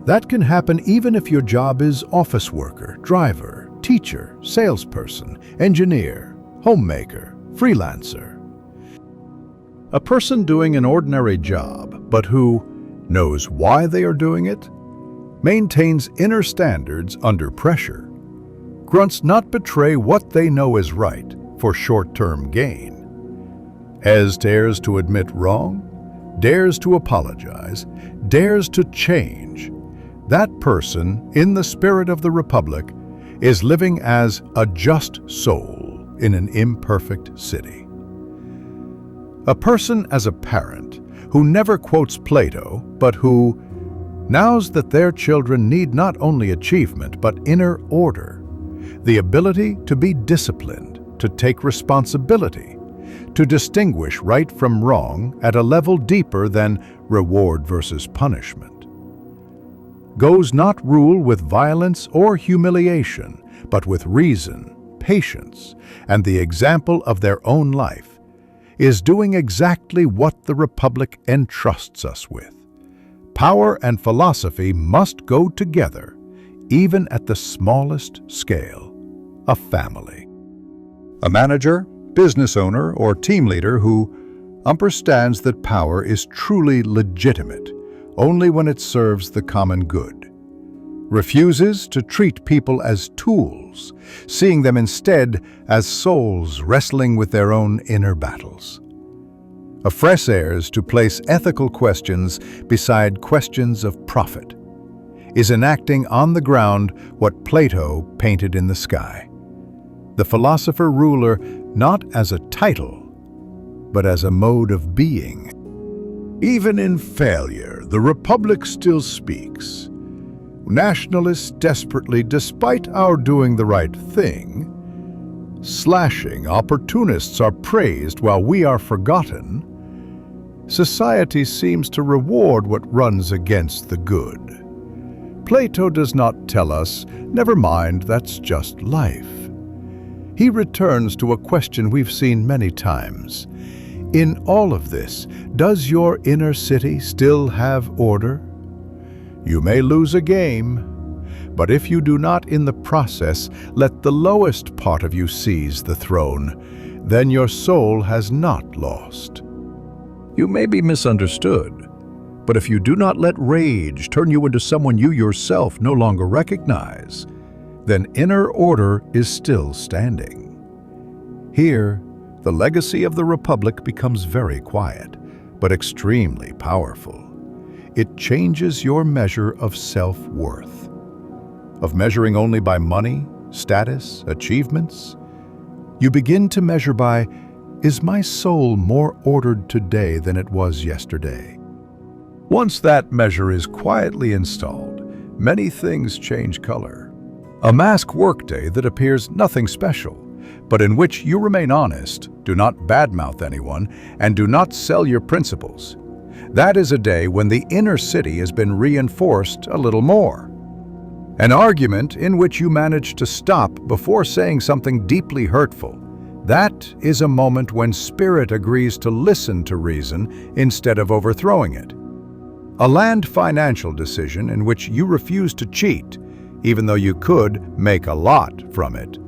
That can happen even if your job is office worker, driver, teacher, salesperson, engineer, homemaker, freelancer. A person doing an ordinary job, but who knows why they are doing it, maintains inner standards under pressure, grunts not betray what they know is right for short-term gain, dares to admit wrong, dares to apologize, dares to change. That person, in the spirit of the Republic, is living as a just soul in an imperfect city. A person as a parent who never quotes Plato, but who knows that their children need not only achievement, but inner order, the ability to be disciplined, to take responsibility, to distinguish right from wrong at a level deeper than reward versus punishment. Goes not rule with violence or humiliation, but with reason, patience, and the example of their own life, is doing exactly what the Republic entrusts us with. Power and philosophy must go together, even at the smallest scale, a family. A manager, business owner, or team leader who understands that power is truly legitimate only when it serves the common good, refuses to treat people as tools, seeing them instead as souls wrestling with their own inner battles. Affresses to place ethical questions beside questions of profit, is enacting on the ground what Plato painted in the sky. The philosopher-ruler not as a title, but as a mode of being. Even in failure, the Republic still speaks. Nationalists desperately, despite our doing the right thing, slashing opportunists are praised while we are forgotten, Society seems to reward what runs against the good. Plato does not tell us, never mind, that's just life. He returns to a question we've seen many times. In all of this, does your inner city still have order? You may lose a game, but if you do not in the process let the lowest part of you seize the throne, then your soul has not lost. You may be misunderstood, but if you do not let rage turn you into someone you yourself no longer recognize, then inner order is still standing. Here, the legacy of the Republic becomes very quiet, but extremely powerful. It changes your measure of self-worth. Of measuring only by money, status, achievements, you begin to measure by, is my soul more ordered today than it was yesterday? Once that measure is quietly installed, many things change color. A mask workday that appears nothing special, but in which you remain honest, do not badmouth anyone, and do not sell your principles. That is a day when the inner city has been reinforced a little more. An argument in which you manage to stop before saying something deeply hurtful. That is a moment when spirit agrees to listen to reason instead of overthrowing it. A land financial decision in which you refuse to cheat, even though you could make a lot from it.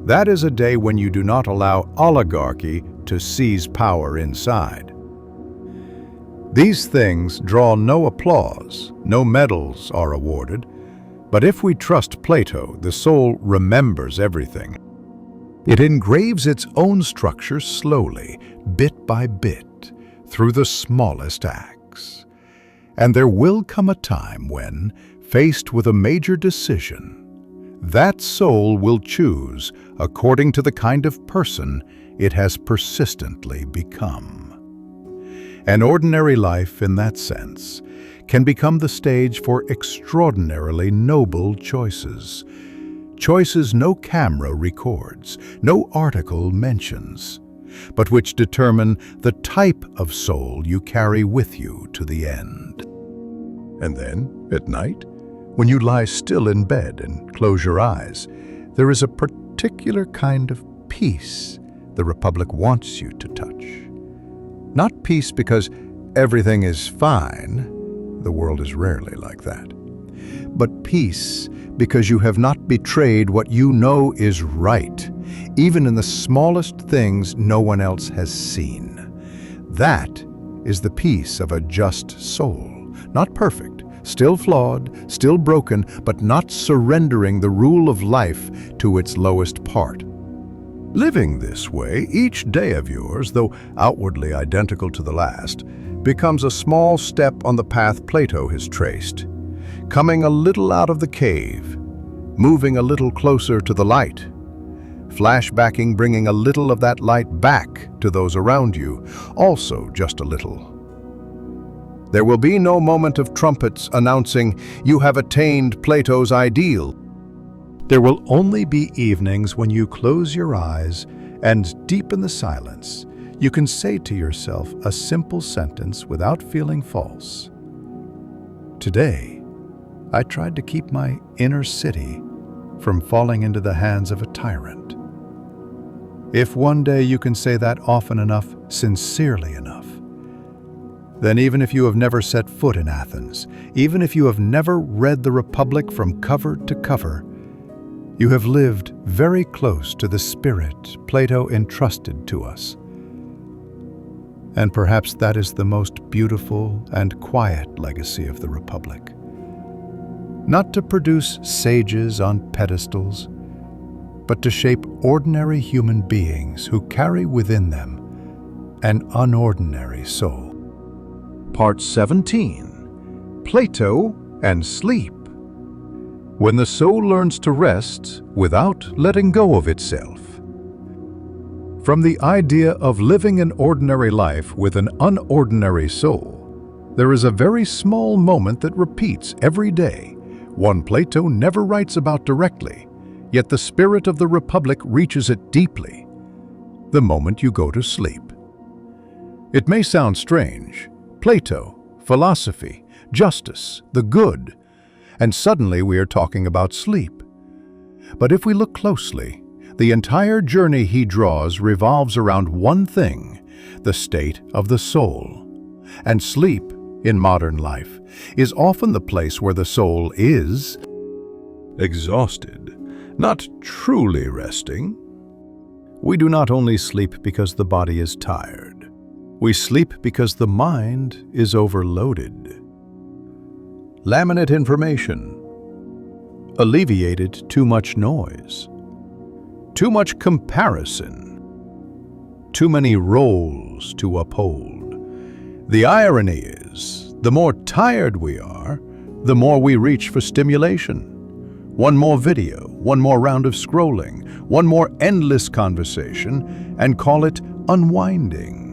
That is a day when you do not allow oligarchy to seize power inside. These things draw no applause, no medals are awarded, but if we trust Plato, the soul remembers everything. It engraves its own structure slowly, bit by bit, through the smallest acts. And there will come a time when, faced with a major decision, that soul will choose according to the kind of person it has persistently become. An ordinary life, in that sense, can become the stage for extraordinarily noble choices. Choices no camera records, no article mentions, but which determine the type of soul you carry with you to the end. And then, at night, when you lie still in bed and close your eyes, there is a particular kind of peace the Republic wants you to touch. Not peace because everything is fine, the world is rarely like that, but peace because you have not betrayed what you know is right, even in the smallest things no one else has seen. That is the peace of a just soul, not perfect, still flawed, still broken, but not surrendering the rule of life to its lowest part. Living this way, each day of yours, though outwardly identical to the last, becomes a small step on the path Plato has traced, coming a little out of the cave, moving a little closer to the light, flashbacking, bringing a little of that light back to those around you, also just a little. There will be no moment of trumpets announcing you have attained Plato's ideal. There will only be evenings when you close your eyes and, deep in the silence, you can say to yourself a simple sentence without feeling false. Today, I tried to keep my inner city from falling into the hands of a tyrant. If one day you can say that often enough, sincerely enough, then even if you have never set foot in Athens, even if you have never read the Republic from cover to cover, you have lived very close to the spirit Plato entrusted to us. And perhaps that is the most beautiful and quiet legacy of the Republic. Not to produce sages on pedestals, but to shape ordinary human beings who carry within them an unordinary soul. Part 17. Plato and Sleep. When the soul learns to rest without letting go of itself. From the idea of living an ordinary life with an unordinary soul, there is a very small moment that repeats every day, one Plato never writes about directly, yet the spirit of the Republic reaches it deeply: the moment you go to sleep. It may sound strange, Plato, philosophy, justice, the good, and suddenly we are talking about sleep. But if we look closely, the entire journey he draws revolves around one thing, the state of the soul. And sleep, in modern life, is often the place where the soul is exhausted, not truly resting. We do not only sleep because the body is tired. We sleep because the mind is overloaded. Laminate information. Alleviated too much noise. Too much comparison. Too many roles to uphold. The irony is, the more tired we are, the more we reach for stimulation. One more video, one more round of scrolling, one more endless conversation, and call it unwinding.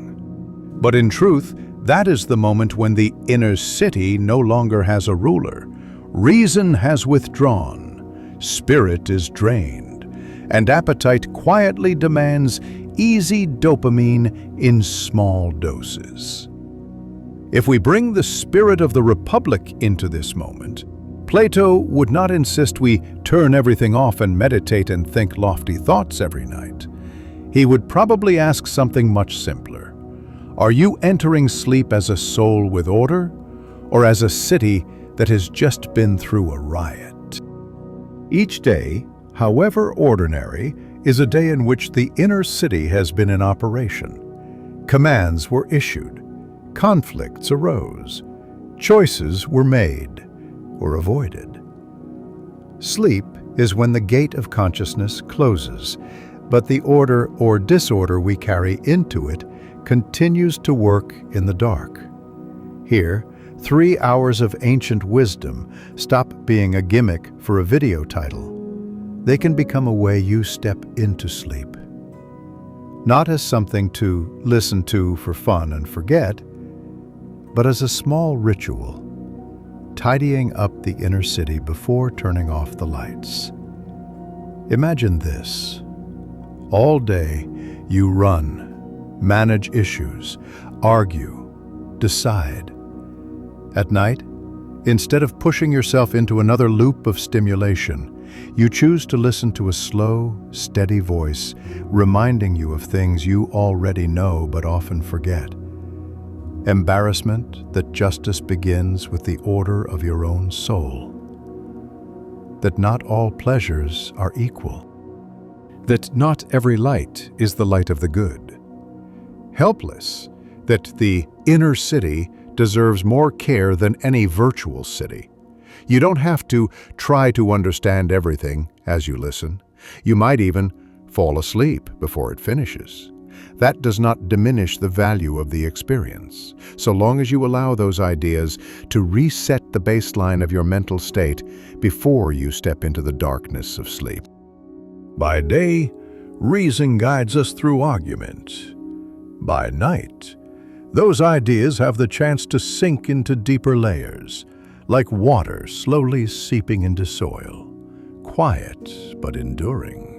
But in truth, that is the moment when the inner city no longer has a ruler. Reason has withdrawn, spirit is drained, and appetite quietly demands easy dopamine in small doses. If we bring the spirit of the Republic into this moment, Plato would not insist we turn everything off and meditate and think lofty thoughts every night. He would probably ask something much simpler. Are you entering sleep as a soul with order, or as a city that has just been through a riot? Each day, however ordinary, is a day in which the inner city has been in operation. Commands were issued, conflicts arose, choices were made or avoided. Sleep is when the gate of consciousness closes, but the order or disorder we carry into it continues to work in the dark. Here, 3 hours of ancient wisdom stop being a gimmick for a video title. They can become a way you step into sleep. Not as something to listen to for fun and forget, but as a small ritual, tidying up the inner city before turning off the lights. Imagine this. All day, you run, manage issues, argue, decide. At night, instead of pushing yourself into another loop of stimulation, you choose to listen to a slow, steady voice reminding you of things you already know but often forget. Embarrassment that justice begins with the order of your own soul. That not all pleasures are equal. That not every light is the light of the good. Helpless that the inner city deserves more care than any virtual city. You don't have to try to understand everything as you listen. You might even fall asleep before it finishes. That does not diminish the value of the experience, so long as you allow those ideas to reset the baseline of your mental state before you step into the darkness of sleep. By day, reason guides us through argument. By night, those ideas have the chance to sink into deeper layers, like water slowly seeping into soil, quiet but enduring.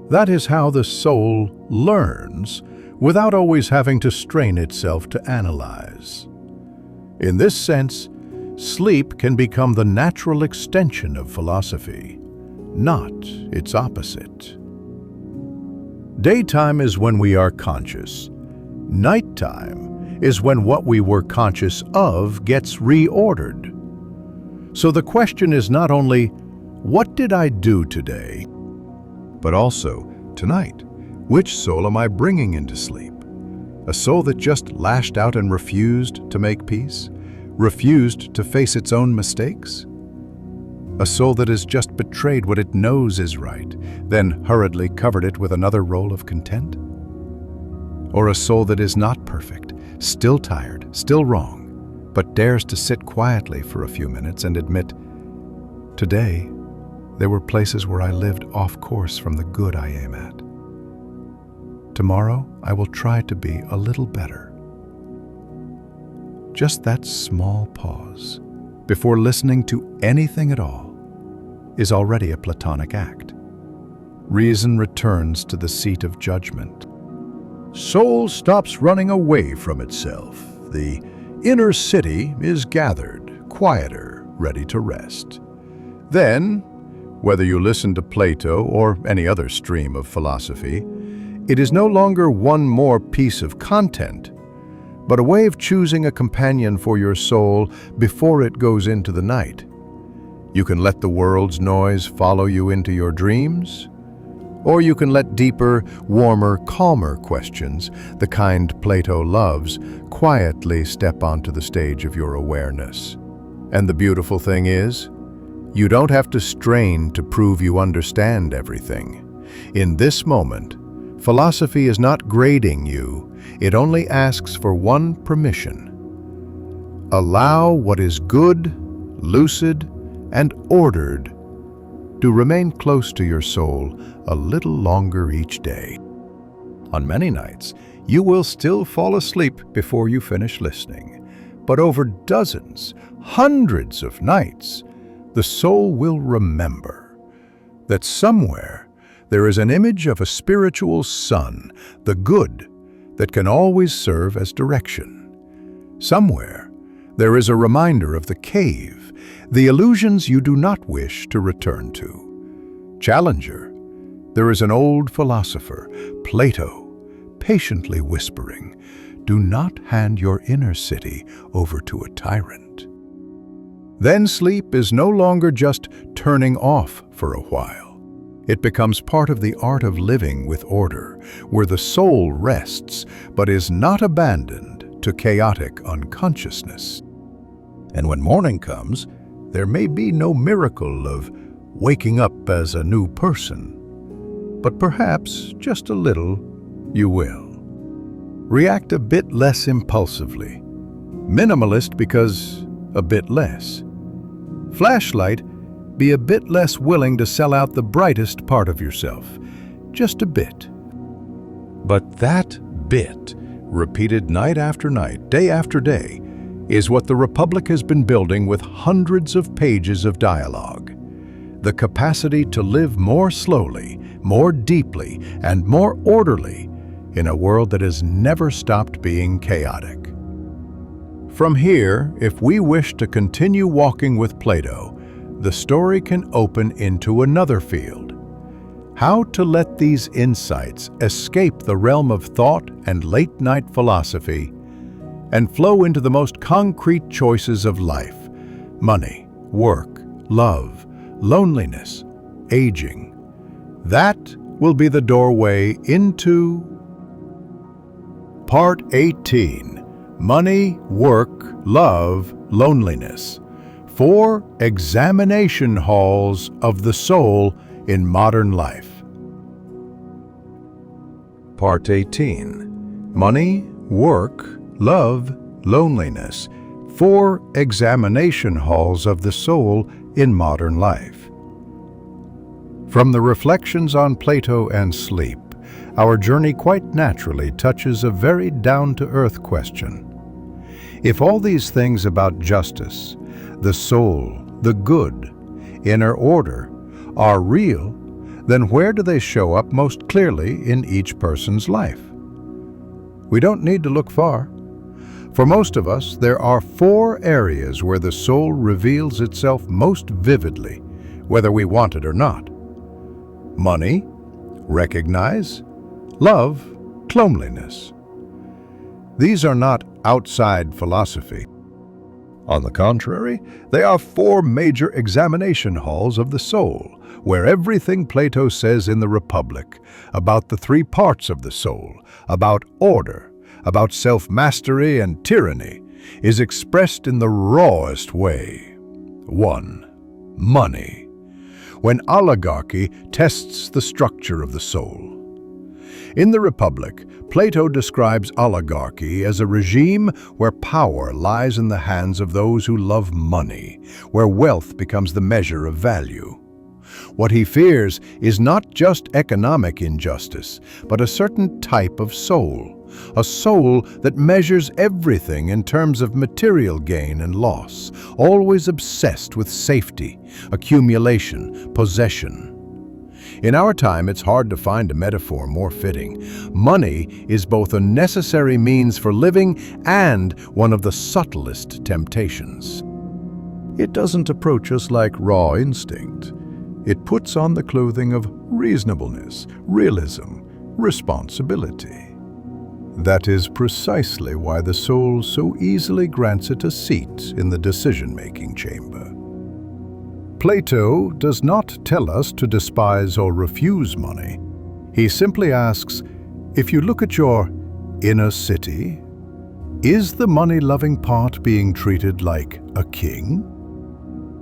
That is how the soul learns without always having to strain itself to analyze. In this sense, sleep can become the natural extension of philosophy, not its opposite. Daytime is when we are conscious. Nighttime is when what we were conscious of gets reordered. So the question is not only, what did I do today? But also, tonight, which soul am I bringing into sleep? A soul that just lashed out and refused to make peace? Refused to face its own mistakes? A soul that has just betrayed what it knows is right, then hurriedly covered it with another roll of content? Or a soul that is not perfect, still tired, still wrong, but dares to sit quietly for a few minutes and admit, today, there were places where I lived off course from the good I aim at. Tomorrow, I will try to be a little better. Just that small pause, before listening to anything at all, is already a Platonic act. Reason returns to the seat of judgment. Soul stops running away from itself. The inner city is gathered, quieter, ready to rest. Then, whether you listen to Plato or any other stream of philosophy, it is no longer one more piece of content, but a way of choosing a companion for your soul before it goes into the night. You can let the world's noise follow you into your dreams, or you can let deeper, warmer, calmer questions, the kind Plato loves, quietly step onto the stage of your awareness. And the beautiful thing is, you don't have to strain to prove you understand everything. In this moment, philosophy is not grading you, it only asks for one permission. Allow what is good, lucid, and ordered to remain close to your soul a little longer each day. On many nights, you will still fall asleep before you finish listening, but over dozens, hundreds of nights, the soul will remember that somewhere there is an image of a spiritual sun, the good, that can always serve as direction. Somewhere there is a reminder of the cave, the illusions you do not wish to return to. Challenger, there is an old philosopher, Plato, patiently whispering, "Do not hand your inner city over to a tyrant." Then sleep is no longer just turning off for a while. It becomes part of the art of living with order, where the soul rests but is not abandoned to chaotic unconsciousness. And when morning comes, there may be no miracle of waking up as a new person, but perhaps just a little you will. React a bit less impulsively. Minimalist because a bit less. Flashlight, be a bit less willing to sell out the brightest part of yourself. Just a bit. But that bit, repeated night after night, day after day, is what the Republic has been building with hundreds of pages of dialogue. The capacity to live more slowly, more deeply, and more orderly in a world that has never stopped being chaotic. From here, if we wish to continue walking with Plato, the story can open into another field. How to let these insights escape the realm of thought and late-night philosophy and flow into the most concrete choices of life: money, work, love, loneliness, aging. That will be the doorway into Part 18. Money, Work, Love, Loneliness. 4 examination halls of the soul in modern life. Part 18. Money, Work, Love, Loneliness. 4 examination halls of the soul in modern life. From the reflections on Plato and sleep, our journey quite naturally touches a very down-to-earth question. If all these things about justice, the soul, the good, inner order, are real, then where do they show up most clearly in each person's life? We don't need to look far. For most of us, there are 4 areas where the soul reveals itself most vividly, whether we want it or not. Money, recognize; love, loneliness. These are not outside philosophy. On the contrary, they are 4 major examination halls of the soul, where everything Plato says in the Republic about the 3 parts of the soul, about order, about self-mastery and tyranny, is expressed in the rawest way. 1. Money. When oligarchy tests the structure of the soul. In the Republic, Plato describes oligarchy as a regime where power lies in the hands of those who love money, where wealth becomes the measure of value. What he fears is not just economic injustice, but a certain type of soul, a soul that measures everything in terms of material gain and loss, always obsessed with safety, accumulation, possession. In our time, it's hard to find a metaphor more fitting. Money is both a necessary means for living and one of the subtlest temptations. It doesn't approach us like raw instinct. It puts on the clothing of reasonableness, realism, responsibility. That is precisely why the soul so easily grants it a seat in the decision-making chamber. Plato does not tell us to despise or refuse money. He simply asks, if you look at your inner city, is the money-loving part being treated like a king?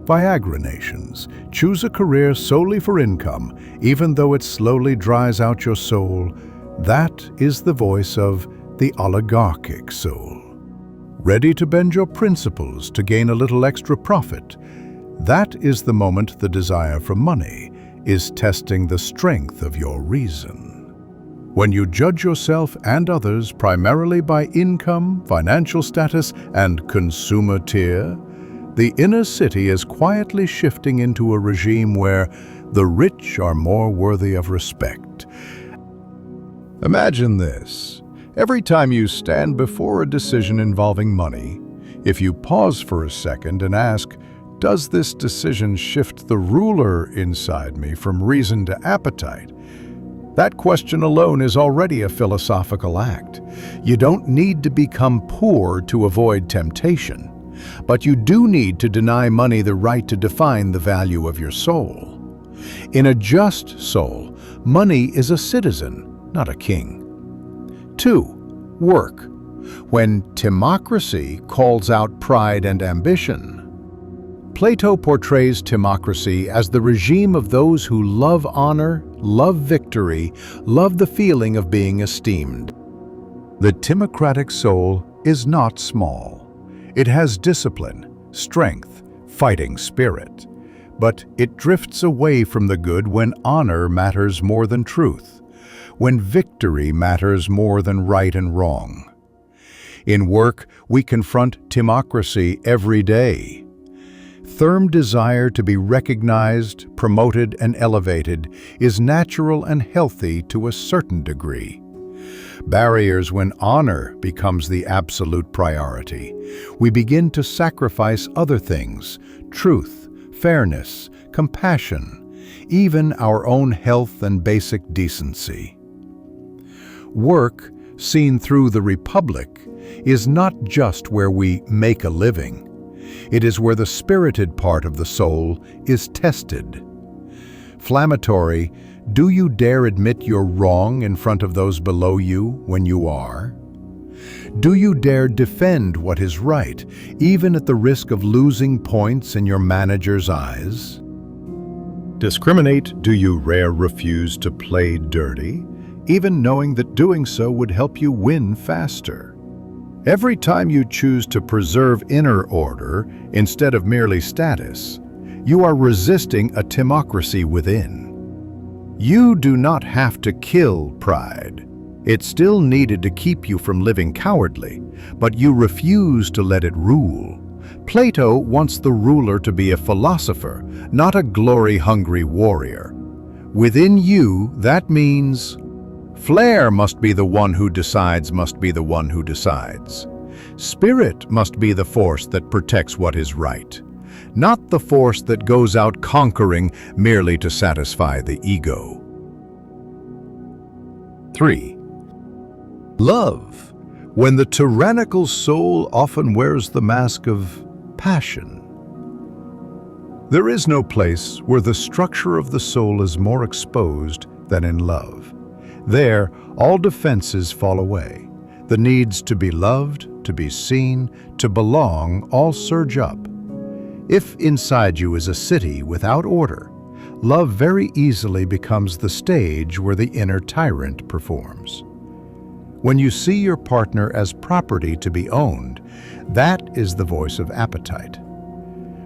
Viagra nations choose a career solely for income, even though it slowly dries out your soul. That is the voice of the oligarchic soul. Ready to bend your principles to gain a little extra profit. That is the moment the desire for money is testing the strength of your reason. When you judge yourself and others primarily by income, financial status, and consumer tier, the inner city is quietly shifting into a regime where the rich are more worthy of respect. Imagine this. Every time you stand before a decision involving money, if you pause for a second and ask, does this decision shift the ruler inside me from reason to appetite? That question alone is already a philosophical act. You don't need to become poor to avoid temptation, but you do need to deny money the right to define the value of your soul. In a just soul, money is a citizen, not a king. 2. Work. When timocracy calls out pride and ambition. Plato portrays timocracy as the regime of those who love honor, love victory, love the feeling of being esteemed. The timocratic soul is not small. It has discipline, strength, fighting spirit. But it drifts away from the good when honor matters more than truth, when victory matters more than right and wrong. In work, we confront timocracy every day. Firm desire to be recognized, promoted, and elevated is natural and healthy to a certain degree. Barriers when honor becomes the absolute priority. We begin to sacrifice other things, truth, fairness, compassion, even our own health and basic decency. Work, seen through the Republic, is not just where we make a living. It is where the spirited part of the soul is tested. Flammatory, do you dare admit you're wrong in front of those below you when you are? Do you dare defend what is right, even at the risk of losing points in your manager's eyes? Discriminate, do you dare refuse to play dirty, even knowing that doing so would help you win faster? Every time you choose to preserve inner order instead of merely status, you are resisting a timocracy within. You do not have to kill pride. It's still needed to keep you from living cowardly, but you refuse to let it rule. Plato wants the ruler to be a philosopher, not a glory-hungry warrior. Within you, that means flair must be the one who decides, must be the one who decides. Spirit must be the force that protects what is right, not the force that goes out conquering merely to satisfy the ego. 3. Love. When the tyrannical soul often wears the mask of passion. There is no place where the structure of the soul is more exposed than in love. There, all defenses fall away. The needs to be loved, to be seen, to belong all surge up. If inside you is a city without order, love very easily becomes the stage where the inner tyrant performs. When you see your partner as property to be owned, that is the voice of appetite.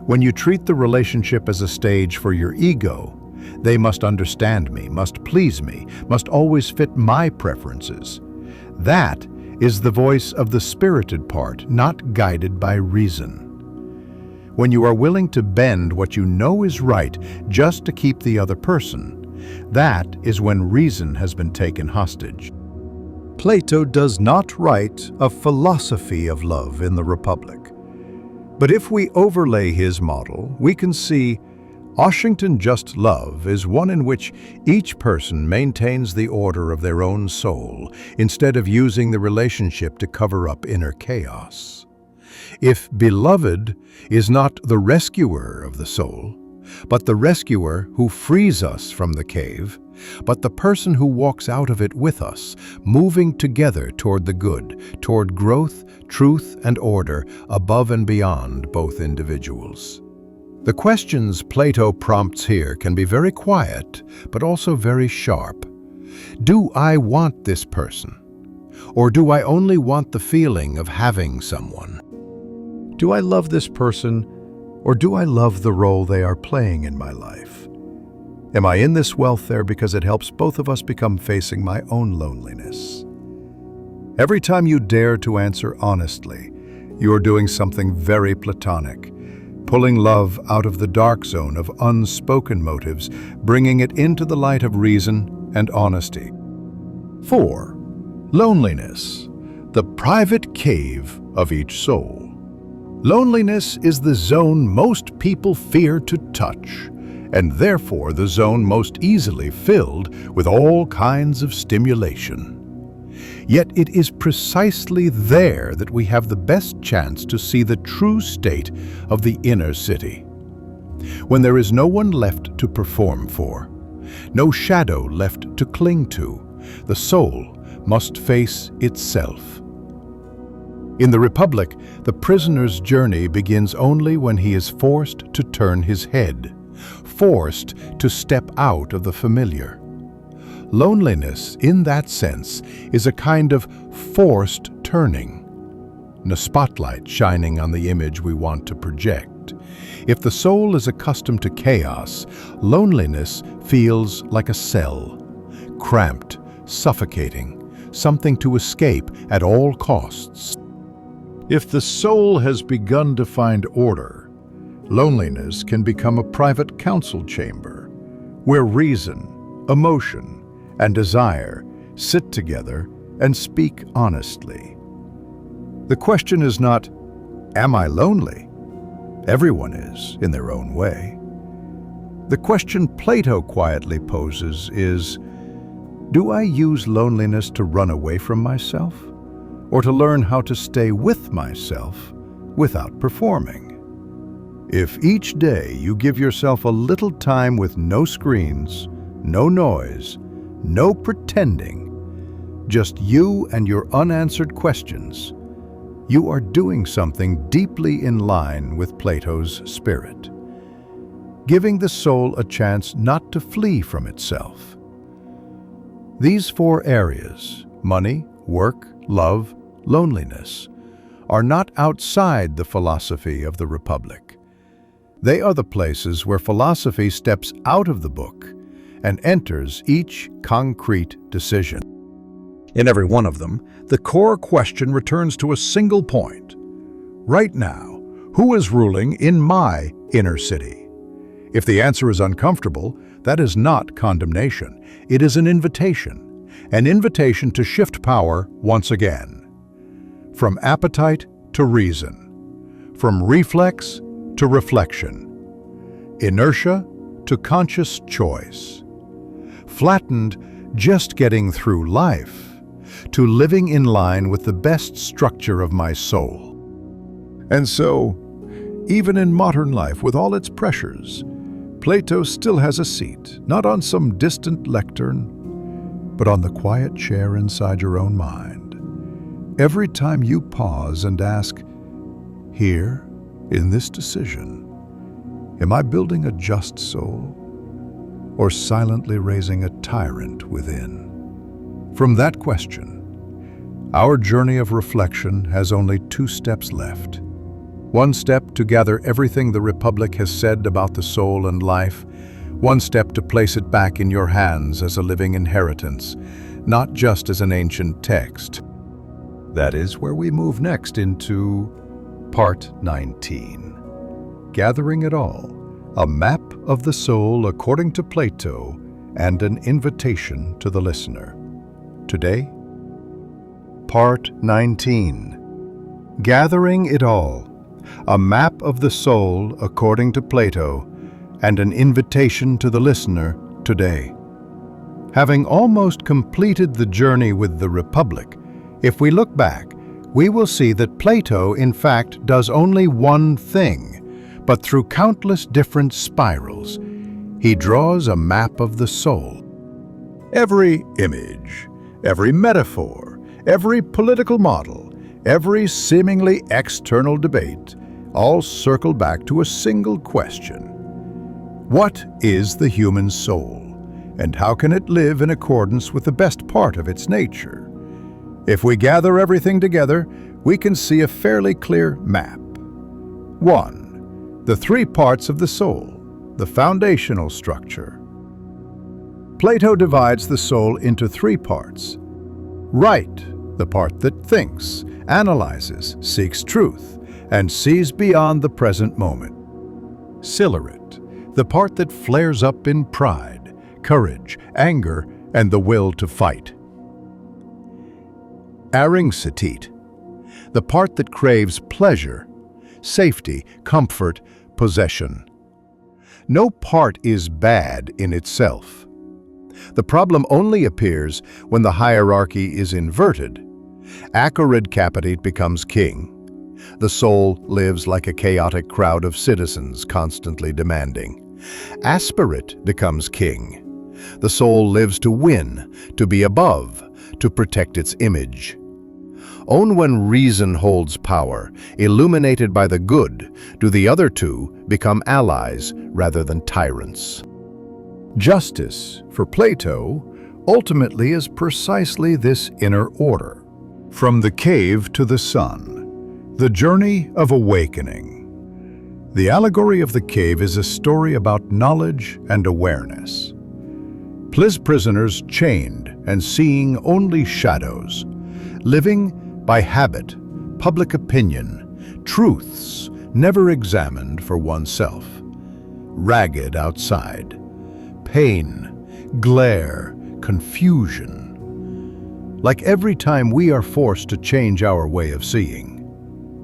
When you treat the relationship as a stage for your ego, they must understand me, must please me, must always fit my preferences. That is the voice of the spirited part, not guided by reason. When you are willing to bend what you know is right just to keep the other person, That is when reason has been taken hostage. Plato does not write a philosophy of love in the Republic. But if we overlay his model, we can see Washington Just Love is one in which each person maintains the order of their own soul instead of using the relationship to cover up inner chaos. If beloved is not the rescuer of the soul, but the rescuer who frees us from the cave, but the person who walks out of it with us, moving together toward the good, toward growth, truth, and order above and beyond both individuals. The questions Plato prompts here can be very quiet, but also very sharp. Do I want this person? Or do I only want the feeling of having someone? Do I love this person, or do I love the role they are playing in my life? Am I in this welfare because it helps both of us become facing my own loneliness? Every time you dare to answer honestly, you are doing something very platonic, pulling love out of the dark zone of unspoken motives, bringing it into the light of reason and honesty. 4. Loneliness, the private cave of each soul. Loneliness is the zone most people fear to touch, and therefore the zone most easily filled with all kinds of stimulation. Yet it is precisely there that we have the best chance to see the true state of the inner city. When there is no one left to perform for, no shadow left to cling to, the soul must face itself. In the Republic, the prisoner's journey begins only when he is forced to turn his head, forced to step out of the familiar. Loneliness, in that sense, is a kind of forced turning, a spotlight shining on the image we want to project. If the soul is accustomed to chaos, loneliness feels like a cell, cramped, suffocating, something to escape at all costs. If the soul has begun to find order, loneliness can become a private council chamber, where reason, emotion, and desire sit together and speak honestly. The question is not, am I lonely? Everyone is, in their own way. The question Plato quietly poses is, do I use loneliness to run away from myself, or to learn how to stay with myself without performing? If each day you give yourself a little time with no screens, no noise, no pretending, just you and your unanswered questions, you are doing something deeply in line with Plato's spirit, giving the soul a chance not to flee from itself. These 4 areas, money, work, love, loneliness, are not outside the philosophy of the Republic. They are the places where philosophy steps out of the book and enters each concrete decision. In every one of them, the core question returns to a single point. Right now, who is ruling in my inner city? If the answer is uncomfortable, that is not condemnation. It is an invitation to shift power once again. From appetite to reason, from reflex to reflection, inertia to conscious choice, flattened just getting through life, to living in line with the best structure of my soul. And so, even in modern life with all its pressures, Plato still has a seat, not on some distant lectern, but on the quiet chair inside your own mind. Every time you pause and ask, here, in this decision, am I building a just soul, or silently raising a tyrant within? From that question, our journey of reflection has only 2 steps left. 1 step to gather everything the Republic has said about the soul and life, 1 step to place it back in your hands as a living inheritance, not just as an ancient text. That is where we move next into Part 19. Gathering it all, a map of the soul according to Plato and an invitation to the listener. Today, Part 19. Gathering it all, a map of the soul according to Plato, and an invitation to the listener today. Having almost completed the journey with the Republic, if we look back, we will see that Plato, in fact, does only one thing, but through countless different spirals, he draws a map of the soul. Every image, every metaphor, every political model, every seemingly external debate, all circle back to a single question. What is the human soul, and how can it live in accordance with the best part of its nature? If we gather everything together, we can see a fairly clear map. 1. The three parts of the soul, the foundational structure. Plato divides the soul into three parts. Right, the part that thinks, analyzes, seeks truth, and sees beyond the present moment. Celerate, the part that flares up in pride, courage, anger, and the will to fight. Aringsetit, the part that craves pleasure, safety, comfort, possession. No part is bad in itself. The problem only appears when the hierarchy is inverted. Acrid capitate becomes king. The soul lives like a chaotic crowd of citizens constantly demanding. Aspirate becomes king. The soul lives to win, to be above, to protect its image. Only when reason holds power, illuminated by the good, do the other two become allies rather than tyrants. Justice, for Plato, ultimately is precisely this inner order. From the cave to the sun, the journey of awakening. The allegory of the cave is a story about knowledge and awareness. Prisoners chained and seeing only shadows, living by habit, public opinion, truths never examined for oneself. Ragged outside, pain, glare, confusion. Like every time we are forced to change our way of seeing.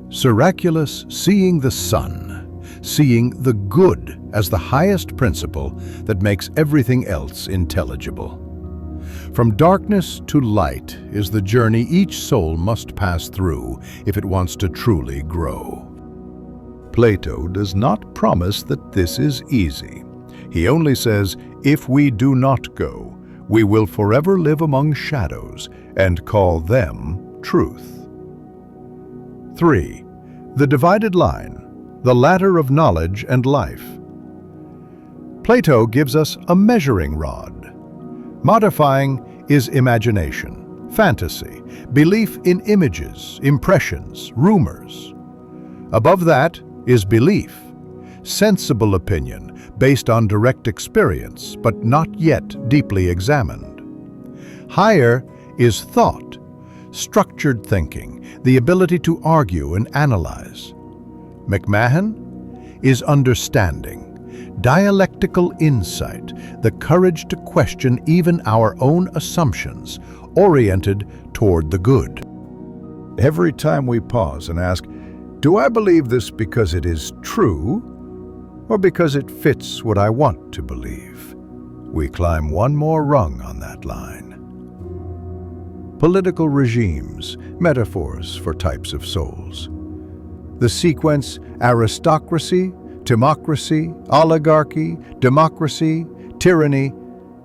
Siraculous seeing the sun, seeing the good as the highest principle that makes everything else intelligible. From darkness to light is the journey each soul must pass through if it wants to truly grow. Plato does not promise that this is easy. He only says, if we do not go, we will forever live among shadows and call them truth. 3. The divided line, the ladder of knowledge and life. Plato gives us a measuring rod. Modifying is imagination, fantasy, belief in images, impressions, rumors. Above that is belief, sensible opinion based on direct experience but not yet deeply examined. Higher is thought, structured thinking, the ability to argue and analyze. McMahon is understanding, dialectical insight, the courage to question even our own assumptions, oriented toward the good. Every time we pause and ask, do I believe this because it is true, or because it fits what I want to believe? We climb one more rung on that line. Political regimes, metaphors for types of souls. The sequence aristocracy, timocracy, oligarchy, democracy, tyranny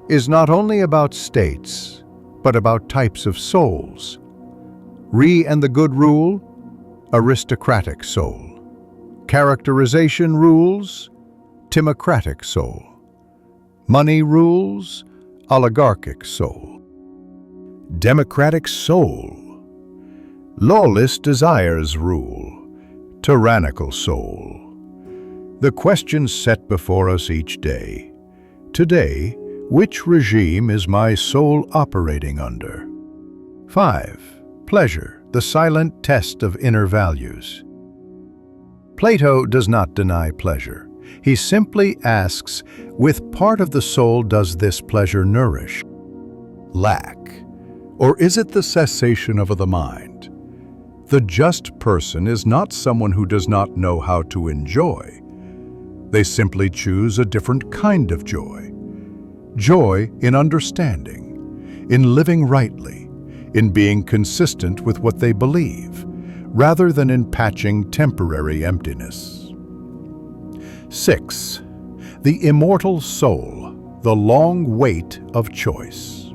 is not only about states, but about types of souls. And the good rule, aristocratic soul. Characterization rules, timocratic soul. Money rules, oligarchic soul. Democratic soul. Lawless desires rule, tyrannical soul. The questions set before us each day. Today, which regime is my soul operating under? 5. Pleasure, the silent test of inner values. Plato does not deny pleasure. He simply asks, with part of the soul does this pleasure nourish? Lack. Or is it the cessation of the mind? The just person is not someone who does not know how to enjoy. They simply choose a different kind of joy. Joy in understanding, in living rightly, in being consistent with what they believe, rather than in patching temporary emptiness. 6. The immortal soul, the long wait of choice.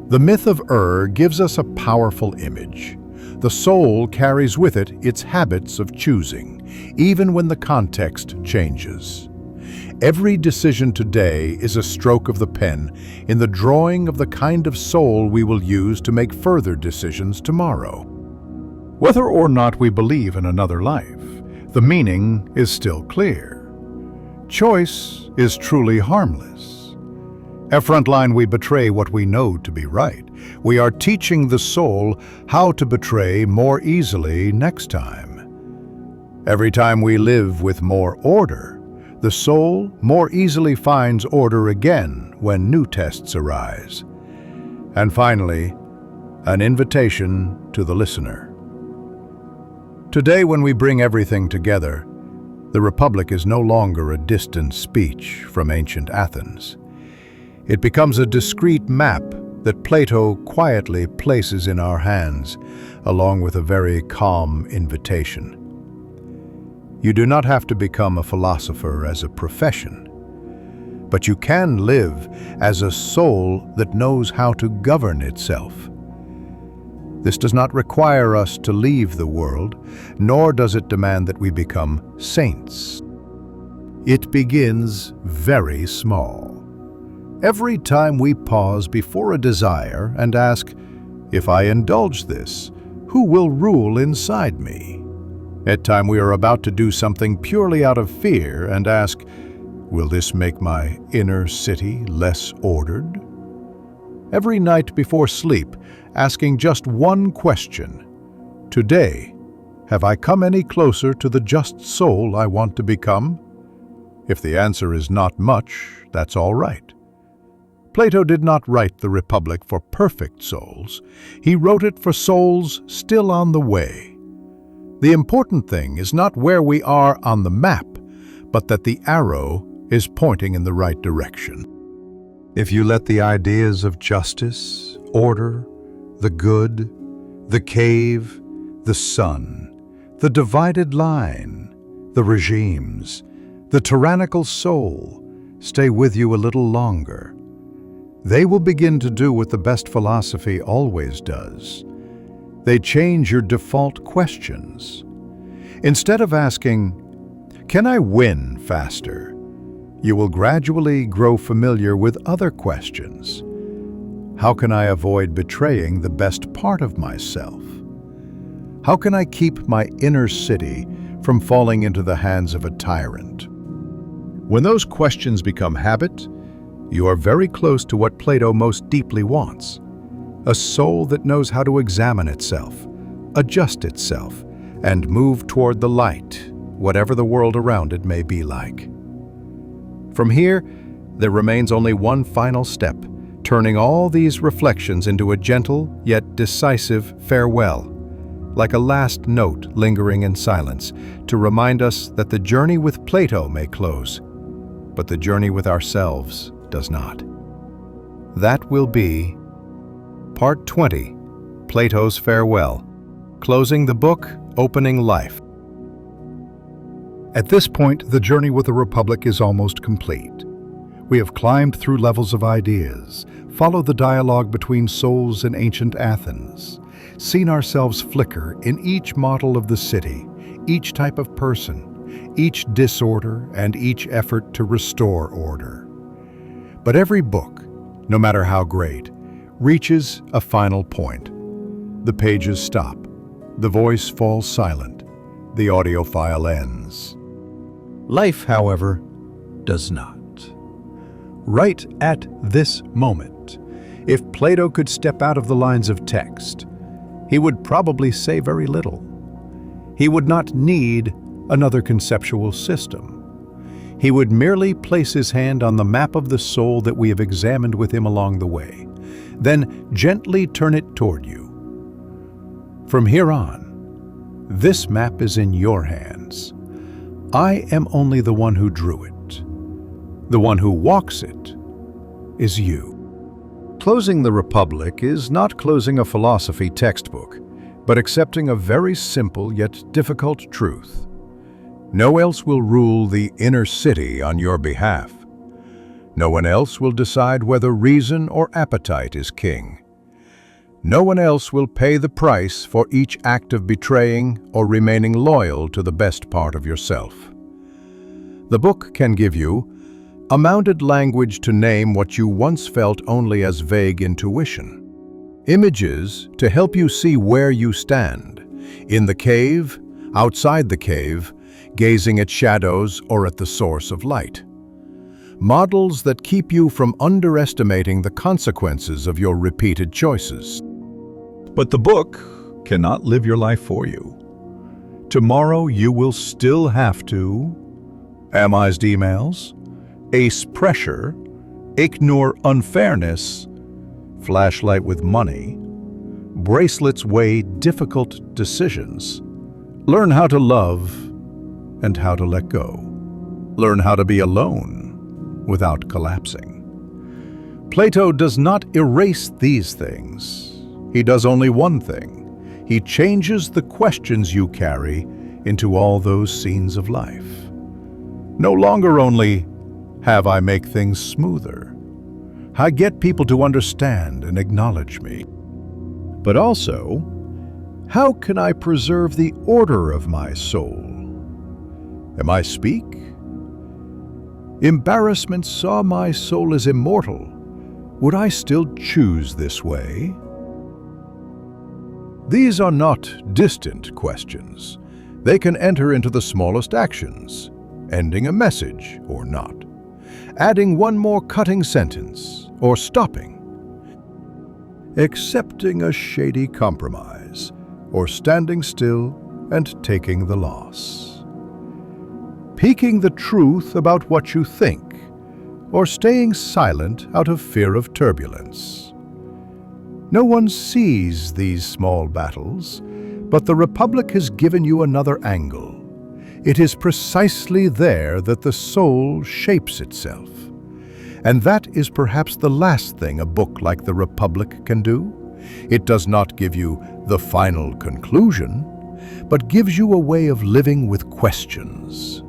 The myth of gives us a powerful image. The soul carries with it its habits of choosing, even when the context changes. Every decision today is a stroke of the pen in the drawing of the kind of soul we will use to make further decisions tomorrow. Whether or not we believe in another life, the meaning is still clear. Choice is truly harmless. At Frontline, we betray what we know to be right. We are teaching the soul how to betray more easily next time. Every time we live with more order, the soul more easily finds order again when new tests arise. And finally, an invitation to the listener. Today, when we bring everything together, the Republic is no longer a distant speech from ancient Athens. It becomes a discrete map that Plato quietly places in our hands, along with a very calm invitation. You do not have to become a philosopher as a profession, but you can live as a soul that knows how to govern itself. This does not require us to leave the world, nor does it demand that we become saints. It begins very small. Every time we pause before a desire and ask, if I indulge this, who will rule inside me? At time we are about to do something purely out of fear and ask, will this make my inner city less ordered? Every night before sleep, asking just one question. Today, have I come any closer to the just soul I want to become? If the answer is not much, that's all right. Plato did not write the Republic for perfect souls. He wrote it for souls still on the way. The important thing is not where we are on the map, but that the arrow is pointing in the right direction. If you let the ideas of justice, order, the good, the cave, the sun, the divided line, the regimes, the tyrannical soul stay with you a little longer, they will begin to do what the best philosophy always does. They change your default questions. Instead of asking, "Can I win faster?" you will gradually grow familiar with other questions. How can I avoid betraying the best part of myself? How can I keep my inner city from falling into the hands of a tyrant? When those questions become habit, you are very close to what Plato most deeply wants. A soul that knows how to examine itself, adjust itself, and move toward the light, whatever the world around it may be like. From here, there remains only one final step, turning all these reflections into a gentle yet decisive farewell, like a last note lingering in silence to remind us that the journey with Plato may close, but the journey with ourselves does not. That will be Part 20, Plato's Farewell, closing the book, opening life. At this point, the journey with the Republic is almost complete. We have climbed through levels of ideas, followed the dialogue between souls in ancient Athens, seen ourselves flicker in each model of the city, each type of person, each disorder, and each effort to restore order. But every book, no matter how great, reaches a final point. The pages stop, the voice falls silent, the audio file ends. Life, however, does not. Right at this moment, if Plato could step out of the lines of text, he would probably say very little. He would not need another conceptual system. He would merely place his hand on the map of the soul that we have examined with him along the way, then gently turn it toward you. From here on, this map is in your hands. I am only the one who drew it. The one who walks it is you. Closing the Republic is not closing a philosophy textbook, but accepting a very simple yet difficult truth. No one else will rule the inner city on your behalf. No one else will decide whether reason or appetite is king. No one else will pay the price for each act of betraying or remaining loyal to the best part of yourself. The book can give you a mounded language to name what you once felt only as vague intuition. Images to help you see where you stand, in the cave, outside the cave, gazing at shadows or at the source of light. Models that keep you from underestimating the consequences of your repeated choices. But the book cannot live your life for you. Tomorrow you will still have to amized emails, ace pressure, ignore unfairness, flashlight with money, bracelets weigh difficult decisions. Learn how to love and how to let go. Learn how to be alone without collapsing. Plato does not erase these things. He does only one thing. He changes the questions you carry into all those scenes of life. No longer only have I make things smoother. I get people to understand and acknowledge me. But also, how can I preserve the order of my soul? Am I speak? Embarrassment saw my soul as immortal. Would I still choose this way? These are not distant questions. They can enter into the smallest actions, ending a message or not, adding one more cutting sentence or stopping, accepting a shady compromise or standing still and taking the loss, speaking the truth about what you think or staying silent out of fear of turbulence. No one sees these small battles, but the Republic has given you another angle. It is precisely there that the soul shapes itself. And that is perhaps the last thing a book like The Republic can do. It does not give you the final conclusion, but gives you a way of living with questions.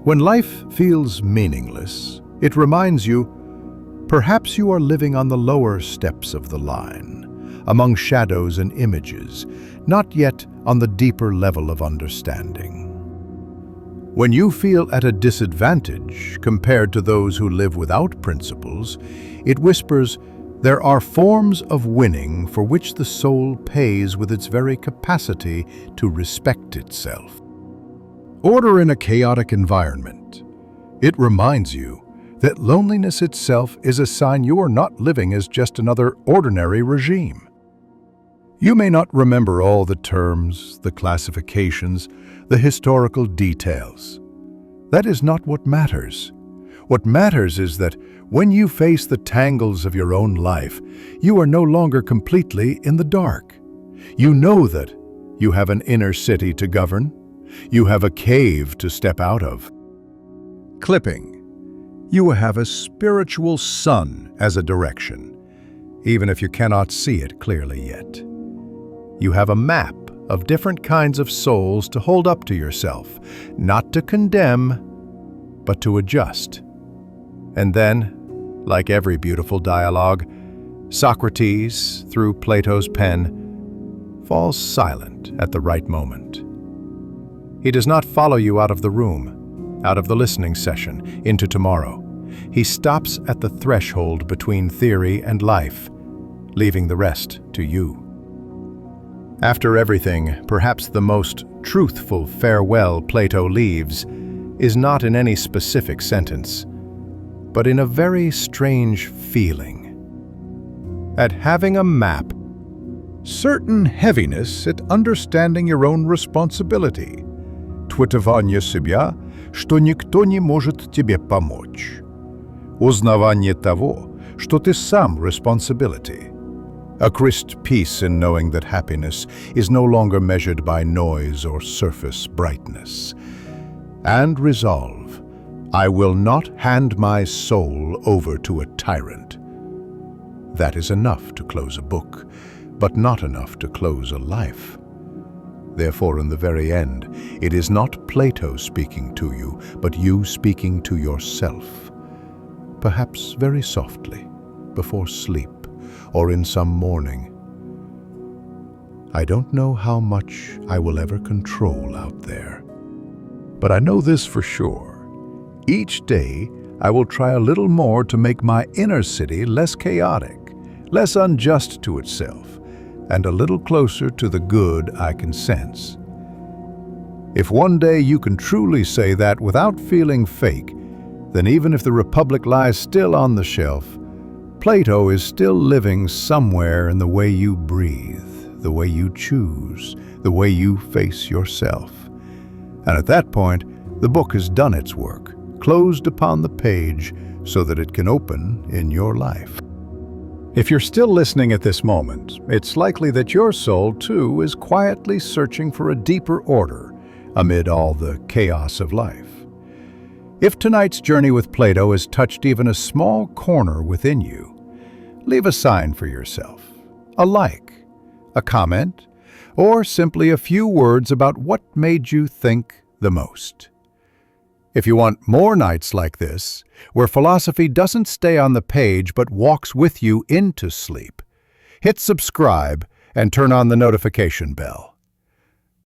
When life feels meaningless, it reminds you, perhaps you are living on the lower steps of the line, among shadows and images, not yet on the deeper level of understanding. When you feel at a disadvantage compared to those who live without principles, it whispers, there are forms of winning for which the soul pays with its very capacity to respect itself. Order in a chaotic environment. It reminds you that loneliness itself is a sign you are not living as just another ordinary regime. You may not remember all the terms, the classifications, the historical details. That is not what matters. What matters is that when you face the tangles of your own life, you are no longer completely in the dark. You know that you have an inner city to govern. You have a cave to step out of. Clipping. You have a spiritual sun as a direction, even if you cannot see it clearly yet. You have a map of different kinds of souls to hold up to yourself, not to condemn, but to adjust. And then, like every beautiful dialogue, Socrates, through Plato's pen, falls silent at the right moment. He does not follow you out of the room, out of the listening session, into tomorrow. He stops at the threshold between theory and life, leaving the rest to you. After everything, perhaps the most truthful farewell Plato leaves is not in any specific sentence, but in a very strange feeling. At having a map, certain heaviness at understanding your own responsibility. Twitavanya Sibya, что никто не может тебе помочь. Узнавание того, что ты сам responsibility. A crisp peace in knowing that happiness is no longer measured by noise or surface brightness. And resolve, I will not hand my soul over to a tyrant. That is enough to close a book, but not enough to close a life. Therefore, in the very end, it is not Plato speaking to you, but you speaking to yourself. Perhaps very softly, before sleep, or in some morning. I don't know how much I will ever control out there. But I know this for sure. Each day, I will try a little more to make my inner city less chaotic, less unjust to itself, and a little closer to the good I can sense. If one day you can truly say that without feeling fake, then even if the Republic lies still on the shelf, Plato is still living somewhere in the way you breathe, the way you choose, the way you face yourself. And at that point, the book has done its work, closed upon the page so that it can open in your life. If you're still listening at this moment, it's likely that your soul, too, is quietly searching for a deeper order amid all the chaos of life. If tonight's journey with Plato has touched even a small corner within you, leave a sign for yourself, a like, a comment, or simply a few words about what made you think the most. If you want more nights like this, where philosophy doesn't stay on the page but walks with you into sleep, hit subscribe and turn on the notification bell.